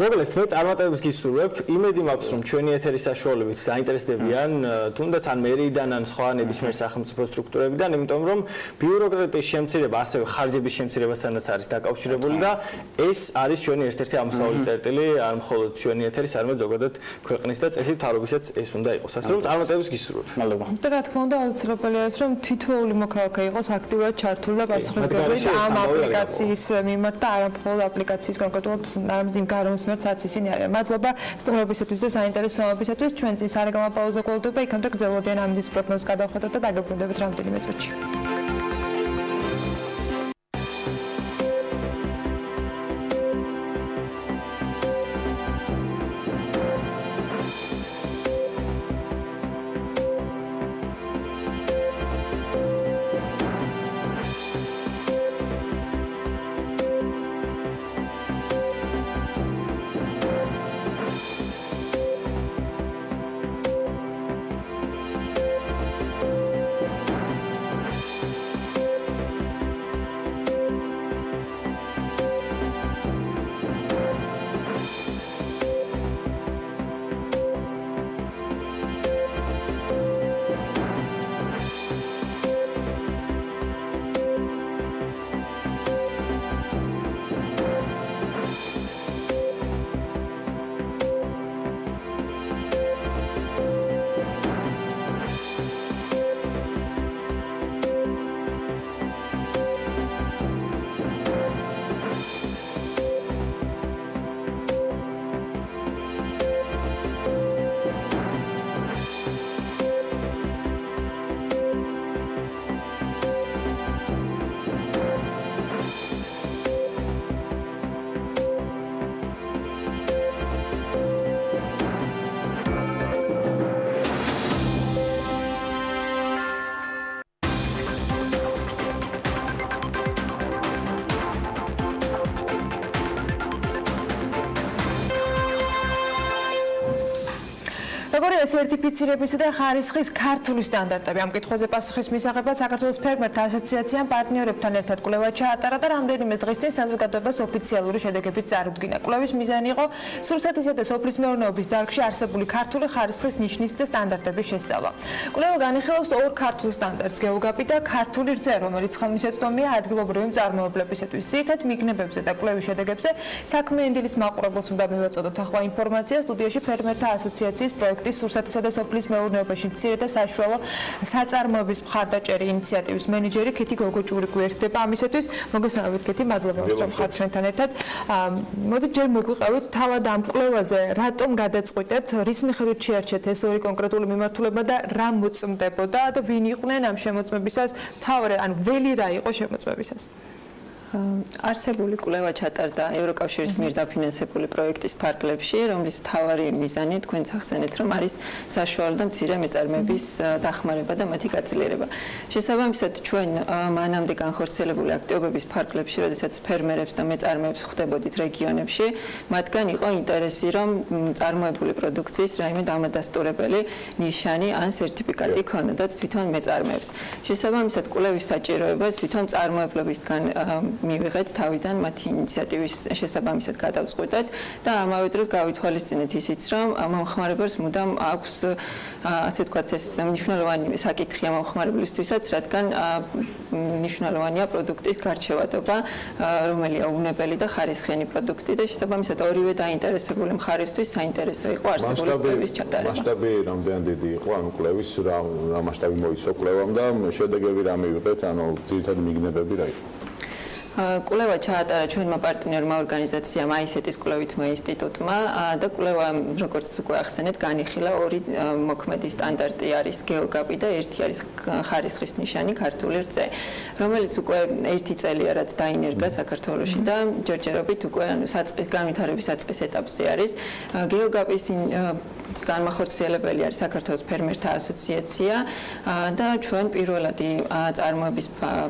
მოგლეთ, მე წარმატებებს გისურვებ. იმედი მაქვს, რომ ჩვენი ეთერის საშუალებით დაინტერესდებიან თუნდაც ან მერიდან ან სხვა ნებისმიერ სახელმწიფო სტრუქტურებიდან, იმიტომ რომ ბიუროკრატიის შემცირება, ასევე ხარჯების შემცირებასთანაც არის დაკავშირებული და ეს არის ჩვენი ერთ-ერთი ამოსავალი წერტილი, არ მხოლოდ ჩვენი ეთერის, არამედ ზოგადად ქვეყნის და წესით თავრობისაც ეს უნდა იყოს. ასე რომ წარმატებებს გისურვებ. მადლობა. და რა თქმა უნდა, აუცილებელია ის, რომ თითოეული მოქალაქე იყოს აქტიურად ჩართული და პასუხისმგებელი ამ აპლიკაციის მიმართ და არა მხოლოდ აპლიკაციის კონკრეტულად იმ გარემოს მიმართაც ისინი არიან. მადლობა სტუმრებისათვის და საინტერესოებისათვის. ჩვენ წინ სარეკლამო პაუზა გულდება, იქამდე გრძელვადიან ამ დის პროგნოზს გადავხედოთ და დაგებრუნდებით რამდენიმე წუთში. როგორია სერტიფიცირებისა და ხარისხის ქართული სტანდარტები? ამ კითხვაზე პასუხის მისაღებად საქართველოს ფერმერთა ასოციაციამ პარტნიორებთან ერთად კვლევა ჩაატარა და რამდენიმე დღის წინ საზოგადოებას ოფიციალური შედეგებით წარუდგინა. კვლევის მიზანი იყო სურსათისა და სოფლის მეურნეობის დარგში არსებული ქართული ხარისხის ნიშნის და სტანდარტების შესწავლა. კვლევა განიხილავს ორ ქართულ სტანდარტს, გეოგაპი და ქართული რძე, რომელიც ხელმისაწვდომია ადგილობრივი მწარმოებლებისათვის. ძირითად მიგნებებზე და კვლევის შედეგებზე საქმიანი დილის მაყურებელს უნდა მივაწოდოთ ახლა ინფორმაცია. სტუდიაში ფერმერთა ასოციაციის პროექტების სურსათისა და სოფლის მეურნეობაში მცირე და საშუალო საწარმოების მხარდამჭერი ინიციატივის მენეჯერი ქეთი გოგოჭური გვერდება ამისათვის. მოგესალმებით ქეთი, მადლობა რომ ხართ ჩვენთან ერთად. მოდით ჯერ მოგვიყევით თავად ამ კვლევაზე, რატომ გადაწყვიტეთ, რის მიხედვით შეარჩეთ ეს ორი კონკრეტული მიმართულება და რა მოწმდებოდა და ვინ იყვნენ ამ შემოწმებისას, თავი ან ველი რა იყო შემოწმებისას? არსებული კვლევა ჩატარდა ევროკავშირის მიერ დაფინანსებული პროექტის ფარგლებში, რომლის მთავარი მიზანი თქვენც ახსენეთ, რომ არის საშუალო და მცირე მეწარმეების დახმარება და მათი გაძლიერება. შესაბამისად, ჩვენ მანამდე განხორციელებული აქტივობების ფარგლებში, როდესაც ფერმერებს და მეწარმეებს ხვდებოდით რეგიონებში, მათგან იყო ინტერესი, რომ წარმოებული პროდუქციის რაიმე დამადასტურებელი ნიშანი ან სერტიფიკატი ქონოდათ თვითონ მეწარმეებს. შესაბამისად, კვლევის საჭიროებას თვითონ წარმოებლებისგან მივიღეთ თავიდან მათი ინიციატივის შესაბამისად გადავწყვეტეთ და ამავე დროს გავითვალისწინეთ ისიც, რომ მომხმარებელს მუდამ აქვს ასე ვთქვათ ეს მნიშვნელოვანი საკითხი ამ მომხმარებლისთვისაც, რადგან მნიშვნელოვანია პროდუქტის გარჩევადობა, რომელია უნებელი და ხარისხიანი პროდუქტი და შესაბამისად ორივე დაინტერესებული მხარისთვის საინტერესო იყო არსებული კვლევის ჩატარება. მასშტაბი რამდენად დიდი იყო ამ კვლევის, რა მასშტაბი მოიცვა კვლევამ და შედეგები რა მივიღეთ, ანუ ძირითადად მიგნებები რა იყო? კვლევა ჩაატარა ჩვენმა პარტნიორმა ორგანიზაციამ აისეტის კვლევითმა ინსტიტუტმა და კვლევა, როგორც უკვე ახსენეთ, განიხილა ორი მოქმედი სტანდარტი არის გეოგაპი და ერთი არის ხარისხის ნიშანი ქართული რძე, რომელიც უკვე ერთი წელია რაც დაინერგა საქართველოში და ჯერჯერობით უკვე საწყის განვითარების საწყის ეტაპზე არის. გეოგაპის განმახორციელებელი არის საქართველოს ფერმერთა ასოციაცია და ჩვენ პირველადი წარმოების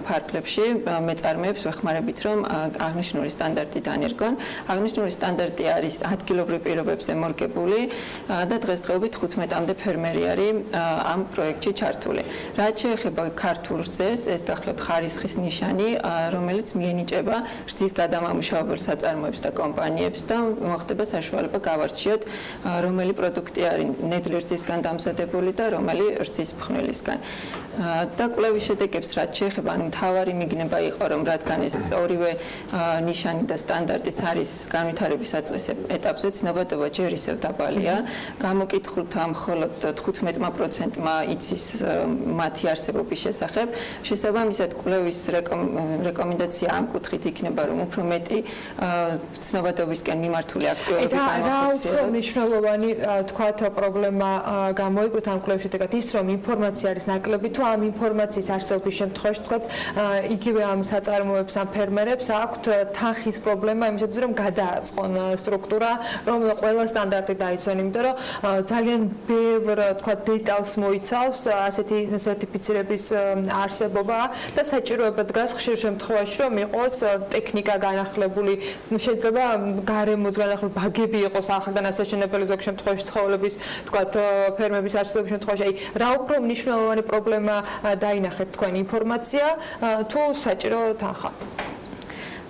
ფარგლებში მეწარმეებს ვეხმარებთ გახმარებით, რომ აღნიშნული სტანდარტი დანერგონ. აღნიშნული სტანდარტი არის ადგილობრივ პირობებზე მორგებული და დღესდღეობით 15-მდე ფერმერი არის ამ პროექტში ჩართული. რაც შეეხება ქართულ რძეს, ეს გახლავთ ხარისხის ნიშანი, რომელიც მიენიჭება რძის გადამამუშავებელ საწარმოებს და კომპანიებს და მოხდება საშუალება გავარჩიოთ, რომელი პროდუქტი არის ნედლი რძისგან დამზადებული და რომელი რძის ფხვნილისგან. და კვლევის შედეგებს რაც შეეხება, ანუ მთავარი მიგნება იყო, რომ რადგან ეს ორივე ნიშანი და სტანდარტიც არის განვითარების საწყის ეტაპზე, ცნობადობა ჯერ ისევ დაბალია. გამოკითხულთა მხოლოდ 15%-მა იცის მათი არსებობის შესახებ. შესაბამისად, კვლევის რეკომენდაცია ამ კუთხით იქნება, რომ უფრო მეტი ცნობადობისკენ მიმართული აქტივობები განახორციელოს. რა უფრო მნიშვნელოვანი თქვათ პრობლემა გამოიკვეთ ამ კვლევის შედეგად ის, რომ ინფორმაცია არის ნაკლები თუ ამ ინფორმაციის არსებობის შემთხვევაში თქვათ იგივე ამ საწარმოებს ამ ფერმერებს აქვთ თანხის პრობლემა იმისათვის რომ გადააწყონ სტრუქტურა რომ ყველა სტანდარტი დაიცვან იმიტომ რომ ძალიან ბევრ თქვათ დეტალს მოიცავს ასეთი სერტიფიცირების არსებობა და საჭიროება დგას ხშირ შემთხვევაში რომ იყოს ტექნიკა განახლებული შეიძლება გარემოც განახლებული ბაგები იყოს ახალგან ასაშენებელი ზოგ შემთხვევაში ცხოველების თქვათ ფერმების არსებობის შემთხვევაში აი რა უფრო მნიშვნელოვანი პრობლემა დაინახეთ თქვენ ინფორმაცია თუ საჭირო თანხა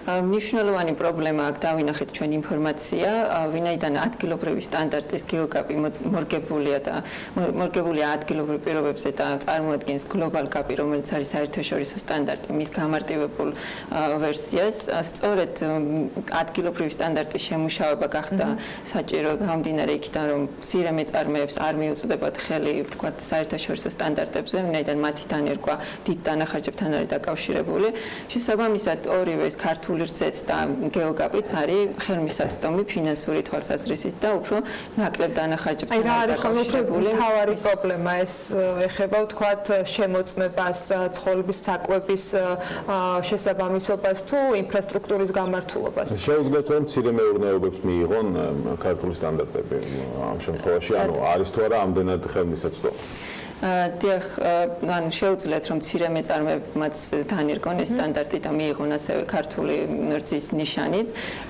მნიშვნელოვანი პრობლემა აქ დავინახეთ ჩვენ ინფორმაცია, ვინაიდან ადგილობრივი სტანდარტის გეოგაპი მორგებულია და მორგებულია ადგილობრივ პირობებზე და წარმოადგენს გლობალ გაპი, რომელიც არის საერთაშორისო სტანდარტი, მის გამარტივებულ ვერსიას. სწორედ ადგილობრივი სტანდარტის შემუშავება გახდა საჭირო გამომდინარე იქიდან, რომ მცირე მეწარმეებს არ მიუწვდებათ ხელი, ვთქვათ, საერთაშორისო სტანდარტებზე, ვინაიდან მათი დანერგვა დიდ დანახარჯებთან არის დაკავშირებული. შესაბამისად, ორივე ეს ქართული რძეც და გეოგაპიც არის ხელმისაწვდომი ფინანსური თვალსაზრისით და უფრო ნაკლებ დანახარჯებთან დაკავშირებული. მთავარი პრობლემა ეს ეხება ვთქვათ შემოწმებას, ცხოველების საკვების შესაბამისობას თუ ინფრასტრუქტურის გამართულობას. შეუძლიათ რომ მცირე მეურნეობებს მიიღონ ქართული სტანდარტები ამ შემთხვევაში, ანუ არის თუ არა ამდენად ხელმისაწვდომი. დიახ, ანუ შეუძლიათ რომ მცირე მეწარმეებმაც დანერგონ ეს სტანდარტი და მიიღონ ასევე ქართული რძის ნიშანიც.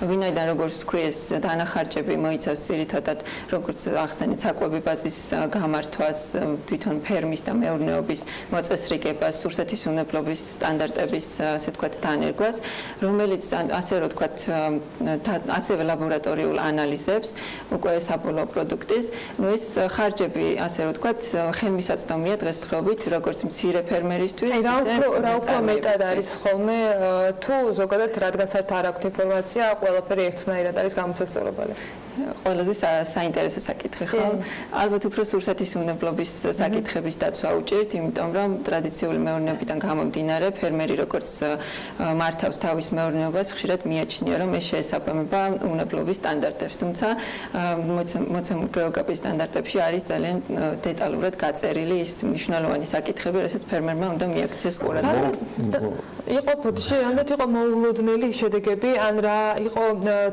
ვინაიდან როგორც თქვი, ეს დანახარჯები მოიცავს ძირითადად როგორც ახსენეთ საკვები ბაზის გამართვას, თვითონ ფერმის და მეურნეობის მოწესრიგებას, სურსათის უნებლობის სტანდარტების ასე ვთქვათ დანერგვას, რომელიც ასე რომ ვთქვათ ასევე ლაბორატორიულ ანალიზებს უკვე საბოლოო პროდუქტის. ეს ხარჯები ასე რომ ვთქვათ ხელმისაწვდომია დღესდღეობით როგორც მცირე ფერმერისთვის. რა უფრო მეტად არის ხოლმე თუ ზოგადად რადგან საერთოდ არ აქვს ინფორმაცია, ყველაფერი ერთნაირად არის გამოსასწორებელი. ყველაზე საინტერესო საკითხი, ხო? ალბათ უფრო სურსათის უნებლობის საკითხების დაცვა უჭირთ, იმიტომ რომ ტრადიციული მეურნეობიდან გამომდინარე, ფერმერი როგორც მართავს თავის მეურნეობას, ხშირად მიაჩნია, რომ ეს შეესაბამება უნებლობის სტანდარტებს, თუმცა მოცემულ გეოგაპის სტანდარტებში არის ძალიან დეტალურად გაწერილი ის მნიშვნელოვანი საკითხები, რასაც ფერმერმა უნდა მიაქციოს ყურადღება. იყო ფოტოში, რამდენად იყო მოულოდნელი შედეგები, ან რა იყო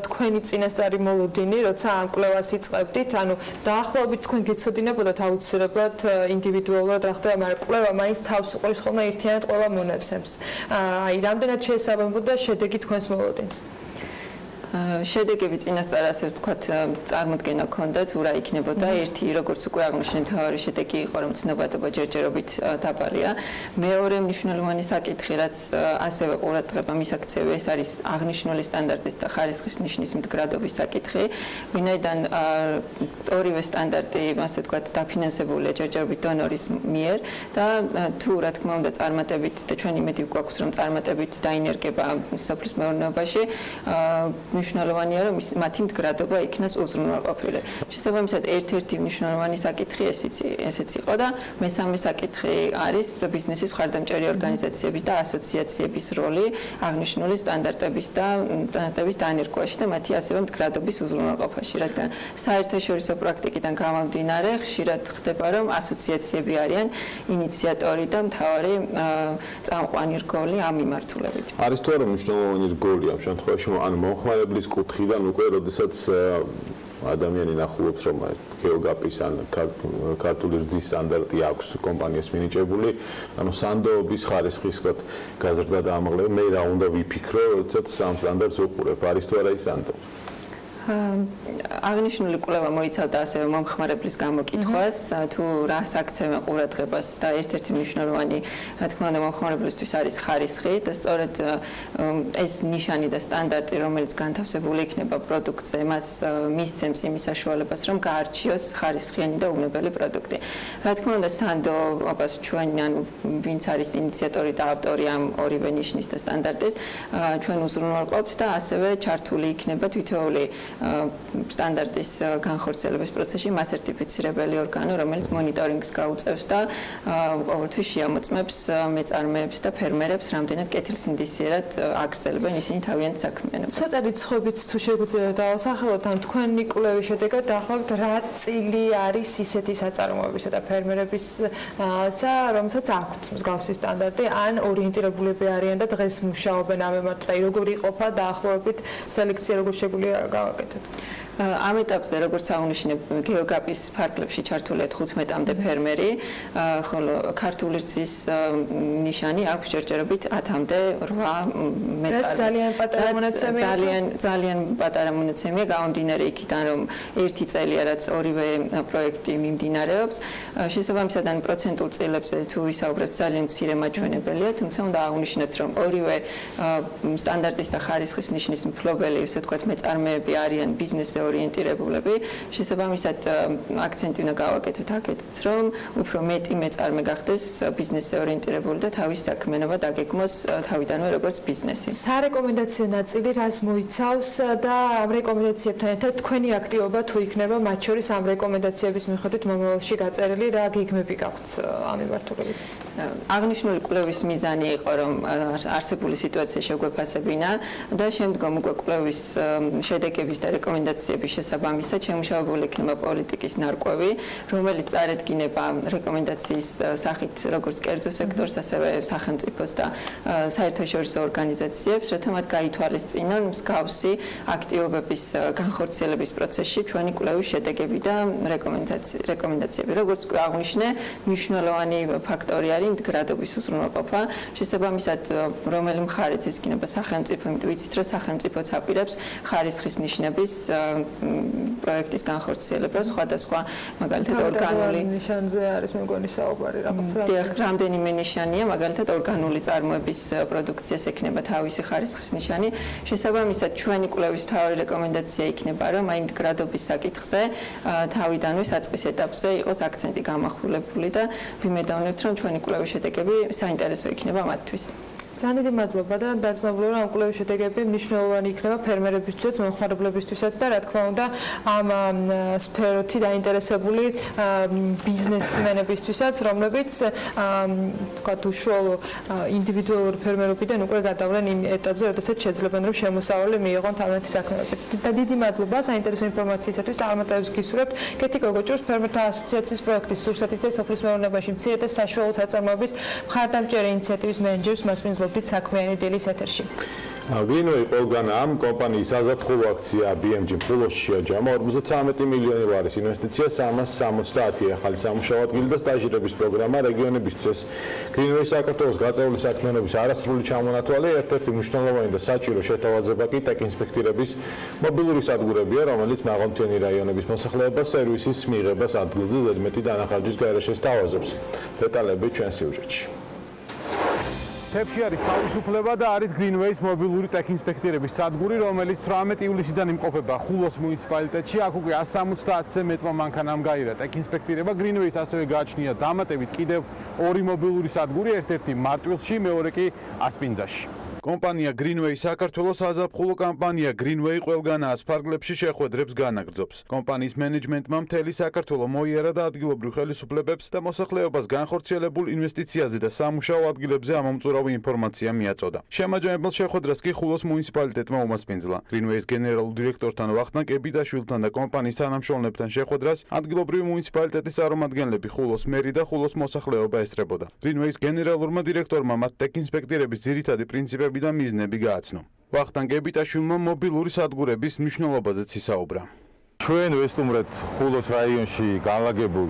თქვენი წინასწარი მოლოდინი, როცა ამ კვლევას იწყებდით, ანუ დაახლოებით თქვენ გეცოდინებოდათ აუცილებლად ინდივიდუალურად რა ხდება, მაგრამ კვლევა მაინც თავს უყურებს ხოლმე ერთიანად ყველა მონაცემს. აი, რამდენად შეესაბამებოდა შედეგი თქვენს მოლოდინს? შედეგები წინასწარ ასე ვთქვათ წარმოდგენა ჰქონდა თუ რა იქნებოდა. ერთი როგორც უკვე აღნიშნე მთავარი შედეგი იყო რომ ცნობადობა ჯერჯერობით დაბალია. მეორე მნიშვნელოვანი საკითხი რაც ასევე ყურადღება მისაქცევია ეს არის აღნიშნული სტანდარტის და ხარისხის ნიშნის მდგრადობის საკითხი. ვინაიდან ორივე სტანდარტი ასე ვთქვათ დაფინანსებულია ჯერჯერობით დონორის მიერ და თუ რა თქმა უნდა წარმატებით და ჩვენ იმედი გვაქვს რომ წარმატებით დაინერგება სოფლის მეურნეობაში მნიშვნელოვანია რომ მათი მდგრადობა იქნას უზრუნველყოფილი. შესაბამისად ერთ-ერთი მნიშვნელოვანი საკითხი ესეც იყო და მესამე საკითხი არის ბიზნესის მხარდამჭერი ორგანიზაციების და ასოციაციების როლი აღნიშნული სტანდარტების დანერგვაში და მათი ასევე მდგრადობის უზრუნველყოფაში, რადგან საერთაშორისო პრაქტიკიდან გამომდინარე ხშირად ხდება რომ ასოციაციები არიან ინიციატორი და მთავარი წამყვანი რგოლი ამ მიმართულებით. არის თუ არა მნიშვნელოვანი რგოლი ამ შემთხვევაში, ანუ მომხმარებლების მშობლის კუთხიდან უკვე როდესაც ადამიანი ნახულობს რომ გეოგაპის ან ქართული რძის სტანდარტი აქვს კომპანიას მინიჭებული, ანუ სანდოობის ხარისხის გაზრდა და ამაღლება მე რა უნდა ვიფიქრო, როდესაც ამ სტანდარტს უყურებ, არის თუ არა ის სანდო. აღნიშნული კვლევა მოიცავდა ასევე მომხმარებლის გამოკითხვას, თუ რას აქცევენ ყურადღებას და ერთ-ერთი მნიშვნელოვანი, რა თქმა უნდა, მომხმარებლისთვის არის ხარისხი და სწორედ ეს ნიშანი და სტანდარტი, რომელიც განთავსებული იქნება პროდუქტზე, მას მისცემს იმის საშუალებას, რომ გაარჩიოს ხარისხიანი და უნებელი პროდუქტი. რა თქმა უნდა, სანდოობას ჩვენ, ანუ ვინც არის ინიციატორი და ავტორი ამ ორივე ნიშნის და სტანდარტის, ჩვენ უზრუნველყოფთ და ასევე ჩართული იქნება თითოეული სტანდარტის განხორციელების პროცესში მასერტიფიცირებელი ორგანო, რომელიც მონიტორინგს გაუწევს და ყოველთვის შეამოწმებს მეწარმეებს და ფერმერებს, რამდენად კეთილსინდისიერად აგრძელებენ ისინი თავიანთ საქმიანობას. ცოტა რიცხვებით თუ შეგვიძლია დავასახელოთ, ან თქვენი კვლევის შედეგად დაახლოებით რა წილი არის ისეთი საწარმოებისა და ფერმერებისა, რომელსაც აქვთ მსგავსი სტანდარტი, ან ორიენტირებულები არიან და დღეს მუშაობენ ამ მიმართულებით, როგორ იყოფა დაახლოებით სელექცია, როგორ შეგვიძლია გავაკეთოთ? ამ ეტაპზე, როგორც აღნიშნეთ, გეოგაპის ფარგლებში ჩართულია 15-მდე ფერმერი, ხოლო ქართული რძის ნიშანი აქვს ჯერჯერობით 10-მდე 8 მეწარმეს. ძალიან პატარა მონაცემია. ძალიან პატარა მონაცემია, გამომდინარე იქიდან, რომ 1 წელია, რაც ორივე პროექტი მიმდინარეობს. შესაბამისად, ან პროცენტულ წილებზე თუ ვისაუბრებთ, ძალიან მცირე მაჩვენებელია, თუმცა უნდა აღნიშნოთ, რომ ორივე სტანდარტის და ხარისხის ნიშნის მფლობელი, ესე ვთქვათ, მეწარმეები არიან ბიზნესზე ორიენტირებულები. შესაბამისად, აქცენტი უნდა გავაკეთოთ აქეთაც, რომ უფრო მეტი მეწარმე გახდეს ბიზნესზე ორიენტირებული და თავის საქმიანობა დაგეგმოს თავიდანვე როგორც ბიზნესი. სარეკომენდაციო ნაწილი რას მოიცავს და ამ რეკომენდაციებთან ერთად თქვენი აქტივობა თუ იქნება მათ შორის ამ რეკომენდაციების მიხედვით მომავალში გაწერილი, რა გეგმები გაქვთ ამ მიმართულებით? აღნიშნული კვლევის მიზანი იყო, რომ არსებული სიტუაცია შეგვეფასებინა და შემდგომ უკვე კვლევის შედეგების და რეკომენდაციების შესაბამისად შემუშავებული იქნება პოლიტიკის ნარკვევი, რომელიც წარედგინება რეკომენდაციის სახით როგორც კერძო სექტორს, ასევე სახელმწიფოს და საერთაშორისო ორგანიზაციებს, რათა მათ გაითვალისწინონ მსგავსი აქტივობების განხორციელების პროცესში ჩვენი კვლევის შედეგები და რეკომენდაციები. როგორც აღნიშნე, მნიშვნელოვანი ფაქტორი არის მდგრადობის უზრუნველყოფა. შესაბამისად, რომელი მხარეც ის იქნება სახელმწიფო, იმიტომ ვიცით, რომ სახელმწიფოც აპირებს ხარისხის ნიშნების პროექტის განხორციელებას, სხვადასხვა მაგალითად ორგანული ნიშანზე არის მეგონი საუბარი რაღაცა. დიახ, რამდენიმე ნიშანია, მაგალითად ორგანული წარმოების პროდუქციას ექნება თავისი ხარისხის ნიშანი. შესაბამისად, ჩვენი კვლევის მთავარი რეკომენდაცია იქნება, რომ აი მდგრადობის საკითხზე თავიდანვე საწყის ეტაპზე იყოს აქცენტი გამახვილებული და ვიმედოვნებთ, რომ ჩვენი კვლევის შედეგები საინტერესო იქნება მათთვის. ძალიან დიდი მადლობა და დაძნობლივ რომ ამ კვლევის შედეგები მნიშვნელოვანი იქნება ფერმერებისთვისაც, მომხმარებლებისთვისაც და რა თქმა უნდა ამ სფეროთი დაინტერესებული ბიზნესმენებისთვისაც, რომლებიც თქვათ უშუალო ინდივიდუალური ფერმერობიდან უკვე გადავლენ იმ ეტაპზე, როდესაც შეძლებენ რომ შემოსავალი მიიღონ თავიანთი საქმიანობით. და დიდი მადლობა საინტერესო ინფორმაციისათვის. წარმატებებს გისურვებთ. კეთი გოგოჭურს ფერმერთა ასოციაციის პროექტის სურსათის და სოფლის მეურნეობაში მცირე და საშუალო საწარმოების მხარდამჭერი ინიციატივის მენეჯერს მასპინძლობთ საქმიანი დილის ეთერში. გრინვეი ყველგან ამ კომპანიის საზაფხულო აქცია BMG ფულოში შეაჯამა 53 მილიონი ლარის ინვესტიცია 370 ახალი სამუშაო ადგილი და სტაჟირების პროგრამა რეგიონებისთვის. გრინვეი საქართველოს გაწეული საქმიანობის არასრული ჩამონათვალი ერთ-ერთი მნიშვნელოვანი და საჭირო შეთავაზება კი ტექინსპექტირების მობილური სადგურებია, რომელიც მაღალმთიანი რაიონების მოსახლეობას სერვისის მიღებას ადგილზე ზედმეტი დანახარჯის გარეშე სთავაზობს. დეტალები ჩვენ სიუჟეტში. თემში არის თავისუფლება და არის გრინვეის მობილური ტექინსპექტირების სადგური, რომელიც 18 ივლისიდან იმყოფება ხულოს მუნიციპალიტეტში. აქ უკვე 170-ზე მეტმა მანქანამ გაირა ტექინსპექტირება. გრინვეის ასევე გააჩნია დამატებით კიდევ 2 მობილური სადგური, ერთ-ერთი მარტვილში, მეორე კი ასპინძაში. კომპანია გრინვეი საქართველოს საზაფხულო კამპანია გრინვეი ყველგანაა ფარგლებში შეხვედრებს განაგრძობს. კომპანიის მენეჯმენტმა მთელი საქართველო მოიარა და ადგილობრივ ხელისუფლებებს და მოსახლეობას განხორციელებულ ინვესტიციაზე და სამუშაო ადგილებზე ამომწურავი ინფორმაცია მიაწოდა. შემაჯამებელ შეხვედრას კი ხულოს მუნიციპალიტეტმა უმასპინძლა. გრინვეის გენერალურ დირექტორთან ვახტანგ კებიტაშვილთან და კომპანიის თანამშრომლებთან შეხვედრას ადგილობრივი მუნიციპალიტეტის წარმომადგენლები, ხულოს მერი და ხულოს მოსახლეობა ესწრებოდა. გრინვეის გენერალურმა დირექტორმა მათ ტექინსპექტირების ძირითადი პრინციპები და მიზნები გააცნო. ვახტანგ გებიტაშვილმა მობილური სადგურების მნიშვნელობაზეც ისაუბრა. ჩვენ ვესტუმრეთ ხულოს რაიონში განლაგებულ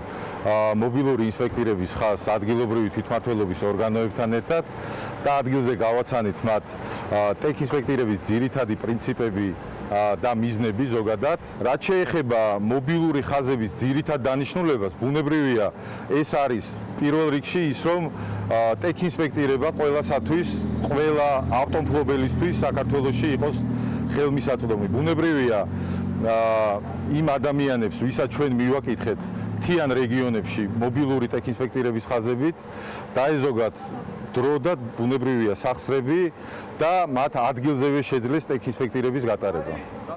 მობილური ინსპექტირების ხაზს ადგილობრივი თვითმმართველობის ორგანოებთან ერთად და ადგილზე გავაცანით მათ ტექინსპექტირების ძირითადი პრინციპები და მიზნები ზოგადად. რაც შეეხება მობილური ხაზების ძირითად დანიშნულებას, ბუნებრივია ეს არის პირველ რიგში ის, რომ ტექინსპექტირება ყველასათვის, ყველა ავტომობილისტვის საქართველოში იყოს ხელმისაწვდომი. ბუნებრივია იმ ადამიანებს, ვისაც ჩვენ მივაკითხეთ მთიან რეგიონებში მობილური ტექინსპექტირების ხაზებით, დაეზოგათ დრო და ბუნებრივია სახსრები და მათ ადგილზევე შეძლეს ტექინსპექტირების გატარება.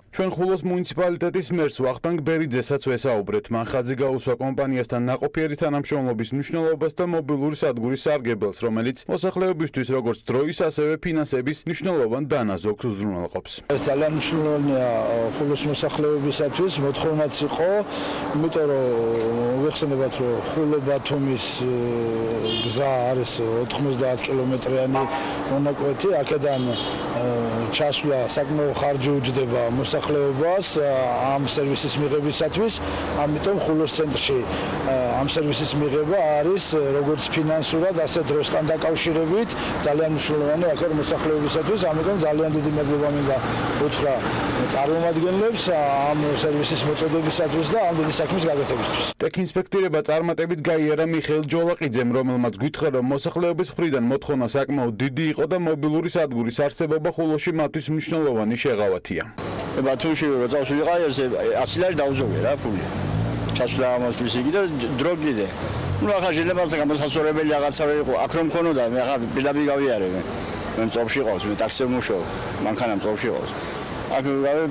ჩვენ ხულოს მუნიციპალიტეტის მერს ვახტანგ ბერიძესაც ვესაუბრეთ. მან ხაზი გაუსვა კომპანიასთან ნაყოფიერი თანამშრომლობის მნიშვნელობას და მობილური სადგურის სარგებელს, რომელიც მოსახლეობისთვის როგორც დროის, ასევე ფინანსების მნიშვნელოვან დანაზოგს უზრუნველყოფს. ეს ძალიან მნიშვნელოვანია ხულოს მოსახლეობისათვის, მოთხოვნაც იყო, იმიტომ რომ ვეხსენებათ, რომ ხულო-ბათუმის გზა არის 90 კილომეტრიანი მონაკვეთი, აქედან ჩასვლა საკმაო ხარჯი უჯდება მოსახლეობას ამ სერვისის მიღებისათვის, ამიტომ ხულოს ცენტრში ამ სერვისის მიღება არის როგორც ფინანსურად, ასე დროსთან დაკავშირებით ძალიან მნიშვნელოვანი აქ მოსახლეობისათვის, ამიტომ ძალიან დიდი მადლობა მინდა უთხრა წარმომადგენლებს ამ სერვისის მოწოდებისათვის და ამ დიდი საქმის გაკეთებისთვის. ტექინსპექტირება წარმატებით გაიარა მიხეილ ჯოლაყიძემ, რომელმაც გითხრა, რომ მოსახლეობის მხრიდან მოთხოვნა საკმაოდ დიდი იყო და მობილური სადგურის არსებობა ხულოში მათთვის მნიშვნელოვანი შეღავათია. ბათუმში რო წავშვილიყავი, 100 ლარი დავზოვე რა ფული. ჩასვლა ამასვლის იგი და დრო კიდე. ნუ ახლა შეიძლება გამოსასწორებელი რაღაცა რო იყო, აქ რომ მქონოდა, მე ახლა პირდაპირ გავიარე მე. მე წობში ყავს, მე ტაქსზე მუშაობ, მანქანამ წობში ყავს. აქ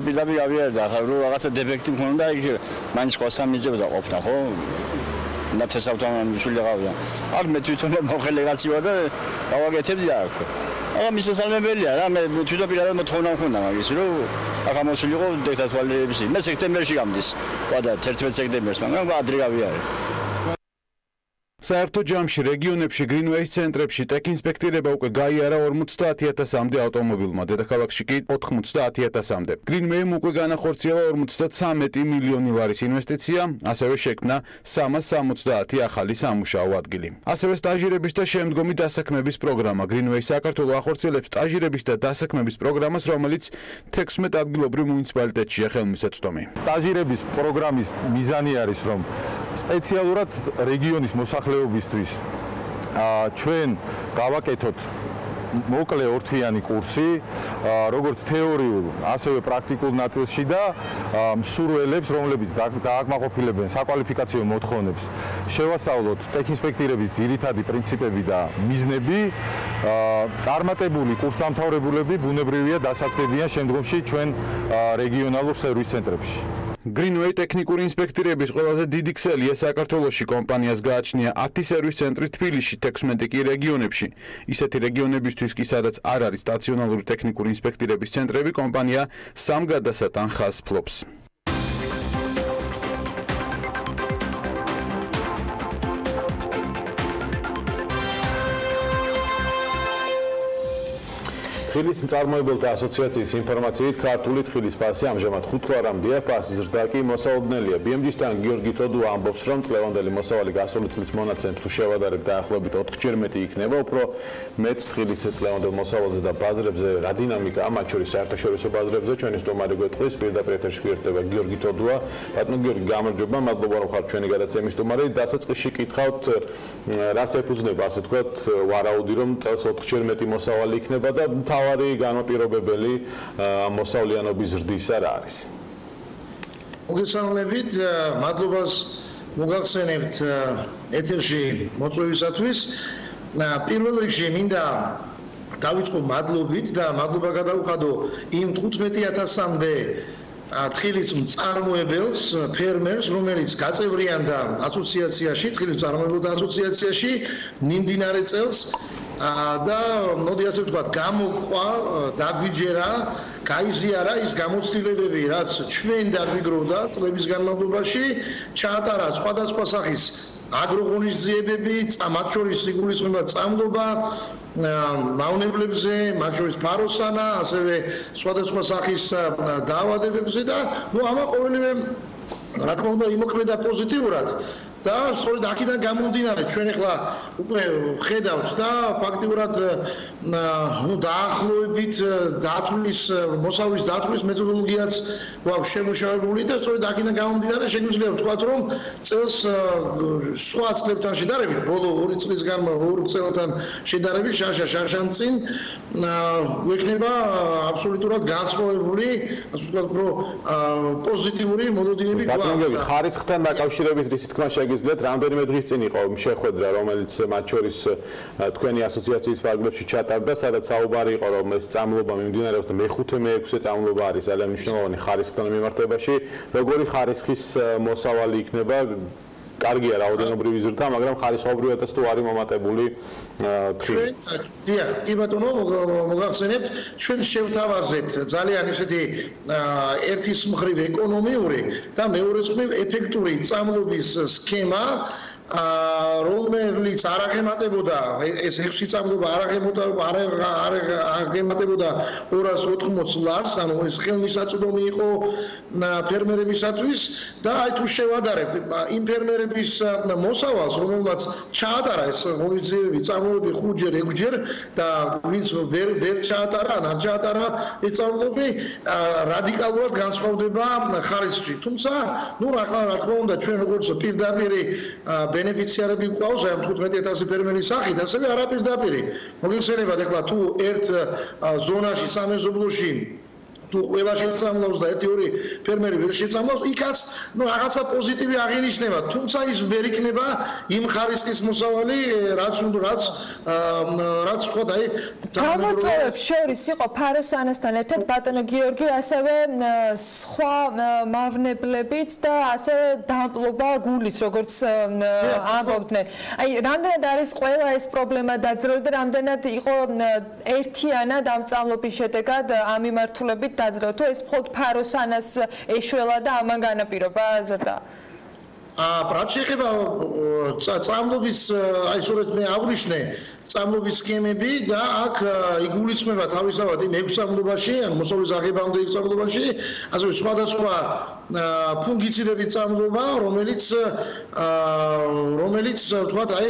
პირდაპირ გავიარე და ახლა რო რაღაცა დეფექტი მქონოდა, იქ მაინც ყოსთან მიძებდა ყოფნა, ხო? და თესავთან მიშვილიყავდა. აქ მე თვითონ მოხელე კაცი ვარ და გავაკეთებდი აქ. ახლა მისასალმებელია რა, მე თვითონ პირადად მოთხოვნა მქონდა მაგის, რომ აქ ამოსულიყო დექთათვალების. მე სექტემბერში გამდის. ვადა 11 სექტემბერს, მაგრამ ადრე გავიარე. საერთო ჯამში რეგიონებში გრინვეის ცენტრებში ტექინსპექტირება უკვე გაიარა 50,000-მდე ავტომობილმა, დედაქალაქში კი 90,000-მდე. გრინვეიმ უკვე განახორციელა 53 მილიონი ლარის ინვესტიცია, ასევე შექმნა 370 ახალი სამუშაო ადგილი. ასევე სტაჟირების და შემდგომი დასაქმების პროგრამა. გრინვეი საქართველოს ახორციელებს სტაჟირების და დასაქმების პროგრამას, რომელიც 16 ადგილობრივ მუნიციპალიტეტშია ხელმისაწვდომი. სტაჟირების პროგრამის მიზანი არის, რომ სპეციალურად რეგიონის მოსახლეობისთვის ჩვენ გავაკეთოთ მოკლე ორთვიანი კურსი, როგორც თეორიულ, ასევე პრაქტიკულ ნაწილში და მსურველებს, რომლებიც დააკმაყოფილებენ საკვალიფიკაციო მოთხოვნებს, შევასწავლოთ ტექინსპექტირების ძირითადი პრინციპები და მიზნები. წარმატებული კურსდამთავრებულები ბუნებრივია დასაქმდებიან შემდგომში ჩვენ რეგიონალურ სერვის ცენტრებში. გრინვეი ტექნიკური ინსპექტირების ყველაზე დიდი ქსელია საქართველოში. კომპანიას გააჩნია 10 სერვის ცენტრი თბილისში, 16 კი რეგიონებში. ისეთი რეგიონებისთვის კი, სადაც არ არის სტაციონალური ტექნიკური ინსპექტირების ცენტრები, კომპანია 3 გადასატან ხაზს ფლობს. თხილის მწარმოებელთა ასოციაციის ინფორმაციით, ქართული თხილის ფასი ამჟამად 5 ლარამდეა, ფასის ზრდა კი მოსაოდნელია. BMG-დან გიორგი თოდუა ამბობს, რომ წლევანდელი მოსავალი გასული წლის მონაცემს თუ შევადარებთ, დაახლოებით 4-ჯერ მეტი იქნება. უფრო მეც თხილის წლევანდელ მოსავალზე და ბაზრებზე რა დინამიკაა, მათ შორის საერთაშორისო ბაზრებზე, ჩვენი სტუმარი გვეტყვის, პირდაპირ ეთერში გვერდება გიორგი თოდუა. ბატონო გიორგი, გამარჯობა, მადლობა რომ ხართ ჩვენი გადაცემის სტუმარი. დასაწყისში კითხავთ, რას ეფუძნება, ასე ვთქვათ, ვარაუდი, რომ წელს 4-ჯერ მეტი მოსავალი იქნება და თავარი განაპირობებელი მოსავლიანობის ზრდისა რა არის? მოგესალმებით, მადლობას მოგახსენებთ ეთერში მოწვევისათვის. პირველ რიგში მინდა დავიწყო მადლობით და მადლობა გადავუხადო იმ 15,000-მდე თხილის მწარმოებელს, ფერმერს, რომელიც გაწევრიანდა ასოციაციაში, თხილის მწარმოებელთა ასოციაციაში მიმდინარე წელს და მოდი ასე ვთქვათ, გამოყვა, დაგვიჯერა გაიზიარა ის გამოცდილებები, რაც ჩვენ დაგვიგროვდა წლების განმავლობაში, ჩაატარა სხვადასხვა სახის აგროღონისძიებები, მათ შორის სიგულისხმება წამლობა, მავნებლებზე, მათ შორის ფაროსანა, ასევე სხვადასხვა სახის დაავადებებზე და ამა ყოველივე რა თქმა უნდა იმოქმედა პოზიტიურად. და სწორედ აქედან გამომდინარე ჩვენ ახლა უკვე ხედავთ და ფაქტიურად დაახლოებით დათვლის მოსავლის დათვლის მეთოდოლოგიაც გვაქვს შემუშავებული და სწორედ აქედან გამომდინარე შეგვიძლია ვთქვათ რომ წელს სხვა წლებთან შედარებით ბოლო 2 წლის განმავლობაში 2 წელთან შედარებით შარშან წინ გვექნება აბსოლუტურად განსხვავებული ასე ვთქვათ უფრო პოზიტიური მოდოდინები გვაქვს ხარისხთან დაკავშირებით რის თქმა შეგიძლიათ რამდენიმე დღის წინ იყო შეხვედრა რომელიც მათ შორის თქვენი ასოციაციის ფარგლებში ჩატარდა სადაც საუბარი იყო რომ ეს წამლობა მიმდინარეობს და მე-5 მე-6 წამლობა არის ძალიან მნიშვნელოვანი ხარისხთან მიმართებაში როგორი ხარისხის მოსავალი იქნება კარგია რაოდენობრივი ზრდა მაგრამ ხარისხობრივადაც თუ არის მომატებული თხილი დიახ კი ბატონო მოგახსენებთ ჩვენ შევთავაზეთ ძალიან ისეთი ერთის მხრივ ეკონომიური და მეორეს მხრივ ეფექტური წამლობის სქემა რომელიც არ აღემატებოდა ეს 6 წამლობა არ აღემატებოდა 280 ლარს, ანუ ეს ხელმისაწვდომი იყო ფერმერებისათვის და აი თუ შევადარებთ იმ ფერმერების მოსავალს, რომელმაც ჩაატარა ეს ღონისძიებები, წამლები 5-ჯერ, 6-ჯერ და ვინც ვერ ჩაატარა, არ ჩაატარა ეს წამლები რადიკალურად განსხვავდება ხარისხში. თუმცა, რა თქმა უნდა, ჩვენ როგორც პირდაპირი ბენეფიციარები გვყავს აი 15000 ფერმერის სახით, ასევე არაპირდაპირი. მოგიხსენებათ ახლა თუ ერთ ზონაში სამეზობლოში თუ ყველა შეწამლავს და 1-2 ფერმერი ვერ შეწამლავს, იქაც რაღაცა პოზიტივი აღინიშნება, თუმცა ის ვერ იქნება იმ ხარისხის მოსავალი, რაც ვთქვათ, აი გამოწვევებს შორის იყო ფაროსანასთან ერთად ბატონო გიორგი, ასევე სხვა მავნებლებიც და ასევე დამპლობა გულის, როგორც ამბობდნენ. აი, რამდენად არის ყველა ეს პრობლემა დაძრეული და რამდენად იყო ერთიანად ამ წამლობის შედეგად ამ მიმართულებით დაძრა თუ ეს მხოლოდ ფაროსანას ეშველა და ამან განაპირობა ზრდა? რაც შეეხება წამლობის, აი სწორედ მე აღვნიშნე წამლობის სქემები და აქ იგულისხმება თავისთავად იმ 6 წამლობაში, ან მოსავლის აღებამდე 6 წამლობაში, ასევე სხვადასხვა ფუნგიციდების წამლობა, რომელიც ვთქვათ, აი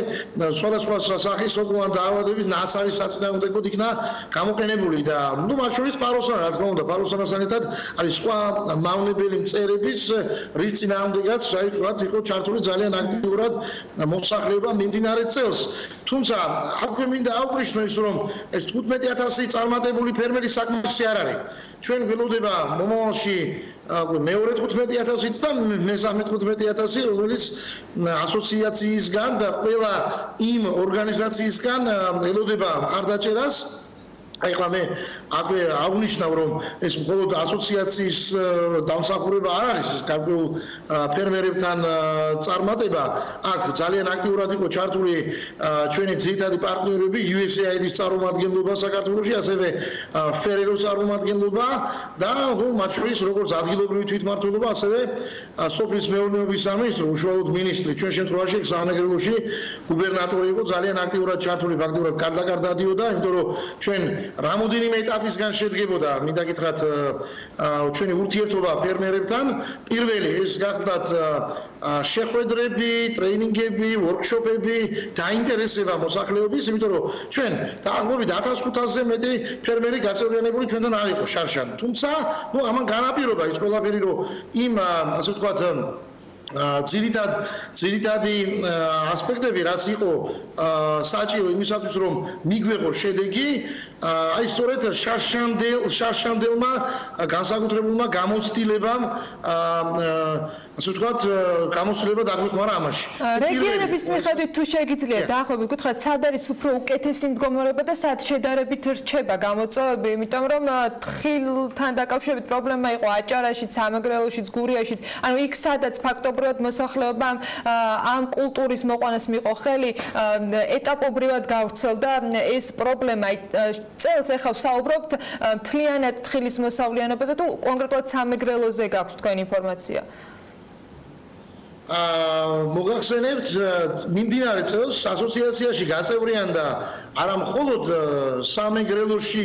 სხვადასხვა სახის სოკოვან დაავადების ნაცარის საწინააღმდეგოდ იქნა გამოყენებული და მათ შორის ფაროსანა, რა თქმა უნდა, ფაროსანასთან ერთად არის სხვა მავნებელი მწერების, რის წინააღმდეგაც, აი ვთქვათ, იყო ჩართული ძალიან აქტიურად მოსახლეობა მიმდინარე წელს. თუმცა აქვე მინდა აღვნიშნო ის რომ ეს 15000 წარმატებული ფერმერის საკმარისი არ არის. ჩვენ გველოდება მომავალში მეორე 15000-იც და მესამე 15000, რომელიც ასოციაციისგან და ყველა იმ ორგანიზაციისგან ელოდება მხარდაჭერას. აი ხლა მე აქვე აღვნიშნავ რომ ეს მხოლოდ ასოციაციის დამსახურება არ არის ეს გარკვეულ ფერმერებთან წარმატება აქ ძალიან აქტიურად იყო ჩართული ჩვენი ძირითადი პარტნიორები USAID-ის წარმომადგენლობა საქართველოში ასევე ფერეროს წარმომადგენლობა და მათ შორის როგორც ადგილობრივი თვითმმართველობა ასევე სოფლის მეურნეობის სამინისტრო უშუალოდ მინისტრი ჩვენ შემთხვევაში სამეგრელოში გუბერნატორი იყო ძალიან აქტიურად ჩართული ფაქტობრივად კარდაკარ დადიოდა იმიტომ რომ ჩვენ რამოდენიმე ეტაპისგან შედგებოდა მინდა გითხრათ ჩვენი ურთიერთობა ფერმერებთან პირველი ეს გახლდათ შეხვედრები, ტრეინინგები, ვორქშოპები, დაინტერესება მოსახლეობის, იმიტომ რომ ჩვენ დაახლოებით 1500-ზე მეტი ფერმერი გაწევრიანებული ჩვენთან არ იყო შარშან. თუმცა, ამან განაპირობა ის ყველაფერი, რომ იმ ასე ვთქვათ ძირითადი ასპექტები, რაც იყო საჭირო იმისათვის, რომ მიგვეღო შედეგი, აი სწორედ შარშანდელმა განსაკუთრებულმა გამოცდილებამ ასე ვთქვათ, გამოსვლება დაგვეხმარა ამაში. რეგიონების მიხედვით თუ შეგიძლიათ დაახლოებით გითხრათ, სად არის უფრო უკეთესი მდგომარეობა და სად შედარებით რჩება გამოწვევები, იმიტომ რომ თხილთან დაკავშირებით პრობლემა იყო აჭარაშიც, სამეგრელოშიც, გურიაშიც, ანუ იქ სადაც ფაქტობრივად მოსახლეობამ ამ კულტურის მოყვანას მიყო ხელი, ეტაპობრივად გავრცელდა ეს პრობლემა, წელს ეხლა ვსაუბრობთ მთლიანად თხილის მოსავლიანობაზე თუ კონკრეტულად სამეგრელოზე გაქვთ თქვენი ინფორმაცია? მოგახსენებთ მიმდინარე წელს ასოციაციაში გაწევრიანდა არა მხოლოდ სამეგრელოში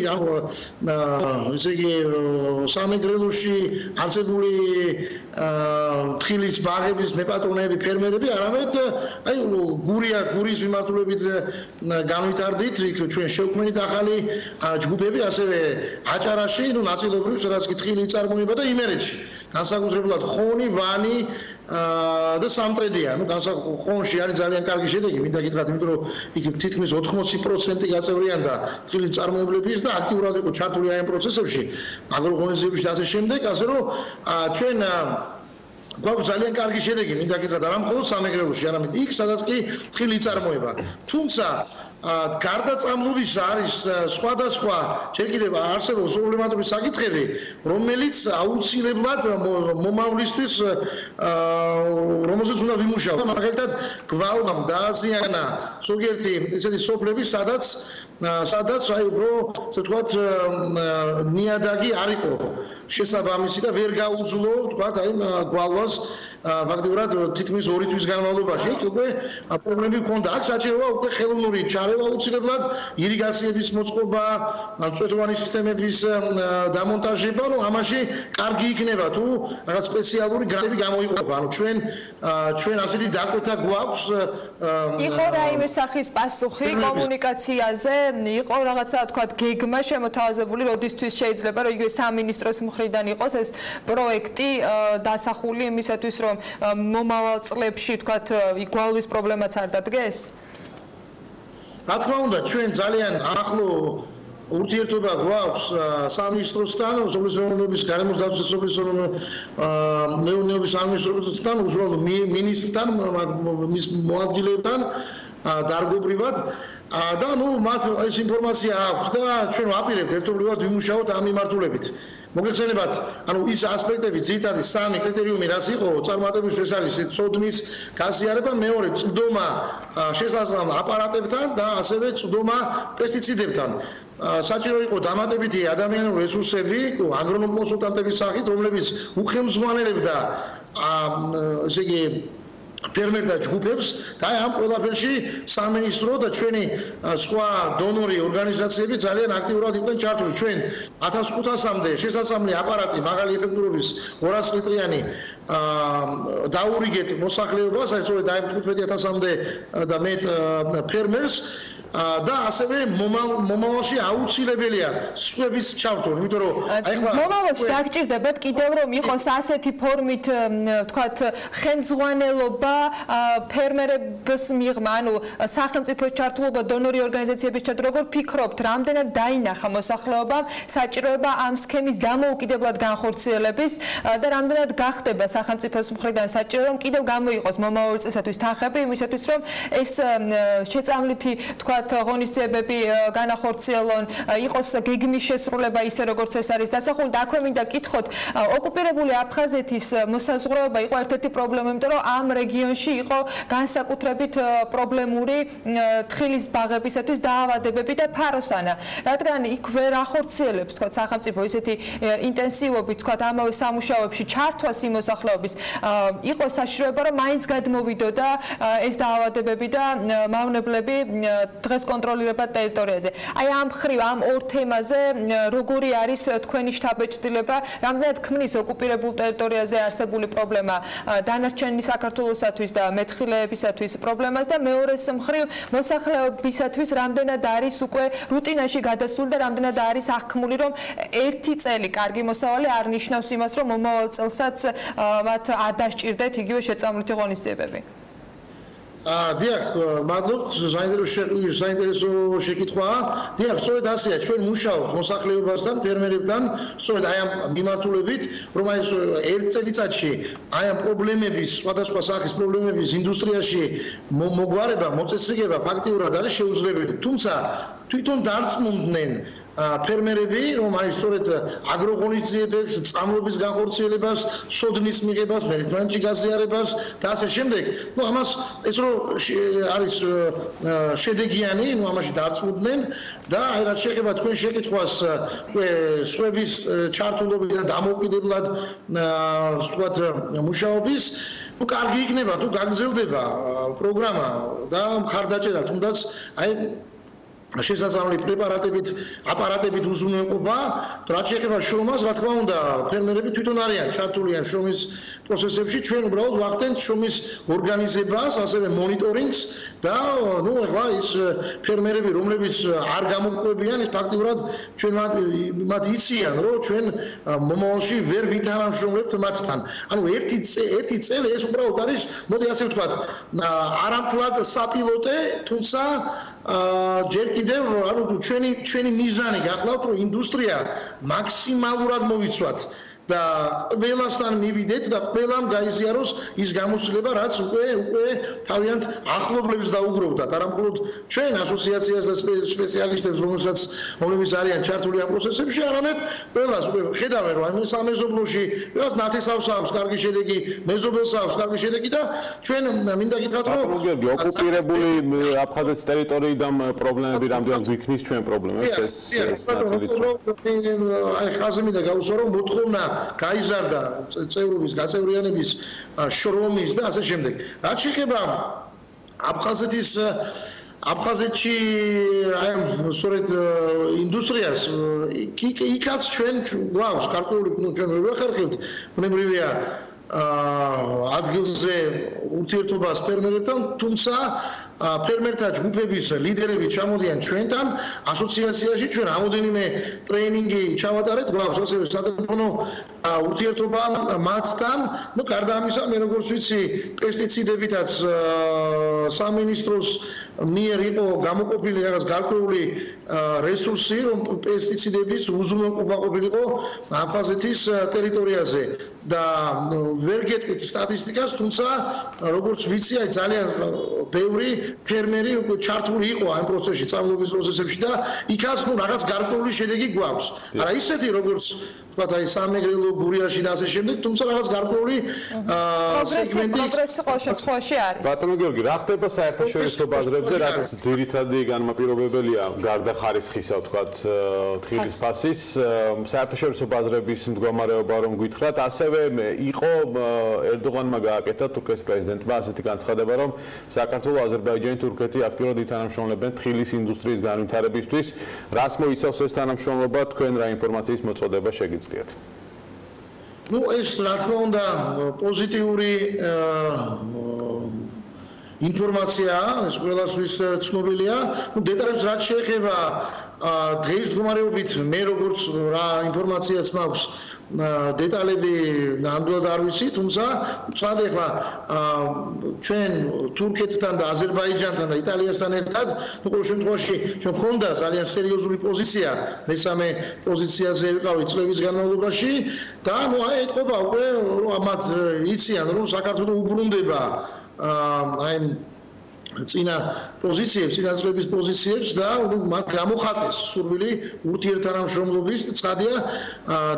ესე იგი სამეგრელოში არსებული თხილის ბაღების მეპატრონეები ფერმერები არამედ აი გურიის მიმართულებით განვითარდით ჩვენ შევქმნით ახალი ჯგუფები ასევე აჭარაში ნაწილობრივ სადაც კი თხილი იწარმოება და იმერეთში განსაკუთრებულად ხონი ვანი და სამტრედია, ხონში არის ძალიან კარგი შედეგი, მინდა გითხრათ, იმიტომ რომ იქ თითქმის 80% გაწევრიანდა თხილის წარმოებლების და აქტიურად იყო ჩართული აი ამ პროცესებში, აგროღონიზებებში და ასე შემდეგ, ასე რომ ჩვენ გვაქვს ძალიან კარგი შედეგი, მინდა გითხრათ, არა მხოლოდ სამეგრელოში, არამედ იქ, სადაც კი თხილი იწარმოება. თუმცა გარდაწამლულის არის სხვადასხვა ჯერ კიდევ არსებობს პრობლემატური საკითხები, რომელიც აუცილებლად მომავლისთვის რომელზეც უნდა ვიმუშაოთ. მაგალითად, გვალვამ დააზიანა ზოგიერთი ესეთი სოფლები, სადაც აი უფრო ასე ვთქვათ ნიადაგი არ იყო შესაბამისი და ვერ გაუძლო ვთქვათ აი გვალვას ფაქტიურად თითქმის 2 თვის განმავლობაში იქ უკვე პრობლემები ჰქონდა. აქ საჭიროა უკვე ხელოვნური ჩარევა აუცილებლად, ირიგაციების მოწყობა, წვეთოვანი სისტემების დამონტაჟება, ამაში კარგი იქნება თუ რაღაც სპეციალური გრანტები გამოიყოფა. ჩვენ ასეთი დაკვეთა გვაქვს. იყო რაიმე სახის პასუხი კომუნიკაციაზე, იყო რაღაცა თქვათ გეგმა შემოთავაზებული, როდისთვის შეიძლება რომ იგივე სამინისტროს მხრიდან იყოს ეს პროექტი დასახული იმისათვის რომ მომავალ წლებში თქვათ გვალვის პრობლემაც არ დადგეს? რა თქმა უნდა, ჩვენ ძალიან ახლო ურთიერთობა გვაქვს სამინისტროსთან, სოფლის მეურნეობის, გარემოს დაცვის სოფლის მეურნეობის სამინისტროსთან, უშუალოდ მინისტრთან, მის მოადგილებთან დარგობრივად და მათ ეს ინფორმაცია აქვს და ჩვენ ვაპირებთ ერთობლივად ვიმუშაოთ ამ მიმართულებით. მოგეხსენებათ, ის ასპექტები, ძირითადი 3 კრიტერიუმი რაც იყო, წარმატებისთვის ეს არის წოდნის გაზიარება, მეორე წვდომა შესაძლოა აპარატებთან და ასევე წვდომა პესტიციდებთან. საჭირო იყო დამატებითი ადამიანური რესურსები, აგრონომ კონსულტანტების სახით, რომლებიც უხელმძღვანელებდა ესე იგი ფერმერთა ჯგუფებს და ამ ყველაფერში სამინისტრო და ჩვენი სხვა დონორი ორგანიზაციები ძალიან აქტიურად იყვნენ ჩართული. ჩვენ 1500-მდე შესაძლებელი აპარატი მაღალი ეფექტურობის 200 ლიტრიანი დაურიგეთ მოსახლეობას, აი სწორედ აი 15,000-მდე და მეტ ფერმერს და ასევე მომავალში აუცილებელია სხვების ჩართვა, იმიტომ რომ მომავალში დაგჭირდებათ კიდევ რომ იყოს ასეთი ფორმით თქვათ ხელმძღვანელობა ფერმერების მიღმა, სახელმწიფოს ჩართულობა, დონორი ორგანიზაციების ჩართულობა, როგორ ფიქრობთ, რამდენად დაინახა მოსახლეობამ საჭიროება ამ სქემის დამოუკიდებლად განხორციელების და რამდენად გახდება სახელმწიფოს მხრიდან საჭირო რომ კიდევ გამოიყოს მომავალ წლისათვის თანხები იმისათვის რომ ეს შეწამლითი თქვათ ღონისძიებები განახორციელონ, იყოს გეგმის შესრულება ისე როგორც ეს არის დასახული და აქვე მინდა კითხოთ, ოკუპირებული აფხაზეთის მოსაზღვრეობა იყო ერთ-ერთი პრობლემა, იმიტომ რომ ამ რეგიონში იყო განსაკუთრებით პრობლემური თხილის ბაღებისათვის დაავადებები და ფაროსანა. რადგან იქ ვერ ახორციელებს თქვათ სახელმწიფო ისეთი ინტენსივობით თქვათ ამავე სამუშაოებში ჩართვას იმ მოსახლეობის, იყო საშიშროება რომ მაინც გადმოვიდოდა ეს დაავადებები და მავნებლები დღეს კონტროლირება ტერიტორიაზე. აი ამ ხრივ ამ ორ თემაზე როგორი არის თქვენი შთაბეჭდილება, რამდენად ქმნის ოკუპირებულ ტერიტორიაზე არსებული პრობლემა დანარჩენი საქართველოსათვის და მეთხილეებისათვის პრობლემას და მეორე მხრივ მოსახლეობისათვის რამდენად არის უკვე რუტინაში გადასული და რამდენად არის აღქმული რომ ერთი წელი კარგი მოსავალი არ ნიშნავს იმას რომ მომავალ წელსაც მათ არ დასჭირდეთ იგივე შეწამლითი ღონისძიებები. დიახ, მადლობთ, საინტერესო შეკითხვაა. დიახ, სწორედ ასეა, ჩვენ მუშაობთ მოსახლეობასთან, ფერმერებთან, სწორედ აი ამ მიმართულებით, რომ აი ერთ წელიწადში აი ამ პრობლემების, სხვადასხვა სახის პრობლემების ინდუსტრიაში მოგვარება, მოწესრიგება ფაქტიურად არის შეუძლებელი. თუმცა თვითონ დარწმუნდნენ ფერმერები, რომ აი სწორედ აგროღონისძიებებს, წამლების განხორციელებას, სოდნის მიღებას, მერიტმანტში გაზიარებას და ასე შემდეგ. ამას ეს რო არის შედეგიანი, ამაში დარწმუნდნენ და აი რაც შეეხება თქვენ შეკითხვას, სხვების ჩართულობიდან დამოუკიდებლად ვთქვათ მუშაობის, კარგი იქნება თუ გაგრძელდება პროგრამა და მხარდაჭერა, თუნდაც აი შესაძლებელი აპარატებით უზრუნველყოფა, რაც შეეხება შრომას, რა თქმა უნდა, ფერმერები თვითონ არიან ჩართულიან შრომის პროცესებში, ჩვენ უბრალოდ ვახდენთ შრომის ორგანიზებას, ასევე მონიტორინგს და ეხლა ის ფერმერები, რომლებიც არ გამოგყვებიან, ის ფაქტიურად ჩვენ მათ იციან, რომ ჩვენ მომავალში ვერ ვითანამშრომლებთ მათთან. ანუ ერთი წელი ეს უბრალოდ არის, მოდი ასე ვთქვათ, არამხოლოდ საპილოტე, თუმცა ჯერ კიდევ ანუ ჩვენი მიზანი გახლავთ რომ ინდუსტრია მაქსიმალურად მოვიცვათ და ყველასთან მივიდეთ და ყველამ გაიზიაროს ის გამოცდილება, რაც უკვე თავიანთ ახლობლებს დაუგროვდათ, არა მხოლოდ ჩვენ ასოციაციას და სპეციალისტებს, რომლებიც არიან ჩართული ამ პროცესებში, არამედ ყველას უკვე ხედავენ, რომ ამ სამეზობლოში ყველას ნათესავს აქვს კარგი შედეგი, მეზობელს აქვს კარგი შედეგი და ჩვენ მინდა გითხრათ, რომ ოკუპირებული აფხაზეთის ტერიტორიიდან პრობლემები რამდენად გვიქნის ჩვენ პრობლემებს ეს ნაწილიც. აი ხაზი მინდა გავუსვა, რომ მოთხოვნა გაიზარდა წევრობის გაწევრიანების შრომის და ასე შემდეგ. რაც შეეხება აფხაზეთში აი სწორედ ინდუსტრიას იქაც ჩვენ გვაქვს გარკვეული ჩვენ ვერ ვახერხებთ, ბუნებრივია ადგილზე ურთიერთობას ფერმერებთან, თუმცა ფერმერთა ჯგუფების ლიდერები ჩამოდიან ჩვენთან ასოციაციაში, ჩვენ რამოდენიმე ტრეინინგი ჩავატარეთ, გვაქვს ასევე სატელეფონო ურთიერთობა მათთან. გარდა ამისა, მე როგორც ვიცი, პესტიციდებითაც სამინისტროს მიერ იყო გამოყოფილი რაღაც გარკვეული რესურსი, რომ პესტიციდების უზრუნველყოფა ყოფილიყო აფხაზეთის ტერიტორიაზე და ვერ გეტყვით სტატისტიკას, თუმცა როგორც ვიცი, აი ძალიან ბევრი ფერმერი ჩართული იყო ამ პროცესში, წამლობის პროცესებში და იქაც რაღაც გარკვეული შედეგი გვაქვს. არა ისეთი როგორც თქვათ აი სამეგრელო გურიაში და ასე შემდეგ, თუმცა რაღაც გარკვეული სეგმენტი პროგრესი ყოველ შემთხვევაში არის. ბატონო გიორგი, რა ხდება საერთაშორისო ბაზრებზე, რაც ძირითადი განმაპირობებელია გარდა ხარისხისა, ვთქვათ, თხილის ფასის, საერთაშორისო ბაზრების მდგომარეობა რომ გითხრათ, ასევე იყო ერდოღანმა გააკეთა თურქეთის პრეზიდენტმა ასეთი განცხადება, რომ საქართველო, აზერბაიჯანი, თურქეთი აქტიურად ითანამშრომლებენ თხილის ინდუსტრიის განვითარებისთვის. რას მოიცავს ეს თანამშრომლობა, თქვენ რა ინფორმაციის მოწოდება შეგიძლიათ? ეს რა თქმა უნდა პოზიტიური ინფორმაციაა, ეს ყველასთვის ცნობილია. დეტალებს რაც შეეხება დღის მდგომარეობით, მე როგორც რა ინფორმაციაც მაქვს, დეტალები ნამდვილად არ ვიცი, თუმცა ვთქვათ ახლა ჩვენ თურქეთთან და აზერბაიჯანთან და იტალიასთან ერთად, ყოველ შემთხვევაში ჩვენ ხონდა ძალიან სერიოზული პოზიცია, მესამე პოზიციაზე ვიყავით წლების განმავლობაში და აი ეთყობა უკვე მათ იციან, რომ საქართველო უბრუნდება აი წინა პოზიციებს, წინა წლების პოზიციებს და მათ გამოხატეს სურვილი ურთიერთთანამშრომლობის. ცხადია,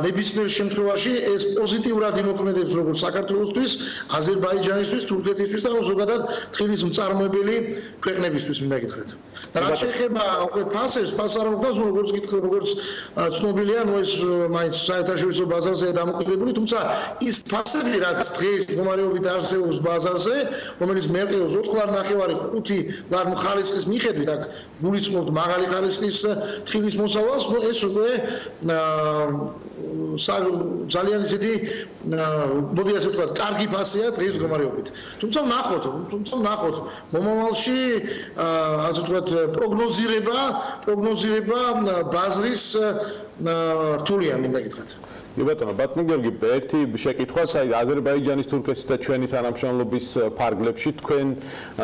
ნებისმიერ შემთხვევაში ეს პოზიტიურად იმოქმედებს როგორც საქართველოსთვის, აზერბაიჯანისთვის, თურქეთისთვის და ზოგადად თხილის მწარმოებელი ქვეყნებისთვის, მინდა გითხრათ. და რაც შეეხება ფასებს, ფასარობას როგორც გითხრათ, როგორც ცნობილია, ეს მაინც საერთაშორისო ბაზარზეა დამოკიდებული, თუმცა ის ფასები, რაც დღეს მდგომარეობით არსებობს ბაზარზე, რომელიც მერყეობს 4.5 5 ვარ ხარისხის მიხედვით აქ გულისხმობთ მაღალი ხარისხის თხილის მოსავალს, ეს უკვე ძალიან ისეთი მოდი ასე ვთქვათ, კარგი ფასია დღის მდგომარეობით. თუმცა ვნახოთ მომავალში ასე ვთქვათ პროგნოზირება ბაზრის რთულია, მინდა გითხრათ. ბატონო გიორგი, ერთი შეკითხვაც, აი აზერბაიჯანის, თურქეთის და ჩვენი თანამშრომლობის ფარგლებში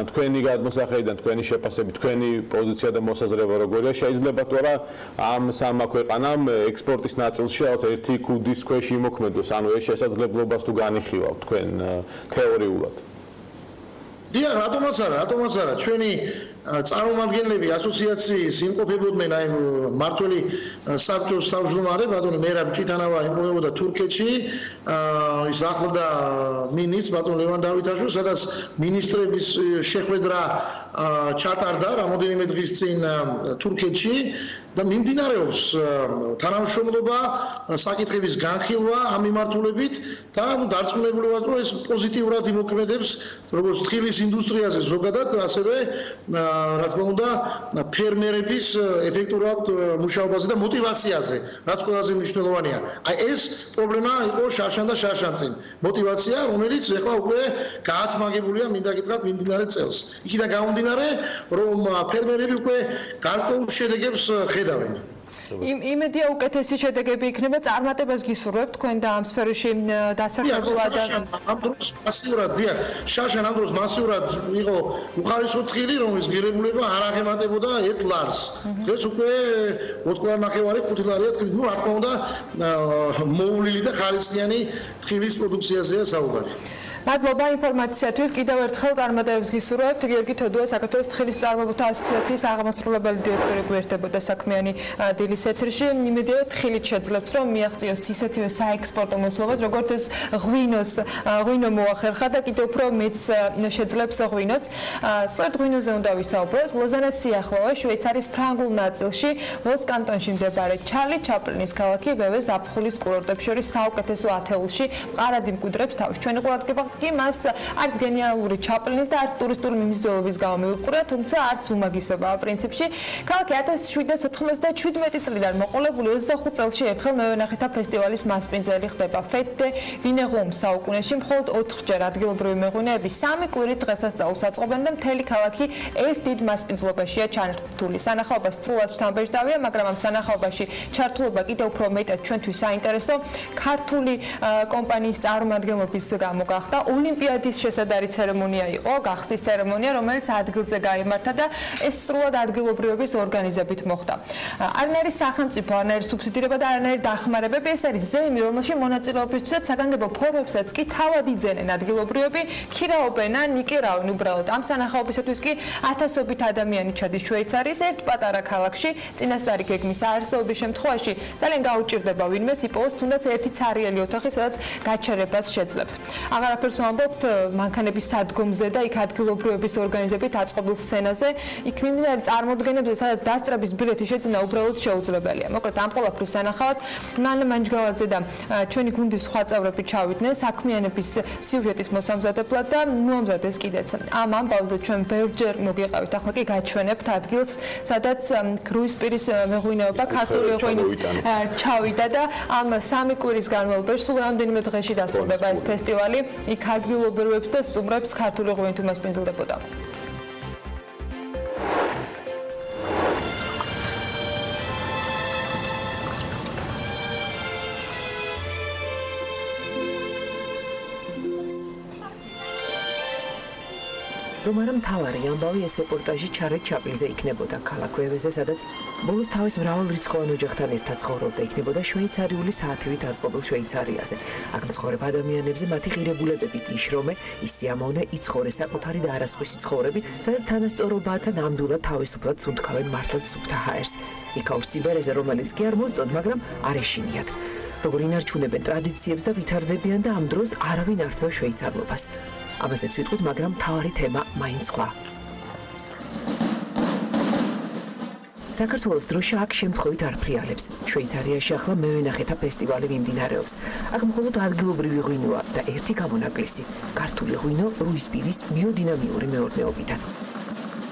თქვენი გადმოსახედიდან, თქვენი შეფასებით, თქვენი პოზიცია და მოსაზრება როგორია? შეიძლება თუ არა ამ სამმა ქვეყანამ ექსპორტის ნაწილში რაღაც ერთი ქუდის ქვეშ იმოქმედოს, ანუ ეს შესაძლებლობას თუ განიხილავთ თქვენ თეორიულად? დიახ, რატომაც არა, ჩვენი წარმომადგენლები ასოციაციის იმყოფებოდნენ აი მართველი საბჭოს თავმჯდომარე ბატონი მერაბ ჭიტანავა იმყოფებოდა თურქეთში, ის ახლდა მინისტრს ბატონ ლევან დავითაშვილს, სადაც მინისტრების შეხვედრა ჩატარდა რამოდენიმე დღის წინ თურქეთში და მიმდინარეობს თანამშრომლობა, საკითხების განხილვა ამ მიმართულებით და დარწმუნებული ვარ, რომ ეს პოზიტიურად იმოქმედებს როგორც თხილის ინდუსტრიაზე ზოგადად, ასევე რა თქმა უნდა ფერმერების ეფექტურად მუშაობაზე და мотиваციაზე, რაც ყველაზე მნიშვნელოვანია. აი ეს პრობლემა იყო შარშან და შარშანწინ. мотиваცია, რომელიც ეხლა უკვე გაათმაგებულია მინდა გითხრათ მიმდინარე წელს. იქიდან გამომდინარე, რომ ფერმერები უკვე გარკვეულ შედეგებს ხედავენ. იმედია უკეთესი შედეგები იქნება, წარმატებას გისურვებთ თქვენ და ამ სფეროში დასახლებულად ამ დროს მასიურად დიახ, შარშან ამ დროს მასიურად იყო უხარისო თხილი, რომლის ღირებულება არ აღემატებოდა 1 ლარს. დღეს უკვე 4.5 5 ლარია თხილი. რა თქმა უნდა, მოუვლილი და ხალისიანი თხილის პროდუქციაზეა საუბარი. მადლობა ინფორმაციისათვის. კიდევ ერთხელ წარმატებებს გისურვებთ. გიორგი თოდუა, საქართველოს თხილის წარმოებათა ასოციაციის აღმასრულებელი დირექტორი გვერდებოდა საქმიანი დილის ეთერში. იმედია თხილით შეძლებს, რომ მიაღწიოს ისეთივე საექსპორტო მოსვლობას, როგორც ეს ღვინო მოახერხა და კიდევ უფრო მეც შეძლებს ღვინოც. სწორედ ღვინოზე უნდა ვისაუბროთ. ლოზანას სიახლოვეს, შვეიცარიის ფრანგულ ნაწილში, ვოს კანტონში მდებარე ჩარლი ჩაპლინის ქალაქი ვევე ზაფხულის კურორტებს შორის საუკეთესო ათეულში მყარად იმკვიდრებს თავს. ჩვენი ყურადღება კი მას არც გენიალური ჩაპლინის და არც ტურისტული მიმზიდველობის გამო მიუყურა, თუმცა არც უმაგისობაა პრინციპში. ქალაქი 1797 წლიდან მოყოლებული 25 წელში ერთხელ მევენახეთა ფესტივალის მასპინძელი ხდება. Fête de Vigneron საუკუნეში მხოლოდ 4-ჯერ ადგილობრივი მეღვინეები 3 კვირით დღესასწაულს აწყობენ და მთელი ქალაქი ერთ დიდ მასპინძლობაშია ჩართული. სანახაობა სრულად შთამბეჭდავია, მაგრამ ამ სანახაობაში ჩართულობა კიდევ უფრო მეტად ჩვენთვის საინტერესო ქართული კომპანიის წარმომადგენლობის გამო გახდა. ოლიმპიადის შესადარი ცერემონია იყო, გახსნის ცერემონია, რომელიც ადგილზე გაიმართა და ეს სრულად ადგილობრივების ორგანიზებით მოხდა. არანაირი სახელმწიფო, არანაირი სუბსიდირება და არანაირი დახმარებები, ეს არის ზეიმი, რომელშიც მონაწილეობისთვისაც საგანგებო ფორმებსაც კი თავად იძენენ ადგილობრივები, ქირაობენ ან იკირავენ უბრალოდ. ამ სანახაობისათვის კი ათასობით ადამიანი ჩადის შვეიცარიის ერთ პატარა ქალაქში, წინასწარი გეგმის არსებობის შემთხვევაში ძალიან გაუჭირდება ვინმეს იპოვოს თუნდაც ერთი ცარიელი ოთახი, სადაც გაჩერებას შეძლებს. აღარაფერს ვამბობთ მანქანების სადგომზე და იქ ადგილობრივების ორგანიზებით აწყობილ სცენაზე, იქ მიმდინარე წარმოდგენებზე, სადაც დასწრების ბილეთი შეძენა უბრალოდ შეუძლებელია. მოკლედ ამ ყველაფრის სანახავად მან მანჯგალაძე და ჩვენი გუნდის სხვა წევრები ჩავიდნენ საქმიანების სიუჟეტის მოსამზადებლად და მოამზადეს კიდეც. ამ ამბავზე ჩვენ ბევრჯერ მოგიყავით, ახლა კი გაჩვენებთ ადგილს, სადაც კრუიზპირის მეღვინეობა ქართული ღვინით ჩავიდა და ამ 3 კვირის განმავლობაში სულ რამდენიმე დღეში დასრულდება ეს ფესტივალი. იქ ადგილობრივებს და სტუმრებს ქართული ღვინით უმასპინძლდებოდა. რომ არა მთავარი ამბავი ეს რეპორტაჟი ჩარლი ჩაპლინზე იქნებოდა ქალაქ ვევეზე, სადაც ბოლოს თავის მრავალრიცხოვან ოჯახთან ერთად ცხოვრობდა, იქნებოდა შვეიცარიული საათივით აწყობილ შვეიცარიაზე. აქ მცხოვრებ ადამიანებზე მათი ღირებულებებით იშრომე, ის სიამოვნე იცხოვრე საკუთარი და არასხვისი ცხოვრებით, სადაც თანასწორობათა ნამდვილად თავისუფლად სუნთქავენ მართლაც სუფთა ჰაერს. იქაურს ციბერეზე, რომელიც კი არ მოსწონთ, მაგრამ არ ეშინიათ. როგორ ინარჩუნებენ ტრადიციებს და ვითარდებიან და ამ დროს არავინ არ თმევ შვეიცარლობას. ამასაც ვიტყვით, მაგრამ მთავარი თემა მაინც სხვა. საქართველოს დროშა აქ შემთხვევით არ ფრიალებს. შვეიცარიაში ახლა მევენახეთა ფესტივალი მიმდინარეობს. აქ მხოლოდ ადგილობრივი ღვინოა და ერთი გამონაკლისი, ქართული ღვინო რუისპირის ბიოდინამიური მეურნეობიდან.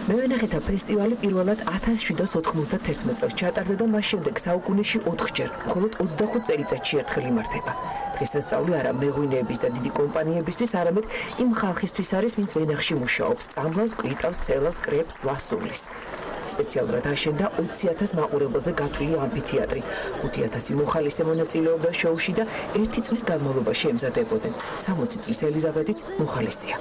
მევენახეთა ფესტივალი პირველად 1791 წელს ჩატარდა და მას შემდეგ საუკუნეში 4-ჯერ, მხოლოდ 25 წელიწადში ერთხელ იმართება. დღესასწაული არა მეღვინეების და დიდი კომპანიებისთვის, არამედ იმ ხალხისთვის არის, ვინც ვენახში მუშაობს, წამლავს, ყრიტავს, ცელავს, კრეებს, ვასულის. სპეციალურად აშენდა 20,000 მაყურებელზე გათვლილი ამფითეატრი. 5,000 მოხალისე მონაწილეობდა შოუში და 1 წლის განმავლობაში ემზადებოდნენ. 60 წლის ელიზაბეტიც მოხალისეა.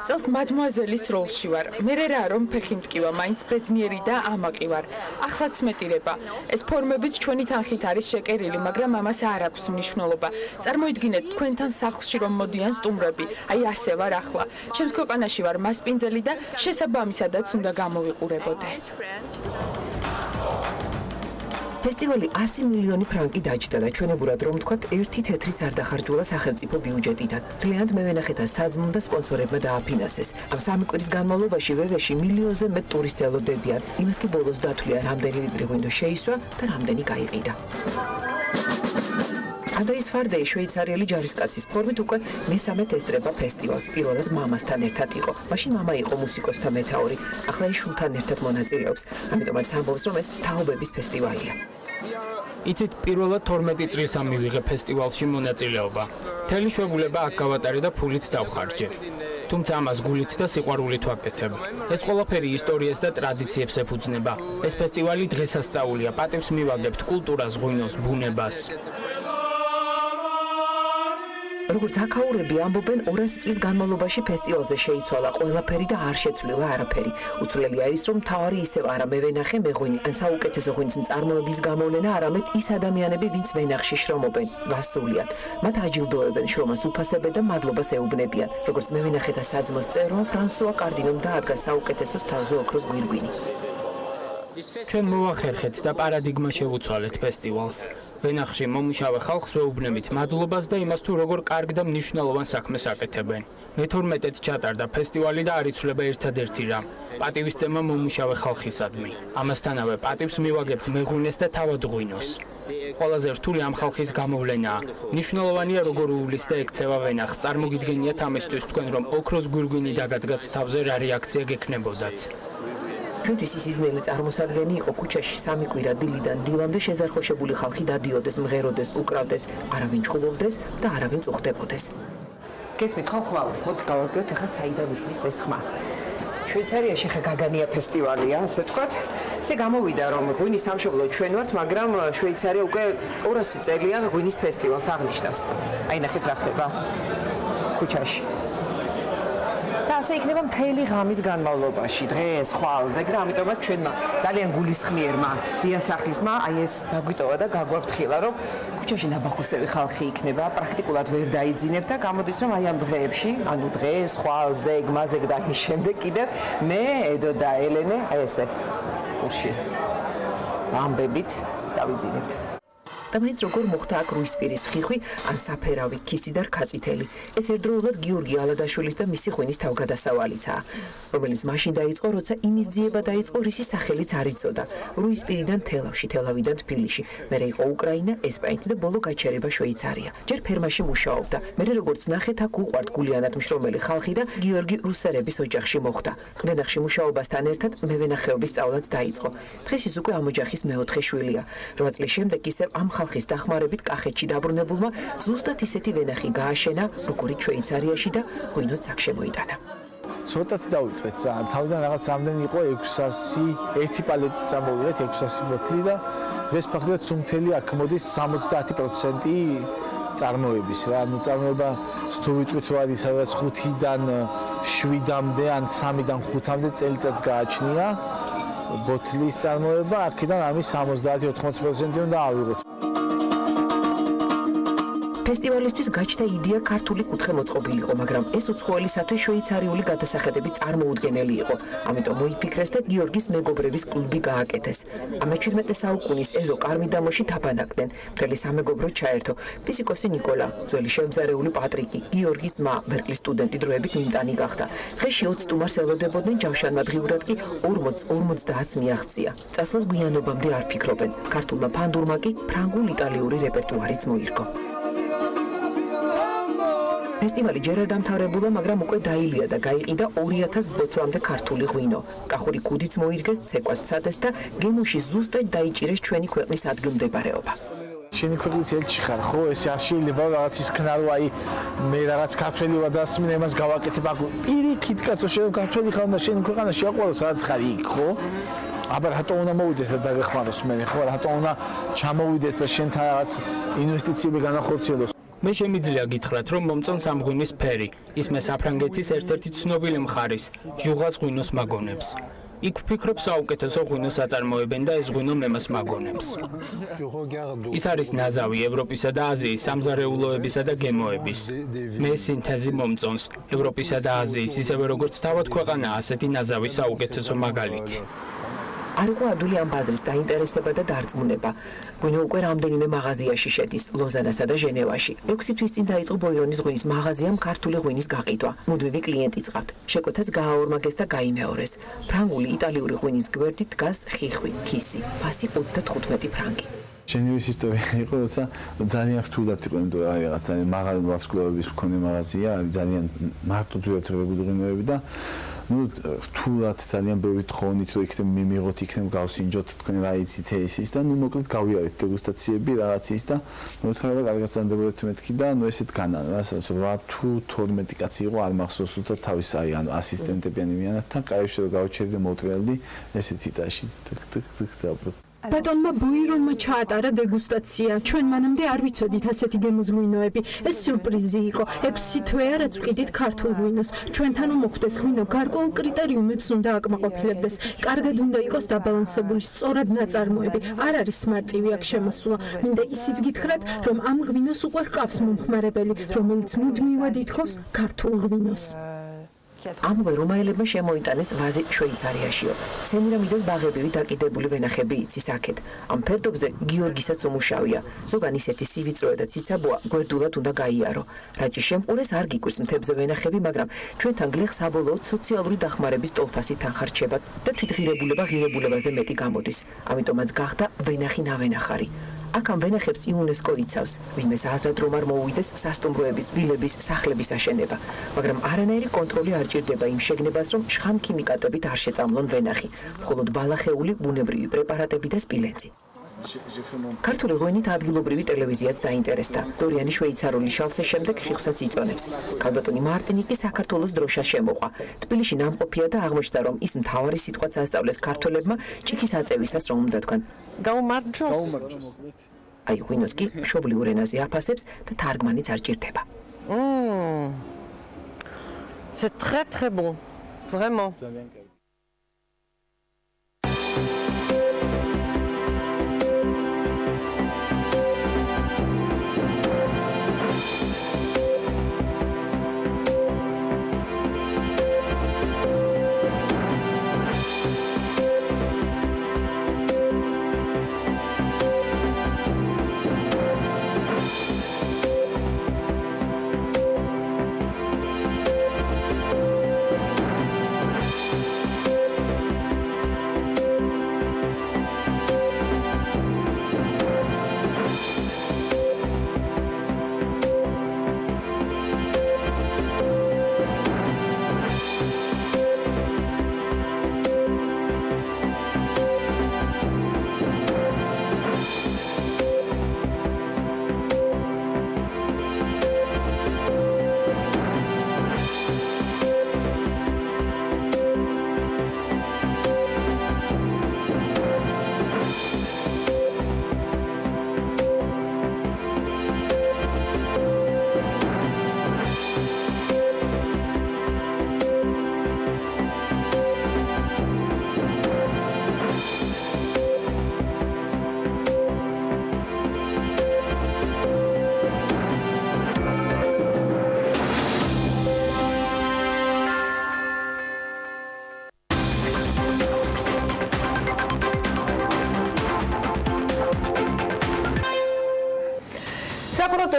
წელს მადმუაზელის როლში ვარ. მე რა რომ ფეხი მტკივა, მაინც ბედნიერი და ამაყი ვარ. ახლაც მეტირება. ეს ფორმებიც ჩვენი თანხით არის შეკერილი, მაგრამ ამას არ აქვს მნიშვნელობა. წარმოიდგინეთ თქვენთან სახლში რომ მოდიან სტუმრები. აი ასე ვარ ახლა. ჩემს ქვეყანაში ვარ მასპინძელი და შესაბამისადაც უნდა გამოვიყურებოდე. ფესტივალი 100 მილიონი ფრანკი დაჯდა და ჩვენებურად რომ თქვათ, ერთი თეთრიც არ დახარჯულა სახელმწიფო ბიუჯეტიდან. მთლიანად მევენახეთა საძმომ და სპონსორებმა დააფინანსეს. ამ სამი კვირის განმავლობაში ვევეში მილიონზე მეტ ტურისტს ელოდებიან. იმას კი ბოლოს დათვლია, რამდენი ლიტრი ღვინო შეისვა და რამდენი გაიყიდა. ანდრის ფარდეი შვეიცარიელი ჯარისკაცის ფორმით უკვე მესამე ესწრება ფესტივალს. პირველად მამასთან ერთად იყო. მაშინ მამა იყო მუსიკოსთა მეთაური. ახლა ის შვილთან ერთად მონაწილეობს. ამიტომაც ამბობს, რომ ეს თაობების ფესტივალია. იცით, პირველად 12 წლის ამ მივიღე ფესტივალში მონაწილეობა. მთელი შვებულება აქ გავატარე და ფულიც დავხარჯე. თუმცა ამას გულით და სიყვარულით ვაკეთებ. ეს ყველაფერი ისტორიას და ტრადიციებს ეფუძნება. ეს ფესტივალი დღესასწაულია, პატივს მივაგებთ კულტურას, ღვინოს, ბუნებას. როგორც აქაურები ამბობენ, 200 წლის განმავლობაში ფესტივალზე შეიცვალა ყველაფერი და არ შეცვლილა არაფერი. უცვლელი არის, რომ მთავარი ისევ არა მევენახე, მეღვინი ან საუკეთესო ღვინის მწარმოებლის გამოვლენა, არამედ ის ადამიანები, ვინც ვენახში შრომობენ, გასწრულია. მათ აჯილდოებენ, შრომას უფასებენ და მადლობას ეუბნებიან. როგორც მევენახეთა საძმოს წერმა ფრანსუა კარდინომ დაადგა საუკეთესოს თავზე ოქროს გვირგვინი. ჩვენ მოვახერხეთ და პარადიგმა შევუცვალეთ ფესტივალს. ვენახში მომუშავე ხალხს ვეუბნებით მადლობას და იმას თუ როგორ კარგ და მნიშვნელოვან საქმეს აკეთებენ. მე-12-ით ჩატარდა ფესტივალი და არ იცვლება ერთადერთი რამ. პატივისცემა მომუშავე ხალხისადმი. ამასთანავე პატივს მივაგებთ მეღვინეს და თავად ღვინოს. ყველაზე რთული ამ ხალხის გამოვლენაა. მნიშვნელოვანია როგორ უვლის და ექცევა ვენახს. წარმოგიდგენიათ ამისთვის თქვენ რომ ოქროს გვირგვინი დაგადგათ თავზე რა რეაქცია გექნებოდათ. ჩვენთვის ის იზნელი წარმოსადგენი იყო ქუჩაში სამი კვირა დილიდან დილამდე შეზარხოშებული ხალხი დადიოდეს, მღეროდეს, უკრავდეს, არავინ ჩხუბობდეს და არავინ წუხდებოდეს. გესმით ხო ხვალ, მოდი გავაგებთ ახლა საიდან ისმის ეს ხმა. შვეიცარიაში ხა გაგანია ფესტივალია, ასე ვთქვათ. ესე გამოვიდა რომ ღვინის სამშობლო ჩვენ ვართ, მაგრამ შვეიცარია უკვე 200 წელია ღვინის ფესტივალს აღნიშნავს. აი ნახეთ რა ხდება ქუჩაში. ასე იქნება მთელი ღამის განმავლობაში, დღეს, ხვალზე, და ამიტომაც ჩვენმა ძალიან გულისხმიერმა დიასახლისმა აი ეს დაგვიტოვა და გაგვაფრთხილა, რომ ქუჩაში ნაბახუსები ხალხი იქნება, პრაქტიკულად ვერ დაიძინებ და გამოდის, რომ აი ამ დღეებში, ანუ დღეს, ხვალზე, გმაზე და ამის შემდეგ კიდევ მე, ედო და ელენე, აი ესე კურსში ამბებით დავიძინებთ. დამრიც როგორ მოხდა აქ რუისპირის ხიხვი, ან საფერავი, ქისი და რქაწითელი. ეს ერთდროულად გიორგი ალადაშვილის და მისი ღვინის თავგადასავალიცაა, რომელიც მაშინ დაიწყო, როცა იმის ძიება დაიწყო, რისი სახელიც არ იცოდა. რუისპირიდან თელავში, თელავიდან თბილისში, მერე იყო უკრაინა, ესპანეთი და ბოლო გაჩერება შვეიცარია. ჯერ ფერმაში მუშაობდა. მერე როგორც ნახეთ, აქ უყვართ გულიანად მშრომელი ხალხი და გიორგი რუსერების ოჯახში მოხვდა. ვენახში მუშაობასთან ერთად მევენახეობის სწავლაც დაიწყო. დღეს ის უკვე ამ ოჯახის მეოთხე შვილია. 8 წლის შემდეგ ისევ ამ ხალხის დახმარებით კახეთში დაბრუნებულმა ზუსტად ისეთი ვენახი გააშენა, როგორიც შვეიცარიაში და ღვინოც აქ შემოიტანა. ცოტათი დავიწყეთ ძალიან. თავიდან რაღაც რამდენი იყო 600, ერთი პალეტი წამოვიდეთ 600 ბოთლი და დღეს ფაქტობრივად სუმთელი აქ მოდის 70% წარმოების რა. ანუ წარმოება თუ ვიტყვით რომ არის სადაც 5-დან 7-მდე ან 3-დან 5-მდე წელიწადს გააჩნია ბოთლის წარმოება, აქედან ამის 70-80% უნდა ავიღოთ. ფესტივალისთვის გაჩნდა იდეა ქართული კუთხე მოწყობილიყო, მაგრამ ეს უცხოელისათვის შვეიცარიული გადასახედები წარმოუდგენელი იყო. ამიტომ მოიფიქრეს და გიორგის მეგობრების კლუბი გააკეთეს. მე-17 საუკუნის ეზო კარმიდამოში თაბანაკდნენ. მთელი სამეგობრო ჩაერთო. ფიზიკოსი ნიკოლა, ძველი შემზარეული პატრიკი, გიორგის ძმა, ბერკლის სტუდენტი დროებით მიმტანი გახდა. დღეში 20 სტუმარს ელოდებოდნენ, ჯავშანმა დღიურად კი 40-50 მიაღწია. წასვლას გვიანობამდე არ ფიქრობენ. ქართულმა ფანდურმა კი ფრანგულ-იტალიური რეპერტუარიც მოირგო. ფესტივალი ჯერ არ დამთავრებულა, მაგრამ უკვე დაილია და გაიყიდა 2000 ბოთლამდე ქართული ღვინო. კახური ქუდიც მოირგეს, ცეკვაც ცადეს და გემოში ზუსტად დაიჭირეს ჩვენი ქვეყნის ადგილმდებარეობა. შენი ქვეყნის ელჩი ხარ, ხო? ესე არ შეიძლება რაღაც ის ქნა რომ აი მე რაღაც ქართველი ვარ და ასმინე იმას გავაკეთებ. პირიქით კაცო, შენ ქართველი ხარ და შენი ქვეყანა შეაყვაროს, რაც ხარ იქ, ხო? აბა რატო უნდა მოვიდეს და დაგეხმაროს მე, ხო? რატო უნდა ჩამოვიდეს და შენთან რაღაც ინვესტიციები განახორციელოს? მე შემიძლია გითხრათ, რომ მომწონს ამ ღვინის ფერი. ის მე საფრანგეთის ერთ-ერთი ცნობილი მხარის, ჟუღას ღვინოს მაგონებს. იქ ვფიქრობ საუკეთესო ღვინოს აწარმოებენ და ეს ღვინო მემას მაგონებს. ის არის ნაზავი ევროპისა და აზიის სამზარეულოებისა და გემოების. მე სინთეზი მომწონს. ევროპისა და აზიის, ისევე როგორც თავად ქვეყანა, ასეთი ნაზავი საუკეთესო მაგალითი. არ იყო ადვილი ამ ბაზრის დაინტერესება და დარწმუნება. ღვინო უკვე რამდენიმე მაღაზიაში შედის, ლოზანასა და ჟენევაში. 6 თვის წინ დაიწყო ბოირონის ღვინის მაღაზიამ ქართული ღვინის გაყიდვა. მუდმივი კლიენტი წყავთ. შეკვეთაც გააორმაგეს და გაიმეორეს. ფრანგული, იტალიური ღვინის გვერდით დგას ხიხვი, ქისი, ფასი 35 ფრანკი. ჟენევის ისტორია იყო, როცა ძალიან რთულად იყო, იმიტომ რომ რაღაც ძალიან მაღალი ვარსკვლავების მქონე მაღაზია, ძალიან მარტო ძვირადღირებული ღვინოები და რთულად ძალიან ბევრი თხოვნით, რომ იქნებ მივიღოთ, იქნებ გავსინჯოთ, თქვენ რა იცით ესის და მოკლედ გავიარეთ დეგუსტაციები რაღაცის და მოთხარება კარგად წანდებოდეთ მეთქი და ესეთ განან, რასაც 8 თუ 12 კაცი იყო, არ მახსოვს უბრალოდ თავის ასისტენტები ანიმიანთან, კაიში რომ გავჩერდი მოუტრიალდი ესეთი ტაში და ბატონმა ბოირონმა ჩაატარა დეგუსტაცია. ჩვენ მანამდე არ ვიცოდით ასეთი გემოს ღვინოები. ეს სიურპრიზი იყო. 6 თვეა რაც ვყიდით ქართულ ღვინოს. ჩვენთან მოხდეს ღვინო გარკვეულ კრიტერიუმებს უნდა აკმაყოფილებდეს. კარგად უნდა იყოს დაბალანსებული, სწორად ნაწარმოები. არ არის მარტივი აქ შემოსვლა. მინდა ისიც გითხრათ, რომ ამ ღვინოს უკვე ჰყავს მომხმარებელი, რომელიც მუდმივად ითხოვს ქართულ ღვინოს. ამავე რომაელებმა შემოიტანეს ვაზი შვეიცარიაშიო. სენირამიდეს ბაღებივი დაკიდებული ვენახები იცის აქეთ. ამ ფერდობზე გიორგისაც უმუშავია. ზოგან ისეთი სივიწროა და ციცაბოა, გვერდულად უნდა გაიარო. რაჭის შემყურეს არ გიკვირს მთებზე ვენახები, მაგრამ ჩვენთან გლეხს საბოლოოდ სოციალური დახმარების ტოლფასი თანხარჩება და თვითღირებულება ღირებულებაზე მეტი გამოდის. ამიტომაც გახდა ვენახი ნავენახარი. აქ ამ ვენახებს იუნესკო იცავს, ვინმე აზრად რომ არ მოუვიდეს სასტუმროების, ვილების, სახლების აშენება, მაგრამ არანაირი კონტროლი არ ჭირდება იმ შეგნებას, რომ შხამქიმიკატებით არ შეწამლონ ვენახი, მხოლოდ ბალახეული, ბუნებრივი პრეპარატები და სპილენძი. ქართული ღვინით ადგილობრივი ტელევიზიაც დაინტერესდა. დორიანი შვეიცარული შალსეს შემდეგ ხიხსაც იწონებს. ქალბატონი მარტინი კი საქართველოს დროშას შემოყვა. თბილისში ნამყოფია და აღმოჩნდა, რომ ის მთავარი სიტყვაც ასწავლეს ქართველებმა ჭიქის აწევისას რომ უნდა თქვან. გაუმარჯოს. აი ღვინოს კი მშობლიურ ენაზე აფასებს და თარგმანიც არ ჭირდება. C'est très très bon. Vraiment.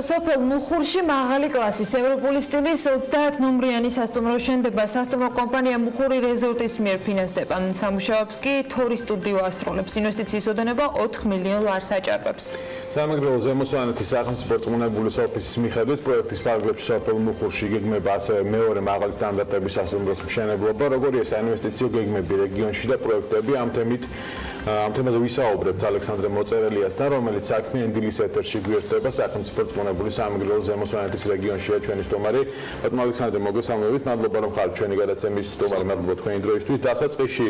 სოფელ მუხურში მაღალი კლასის ევროპული სტილის 30 ნომრიანი სასტუმრო შენდება. სასტუმრო კომპანია მუხური რეზორტის მიერ ფინანსდება. სამუშაოებს კი თორის სტუდიო ასრულებს. ინვესტიციის ოდენობა 4 მილიონ ლარს აჭარბებს. სამეგრელო-ზემო სვანეთის სახელმწიფო რწმუნებულის ოფისის მიხედვით პროექტის ფარგლებში სოფელ მუხურში გეგმება ასევე მეორე მაღალი სტანდარტების სასტუმროს მშენებლობა, როგორია საინვესტიციო გეგმები რეგიონში და პროექტები. ამ თემით ამ თემაზე ვისაუბრებთ ალექსანდრე მოწერელიასთან, რომელიც საქმიანი დილის ეთერში გვერდება სახელმწიფო რწმუნებული სამეგრელო-ზემო სვანეთის რეგიონშია ჩვენი სტუმარი. ბატონო ალექსანდრე, მოგესალმებით. მადლობა რომ ხართ ჩვენი გადაცემის სტუმარი, მადლობა თქვენი დროისთვის. დასაწყისში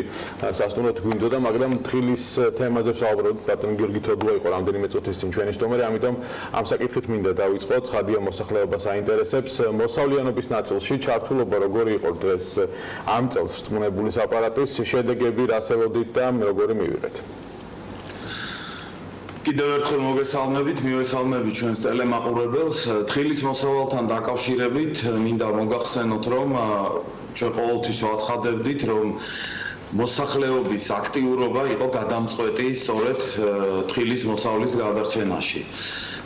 სასტუმროდ გვინდოდა, მაგრამ თხილის თემაზე ვსაუბრობთ. ბატონო გიორგი თოდუა იყო რამდენიმე წუთის წინ ჩვენი სტუმარი, ამიტომ ამ საკითხით მინდა დავიწყოთ. ცხადია მოსახლეობას აინტერესებს მოსავლიანობის ნაწილში ჩართულობა როგორი იყო დღეს ამ წელს რწმუნებულის აპარატის შედეგები რას ელოდით და როგორი მივიღეთ. კიდევ ერთხელ მოგესალმებით, მივესალმებით ჩვენს ტელემაყურებელს. თხილის მოსავალთან დაკავშირებით მინდა მოგახსენოთ, რომ ჩვენ ყოველთვის ვაცხადებდით, რომ მოსახლეობის აქტიურობა იყო გადამწყვეტი სწორედ თხილის მოსავლის გადარჩენაში.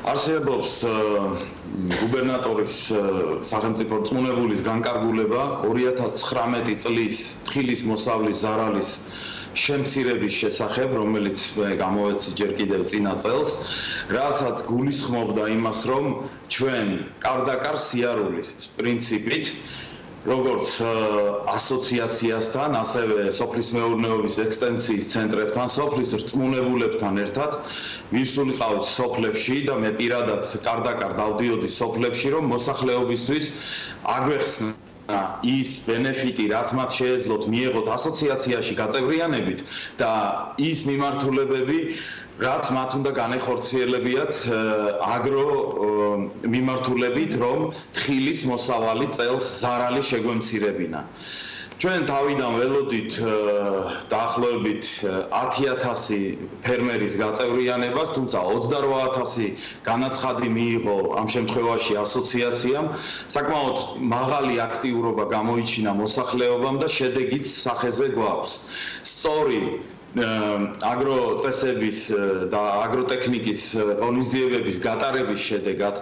არსებობს გუბერნატორის სახელმწიფო რწმუნებულის განკარგულება 2019 წლის თხილის მოსავლის ზარალის შემცირების შესახებ, რომელიც გამოვეცი ჯერ კიდევ წინა წელს, რასაც გულისხმობდა იმას, რომ ჩვენ კარდაკარ სიარულის პრინციპით როგორც ასოციაციასთან, ასევე სოფლის მეურნეობის ექსტენსიის ცენტრებთან, სოფლის რწმუნებულებთან ერთად ვისულიყავით სოფლებში და მე პირადად კარდაკარ დავდიოდი სოფლებში, რომ მოსახლეობისთვის აგვეხსნა ის ბენეფიტი, რაც მათ შეეძლოთ მიეღოთ ასოციაციაში გაწევრიანებით და ის მიმართულებები, რაც მათ უნდა განეხორციელებიათ აგრო მიმართულებით, რომ თხილის მოსავალი წელს ზარალი შეგვემცირებინა. ჩვენ თავიდან ველოდით დაახლოებით 10,000 ფერმერის გაწევრიანებას, თუმცა 28,000 განაცხადი მიიღო ამ შემთხვევაში ასოციაციამ. საკმაოდ მაღალი აქტიურობა გამოიჩინა მოსახლეობამ და შედეგიც სახეზე გვაქვს. სწორი აგროწესების და აგროტექნიკის ღონისძიებების გატარების შედეგად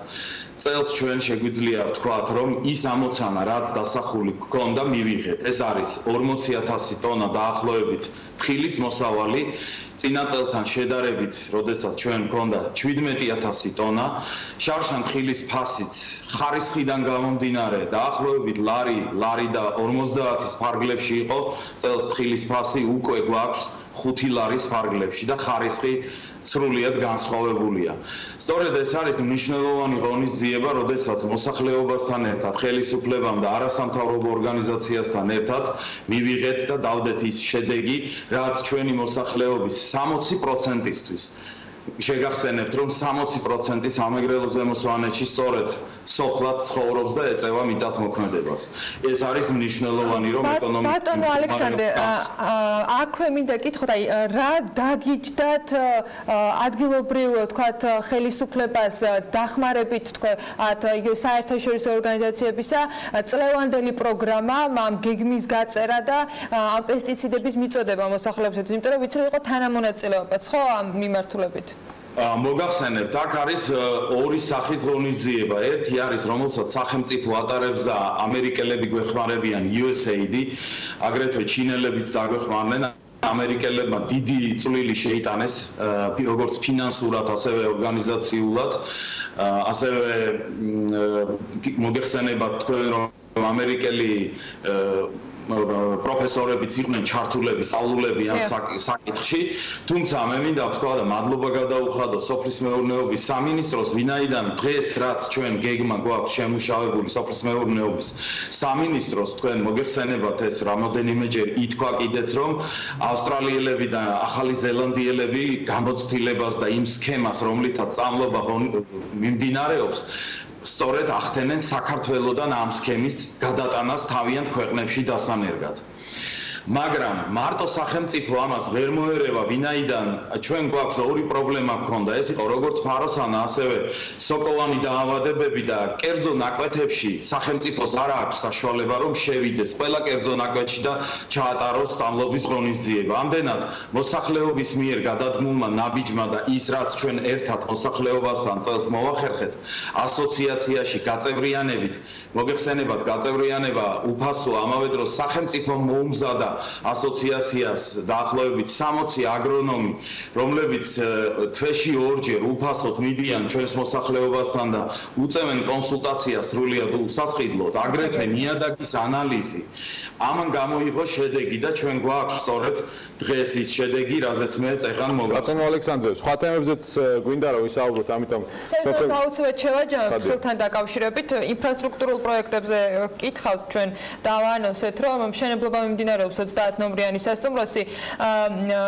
წელს ჩვენ შეგვიძლია ვთქვათ, რომ ის ამოცანა, რაც დასახული გქონდა, მივიღეთ. ეს არის 40,000 ტონა დაახლოებით თხილის მოსავალი. წინა წელთან შედარებით, როდესაც ჩვენ გქონდა 17,000 ტონა, შავშან თხილის ფასიც ხარისხიდან გამომდინარე დაახლოებით ლარი და 50-ის ფარგლებში იყო. წელს თხილის ფასი უკვე გვაქვს 5 ლარის ფარგლებში და ხარისხი სრულიად განსხვავებულია. სწორედ ეს არის მნიშვნელოვანი ღონისძიება, როდესაც მოსახლეობასთან ერთად, ხელისუფლებამ და არასამთავრობო ორგანიზაციასთან ერთად მივიღეთ და დავდეთ ის შედეგი, რაც ჩვენი მოსახლეობის 60%-ისთვის შეგახსენებთ, რომ 60% სამეგრელო-ზემო სვანეთში სწორედ სოფლად ცხოვრობს და ეწევა მიწათმოქმედებას. ეს არის მნიშვნელოვანი, რომ ეკონომიკა. ბატონო ალექსანდრე, აქვე მინდა კითხოთ, რა დაგიჯდათ ადგილობრივ, თქვათ, ხელისუფლებას დახმარებით, თქვათ, საერთაშორისო ორგანიზაციებისა წლევანდელი პროგრამა, ამ გეგმის გაწერა და ამ პესტიციდების მიწოდება მოსახლეობისთვის, იმიტომ რომ ვიცი რომ იყო თანამონაწილეობაც, ხო, ამ მიმართულებით? მოგახსენებთ, აქ არის ორი სახის ღონისძიება. ერთი არის, რომელსაც სახელმწიფო ატარებს და ამერიკელები გვეხმარებიან USAID, აგრეთვე ჩინელებიც დაგვეხმარნენ. ამერიკელებმა დიდი წვლილი შეიტანეს, როგორც ფინანსურად, ასევე ორგანიზაციულად. ასევე მოგეხსენებათ თქვენ, რომ ამერიკელი პროფესორებიც იყვნენ ჩართულები, სწავლულები ამ საკითხში, თუმცა მე მინდა ვთქვა და მადლობა გადაუხადო სოფლის მეურნეობის სამინისტროს, ვინაიდან დღეს რაც ჩვენ გეგმა გვაქვს შემუშავებული სოფლის მეურნეობის სამინისტროს, თქვენ მოგეხსენებათ ეს რამოდენიმეჯერ ითქვა კიდეც, რომ ავსტრალიელები და ახალი ზელანდიელები გამოცდილებას და იმ სქემას, რომლითაც სწავლობა მიმდინარეობს, სწორედ ახდენენ საქართველოსთან ამ სქემის გადატანას თავიანთ ქვეყნებში დასანერგად. მაგრამ მარტო სახელმწიფო ამას ვერ მოერევა, ვინაიდან ჩვენ გვაქვს ორი პრობლემა გქონდა. ეს იყო როგორც ფაროსანა, ასევე სოკოვანი დაავადებები და კერძო ნაკვეთებში სახელმწიფოს არ აქვს საშუალება, რომ შევიდეს ყველა კერძო ნაკვეთში და ჩაატაროს სწავლობის ღონისძიება. ამდენად მოსახლეობის მიერ გადადგმულმა ნაბიჯმა და ის, რაც ჩვენ ერთად მოსახლეობასთან წელს მოვახერხეთ, ასოციაციაში გაწევრიანებით, მოგეხსენებათ, გაწევრიანება უფასოა, ამავე დროს სახელმწიფო მოუმზადა ასოციაციას დაახლოებით 60 აგრონომი, რომლებიც თვეში ორჯერ უფასოდ მიდიან ჩვენს მოსახლეობასთან და უწევენ კონსულტაციას სრულიად უსასყიდლოდ, აგრეთვე ნიადაგის ანალიზი. ამან გამოიღო შედეგი და ჩვენ გვაქვს სწორედ დღეს ის შედეგი, რაზეც მე წეღან მოგახსენე. ბატონო ალექსანდრე, სხვა თემებზეც გვინდა რომ ვისაუბროთ, ამიტომ სეზონს აუცილებლად შევაჯამოთ თქილთან დაკავშირებით, ინფრასტრუქტურულ პროექტებზე კითხავთ ჩვენ და ვანოსეთ, რომ მშენებლობა მიმდინარეობს 30 ნომრიანი სასტუმროსი.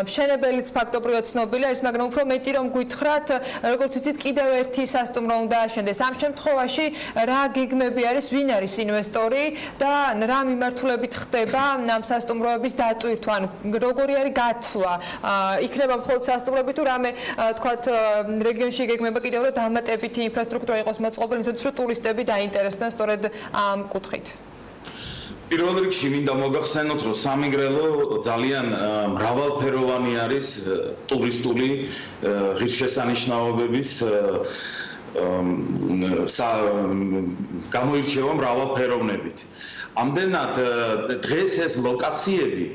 მშენებელიც ფაქტობრივად ცნობილი არის, მაგრამ უფრო მეტი რომ გითხრათ, როგორც ვიცით, კიდევ ერთი სასტუმრო უნდა აშენდეს. ამ შემთხვევაში რა გეგმები არის, ვინ არის ინვესტორი და რა მიმართულებით ხდება ამ სასტუმროების დატვირთვა, ანუ როგორი არის გათვლა, იქნება მხოლოდ სასტუმროები თუ რამე თქვათ რეგიონში გეგმება კიდევ რომ დამატებითი ინფრასტრუქტურა იყოს მოწყობილი, ისე რომ ტურისტები დაინტერესდნენ სწორედ ამ კუთხით. პირველ რიგში მინდა მოგახსენოთ, რომ სამეგრელო ძალიან მრავალფეროვანი არის ტურისტული ღირსშესანიშნაობების გამოირჩევა მრავალფეროვნებით. ამდენად დღეს ეს ლოკაციები,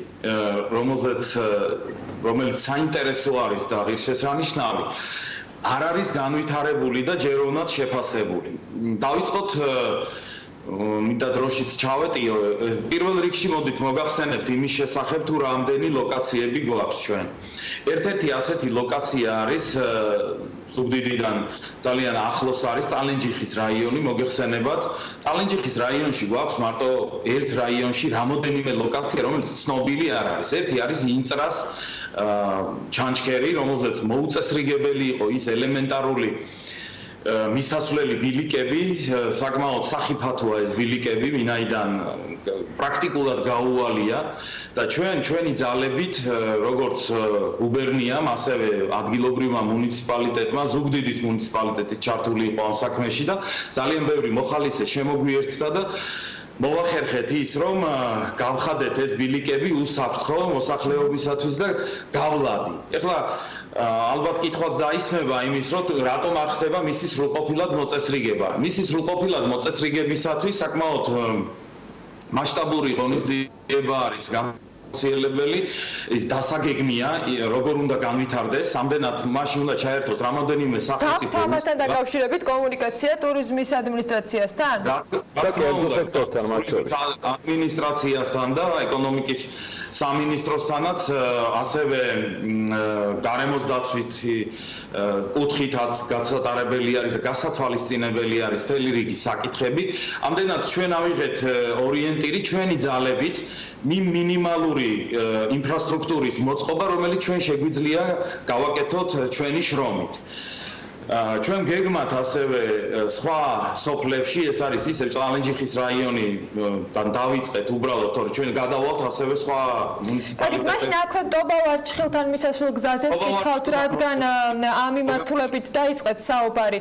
რომელიც საინტერესო არის და ღირსშესანიშნავი, არ არის განვითარებული და ჯეროვნად შეფასებული. დავიწყოთ მინდა დროშიც ჩავეტიო. პირველ რიგში მოდით მოგახსენებთ იმის შესახებ, თუ რამდენი ლოკაციები გვაქვს ჩვენ. ერთ-ერთი ასეთი ლოკაცია არის ზუგდიდიდან ძალიან ახლოს არის ტალენჯიხის რაიონი, მოგეხსენებათ. ტალენჯიხის რაიონში გვაქვს მარტო ერთ რაიონში რამოდენიმე ლოკაცია, რომელიც ცნობილი არ არის. ერთი არის ინწრას ჩანჩქერი, რომელზეც მოუწესრიგებელი იყო ის ელემენტარული მისასვლელი ბილიკები, საკმაოდ სახიფათოა ეს ბილიკები, ვინაიდან პრაქტიკულად გაუვალია და ჩვენი ძალებით, როგორც გუბერნიამ, ასევე ადგილობრივმა მუნიციპალიტეტმა, ზუგდიდის მუნიციპალიტეტი ჩართული იყო ამ საქმეში და ძალიან ბევრი მოხალისე შემოგვიერთდა და მოვახერხეთ ის, რომ გავხადეთ ეს ბილიკები უსაფრთხო მოსახლეობისათვის და გავლადი. ეხლა ალბათ კითხვაც დაისმება იმის, რომ რატომ არ ხდება მისი სრულყოფილად მოწესრიგება. მისი სრულყოფილად მოწესრიგებისათვის საკმაოდ მასშტაბური ღონისძიება არის გამოცდილებელი, ის დასაგეგმია, როგორ უნდა განვითარდეს, ამდენად მაშინ უნდა ჩაერთოს რამოდენიმე სახელმწიფო ამასთან დაკავშირებით კომუნიკაცია ტურიზმის ადმინისტრაციასთან და კერძო სექტორთან, მათ შორის ადმინისტრაციასთან და ეკონომიკის სამინისტროსთანაც, ასევე გარემოს დაცვითი კუთხითაც გასატარებელი არის და გასათვალისწინებელი არის მთელი რიგი საკითხები. ამდენად ჩვენ ავიღეთ ორიენტირი ჩვენი ძალებით მინიმალური ინფრასტრუქტურის მოწყობა, რომელიც ჩვენ შეგვიძლია გავაკეთოთ ჩვენი შრომით. ჩვენ გეგმათ ასევე სხვა სოფლებში, ეს არის ისე ტალენჯიხის რაიონი და დავიწყეთ უბრალოდ, რომ ჩვენ გადავალთ ასევე სხვა მუნიციპალიტეტებში. მაშინ აქვე დობავარჩხილთან მისასვლელ გზაზე გითხავთ, რადგან ამ მიმართულებით დაიწყეთ საუბარი.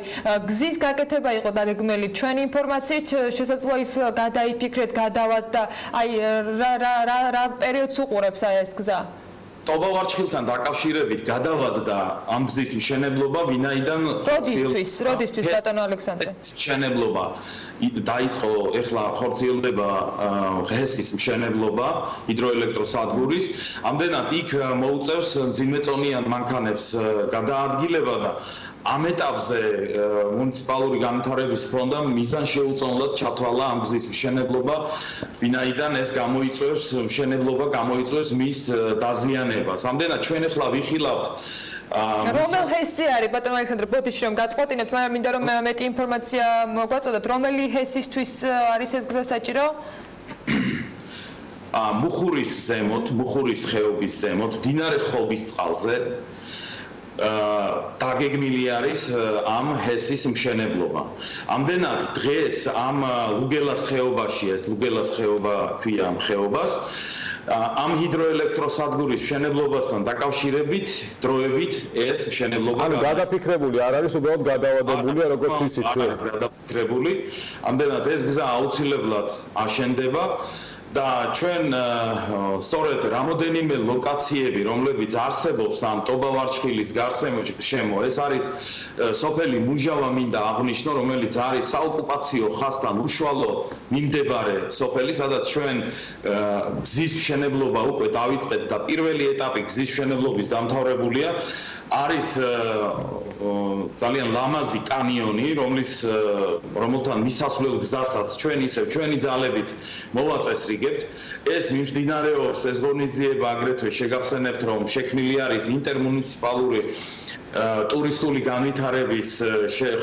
გზის გაკეთება იყო დაგეგმილი ჩვენი ინფორმაციით, შესაძლოა ის გადაიფიქრეთ, გადავათ და აი რა პერიოდს უყურებს აი ეს გზა? ტობავარჩხილთან დაკავშირებით გადავადდა ამ გზის მშენებლობა, ვინაიდან როდისთვის ბატონო ალექსანდრე? მშენებლობა დაიწყო, ეხლა ხორციელდება ღესის მშენებლობა ჰიდროელექტროსადგურის, ამდენად იქ მოუწევს მძიმეწონიან მანქანებს გადაადგილება და ამ ეტაპზე მუნიციპალური განვითარების ფონდამ მიზან შეუწონლად ჩათვალა ამ გზის მშენებლობა, ვინაიდან ეს მშენებლობა გამოიწვევს მის დაზიანებას. ამდენად ჩვენ ახლა ვიხილავთ რომელ ჰესი არის ბატონო ალექსანდრე, ბოდიში რომ გაწყვეტინებთ, მაგრამ მინდა რომ მეტი ინფორმაცია მოგვაწოდოთ, რომელი ჰესისთვის არის ეს გზა საჭირო? მუხურის ზემოთ, მუხურის ხეობის ზემოთ, მდინარე ხობის წყალზე დაგეგმილი არის ამ ჰესის მშენებლობა. ამდენად დღეს ამ ლუგელას ხეობაში, ეს ლუგელას ხეობა ქვია ამ ხეობას, ამ ჰიდროელექტროსადგურის მშენებლობასთან დაკავშირებით დროებით ეს მშენებლობა ანუ გადაფიქრებული არ არის, უბრალოდ გადავადებულია, როგორც ვიცით. არის გადაფიქრებული. ამდენად ეს გზა აუცილებლად აშენდება და ჩვენ სწორედ რამოდენიმე ლოკაციები, რომლებიც არსებობს ამ ტობავარჩხილის გარშემო, ეს არის სოფელი მუჟავა მინდა აღნიშნო, რომელიც არის საოკუპაციო ხაზთან უშუალო მიმდებარე სოფელი, სადაც ჩვენ გზის მშენებლობა უკვე დავიწყეთ და პირველი ეტაპი გზის მშენებლობის დამთავრებულია. არის ძალიან ლამაზი კანიონი, რომელთან მისასვლელ გზასაც ჩვენ ისევ ჩვენი ძალებით მოვაწესრიგებთ. ეს მიმდინარეობს ეს ღონისძიება აგრეთვე შეგახსენებთ, რომ შექმნილი არის ინტერმუნიციპალური ტურისტული განვითარების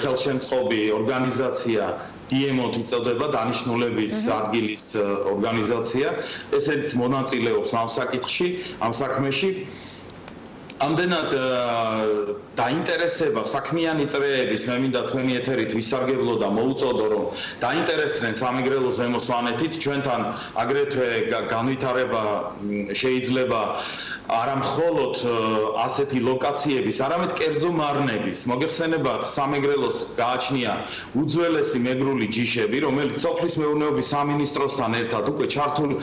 ხელშემწყობი ორგანიზაცია DMOT იწოდება, დანიშნულების ადგილის ორგანიზაცია. ესეც მონაწილეობს ამ საკითხში, ამ საქმეში. ამდენად დაინტერესება საქმიანი წრეების, მე მინდა თქვენი ეთერით ვისარგებლო და მოუწოდო, რომ დაინტერესდნენ სამეგრელო-ზემო სვანეთით, ჩვენთან აგრეთვე განვითარება შეიძლება არა მხოლოდ ასეთი ლოკაციების, არამედ კერძო მარნების. მოგეხსენებათ, სამეგრელოს გააჩნია უძველესი მეგრული ჯიშები, რომელიც სოფლის მეურნეობის სამინისტროსთან ერთად უკვე ჩართული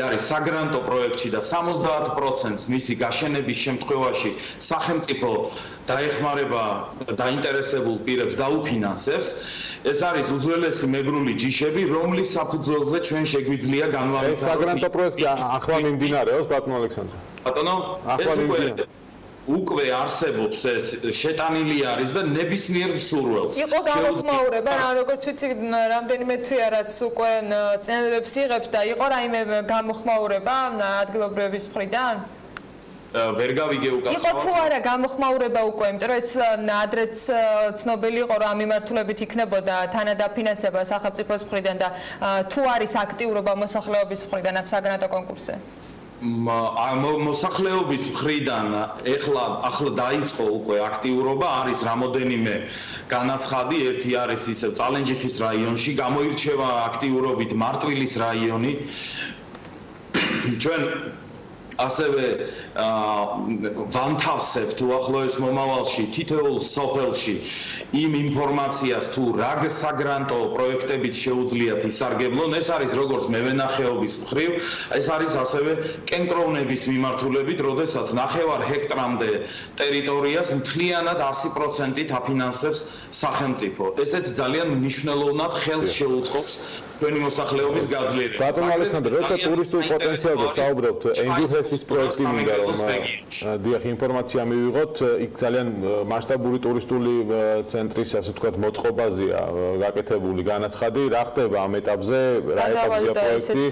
არის საგრანტო პროექტში და 70%-ს მისი გაშენების შემთხვევაში სახელმწიფო დაეხმარება დაინტერესებულ პირებს დაუფინანსებს. ეს არის უძველესი მეგრული ჯიშები, რომლის საფუძველზე ჩვენ შეგვიძლია განვითარება. ეს საგრანტო პროექტი ახლა მიმდინარეობს, ბატონო ალექსანდრე. ბატონო, ეს უკვე არსებობს, ეს შეტანილი არის და ნებისმიერ მსურველს. იყო გამოხმაურება, როგორც ვიცი, რამდენიმე თვეა რაც უკვე წინადადებს იღებთ და იყო რაიმე გამოხმაურება ადგილობრივების მხრიდან? ვერ გავიგე უკაცრავად. იყო თუ არა გამოხმაურება უკვე, იმიტომ რომ ეს ადრეც ცნობილი იყო, რომ ამ მიმართულებით იქნებოდა თანადაფინანსება სახელმწიფოს მხრიდან და თუ არის აქტიურობა მოსახლეობის მხრიდან ამ საგრანტო კონკურსზე? მოსახლეობის მხრიდან ახლა დაიწყო უკვე აქტიურობა, არის რამოდენიმე განაცხადი, ერთი არის ისევ წალენჯიხის რაიონში, გამოირჩევა აქტიურობით მარტვილის რაიონი. ჩვენ ასევე ვანთავსებთ უახლოეს მომავალში თითოეულ სოფელში იმ ინფორმაციას თუ რა საგრანტო პროექტებით შეუძლიათ ისარგებლონ. ეს არის როგორც მევენახეობის მხრივ, ეს არის ასევე კენკროვნების მიმართულებით, როდესაც 9 ჰექტრამდე ტერიტორიას მთლიანად 100%-ით აფინანსებს სახელმწიფო. ესეც ძალიან მნიშვნელოვნად ხელს შეუწყობს ჩვენი მოსახლეობის გაძლიერებას. ბატონო ალექსანდრე, როცა ტურისტულ პოტენციალზე საუბრობთ, ენჯუჰესის პროექტი მინდა რომ დიახ ინფორმაცია მივიღოთ, იქ ძალიან მასშტაბური ტურისტული ცენტრის, ასე ვთქვათ, მოწყობაზეა გაკეთებული განაცხადი. რა ხდება ამ ეტაპზე, რა ეტაპზეა პროექტი?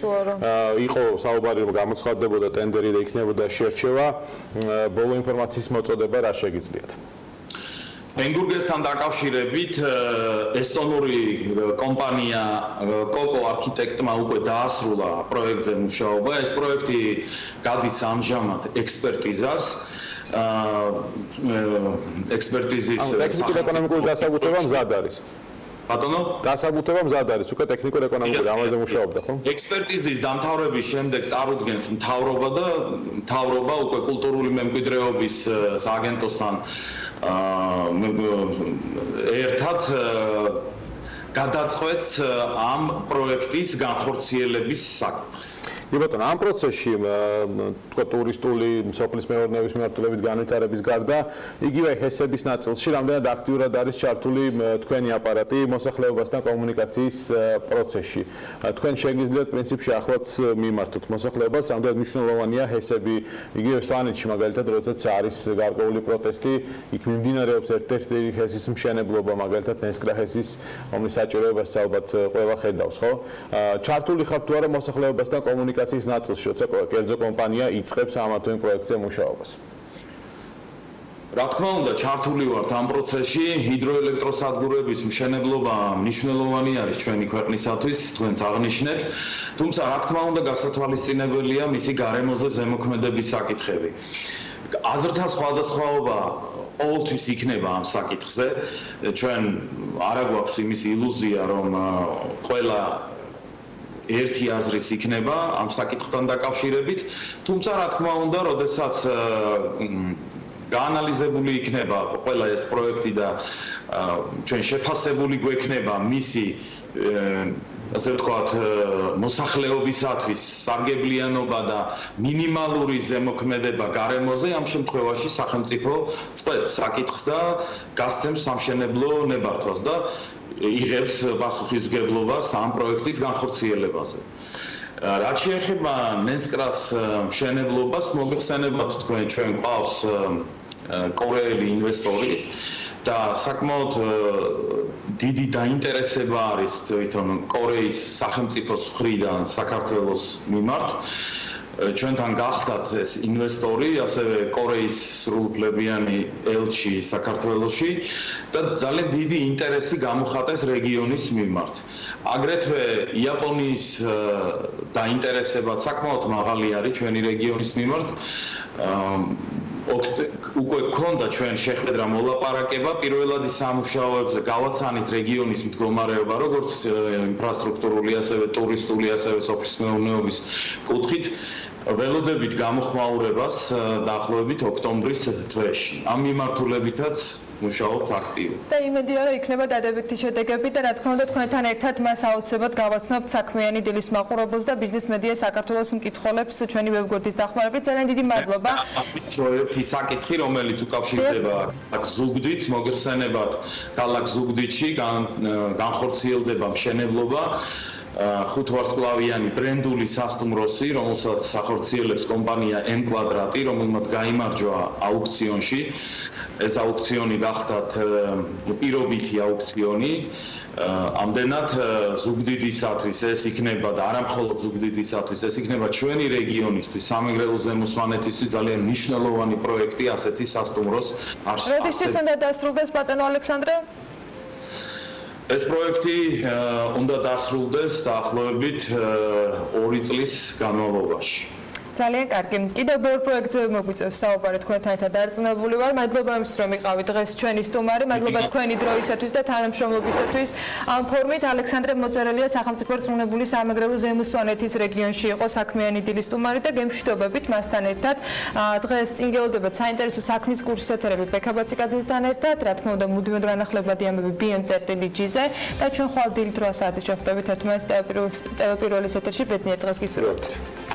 იყო საუბარი რომ გამოცხადდებოდა ტენდერი და იქნებოდა შერჩევა. ბოლო ინფორმაციის მოწოდება რა შეგიძლიათ? ენგურგესთან დაკავშირებით ესტონური კომპანია კოკო არქიტექტმა უკვე დაასრულა პროექტზე მუშაობა. ეს პროექტი გადის ამჟამად ექსპერტიზას. ექსპერტიზის ტექნიკურ-ეკონომიკური დასაბუთება მზად არის. ბატონო, დასაბუთება მზად არის, უკვე ტექნიკურ-ეკონომიკური ამაზე მუშაობდა, ხო? ექსპერტიზის დამთავრების შემდეგ წარუდგენს მთავრობა და მთავრობა უკვე კულტურული მემკვიდრეობის სააგენტოსთან ერთად გადაწყვეტს ამ პროექტის განხორციელების საკითხს. ბატონო, ამ პროცესში თქვა ტურისტული სოფლის მეურნეობის მიმართულებით განვითარების გარდა, იგივე ჰესების ნაწილში რამდენად აქტიურად არის ჩართული თქვენი აპარატი მოსახლეობასთან კომუნიკაციის პროცესში. თქვენ შეგიძლიათ პრინციპში ახლაც მიმართოთ მოსახლეობას, რამდენად მნიშვნელოვანია ჰესები, იგივე სვანეთში მაგალითად, როდესაც არის გარკვეული პროტესტი, იქ მიმდინარეობს ერთ-ერთი ჰესის მშენებლობა, მაგალითად ნესკრა ჰესის, რომლის საჭიროებას ალბათ ყველა ხედავს, ხო? ჩართული ხართ თუ არა მოსახლეობასთან კომუნიკაციის ნაწილში, როცა კერძო კომპანია იწყებს ამ თუ იმ პროექტზე მუშაობას? რა თქმა უნდა, ჩართული ვართ ამ პროცესში. ჰიდროელექტროსადგურების მშენებლობა მნიშვნელოვანი არის ჩვენი ქვეყნისათვის, თქვენც აღნიშნეთ. თუმცა, რა თქმა უნდა, გასათვალისწინებელია მისი გარემოზე ზემოქმედების საკითხები. აზრთა სხვადასხვაობა ყოველთვის იქნება ამ საკითხზე. ჩვენ არ გვაქვს იმის ილუზია, რომ ყველა ერთი აზრის იქნება ამ საკითხთან დაკავშირებით, თუმცა რა თქმა უნდა, როდესაც გაანალიზებული იქნება ყველა ეს პროექტი და ჩვენ შეფასებული გვექნება მისი ასე ვთქვათ, მოსახლეობისათვის სარგებლიანობა და მინიმალური ზემოქმედება გარემოზე ამ შემთხვევაში სახელმწიფო წყვეტს საკითხს და გასცემს სამშენებლო ნებართვას და იღებს პასუხისმგებლობას ამ პროექტის განხორციელებაზე. რაც შეეხება ნესკრას მშენებლობას, მოგეხსენებათ თქვენ ჩვენ ყავს კორეელი ინვესტორი და საკმაოდ დიდი დაინტერესება არის თვითონ კორეის სახელმწიფოს მხრიდან საქართველოს მიმართ. ჩვენთან გახდათ ეს ინვესტორი, ასევე კორეის სრულუფლებიანი ელჩი საქართველოში და ძალიან დიდი ინტერესი გამოხატეს რეგიონის მიმართ. აგრეთვე იაპონიის დაინტერესებაც საკმაოდ მაღალი არის ჩვენი რეგიონის მიმართ. უკვე გქონდა ჩვენ შეხვედრა მოლაპარაკება პირველად სამუშაოებზე გავაცანით რეგიონის მდგომარეობა, როგორც ინფრასტრუქტურული, ასევე ტურისტული, ასევე სოფლის მეურნეობის კუთხით. ველოდებით გამოხმაურებას დაახლოებით ოქტომბრის თვეში. ამ მიმართულებითაც მუშაობთ აქტიურად. და იმედია, რომ იქნება დადებითი შედეგები და რა თქმა უნდა თქვენთან ერთად მას აუცილებლად გავაცნობთ საქმიანი დილის მაყურებელს და ბიზნეს მედია საქართველოს მკითხველებს ჩვენი ვებგვერდის დახმარებით. ძალიან დიდი მადლობა. ერთი საკითხი, რომელიც უკავშირდება ზუგდიდს, მოგეხსენებათ, ქალაქ ზუგდიდში განხორციელდება მშენებლობა. 5 ვარსკვლავიანი ბრენდული სასტუმროსი, რომელსაც ახორციელებს კომპანია M კვადრატი, რომელმაც გაიმარჯვა აუქციონში. ეს აუქციონი გახდათ პირობითი აუქციონი. ამდენად ზუგდიდისათვის ეს იქნება და არა მხოლოდ ზუგდიდისათვის, ეს იქნება ჩვენი რეგიონისთვის, სამეგრელო-ზემო სვანეთისთვის ძალიან მნიშვნელოვანი პროექტი ასეთი სასტუმროს არსებობა. როდესაც უნდა დასრულდეს ბატონო ალექსანდრე? ეს პროექტი უნდა დასრულდეს დაახლოებით 2 წლის განმავლობაში. ძალიან კარგი. კიდევ ბევრ პროექტზე მოგვიწევს საუბარი თქვენთან ერთად დარწმუნებული ვარ. მადლობა იმისთვის, რომ იყავით დღეს ჩვენი სტუმარი. მადლობა თქვენი დროისათვის და თანამშრომლობისათვის. ამ ფორმით ალექსანდრე მოწერელია სახელმწიფო რწმუნებული სამეგრელო-ზემო სვანეთის რეგიონში იყო საქმიანი დილის სტუმარი და გემშვიდობებით მასთან ერთად დღეს წინგეულდებათ საინტერესო საქმის კურსის ეთერები ბექაბაციკაძესთან ერთად. რა თქმა უნდა, მუდმივად განახლებადი ამბები BM.GG-ზე და ჩვენ ხვალ დილით 8 საათის შეხვდებით ერთმანეთს ტელე პირველის ეთერში. ბედნიერ დღეს გისურვებთ.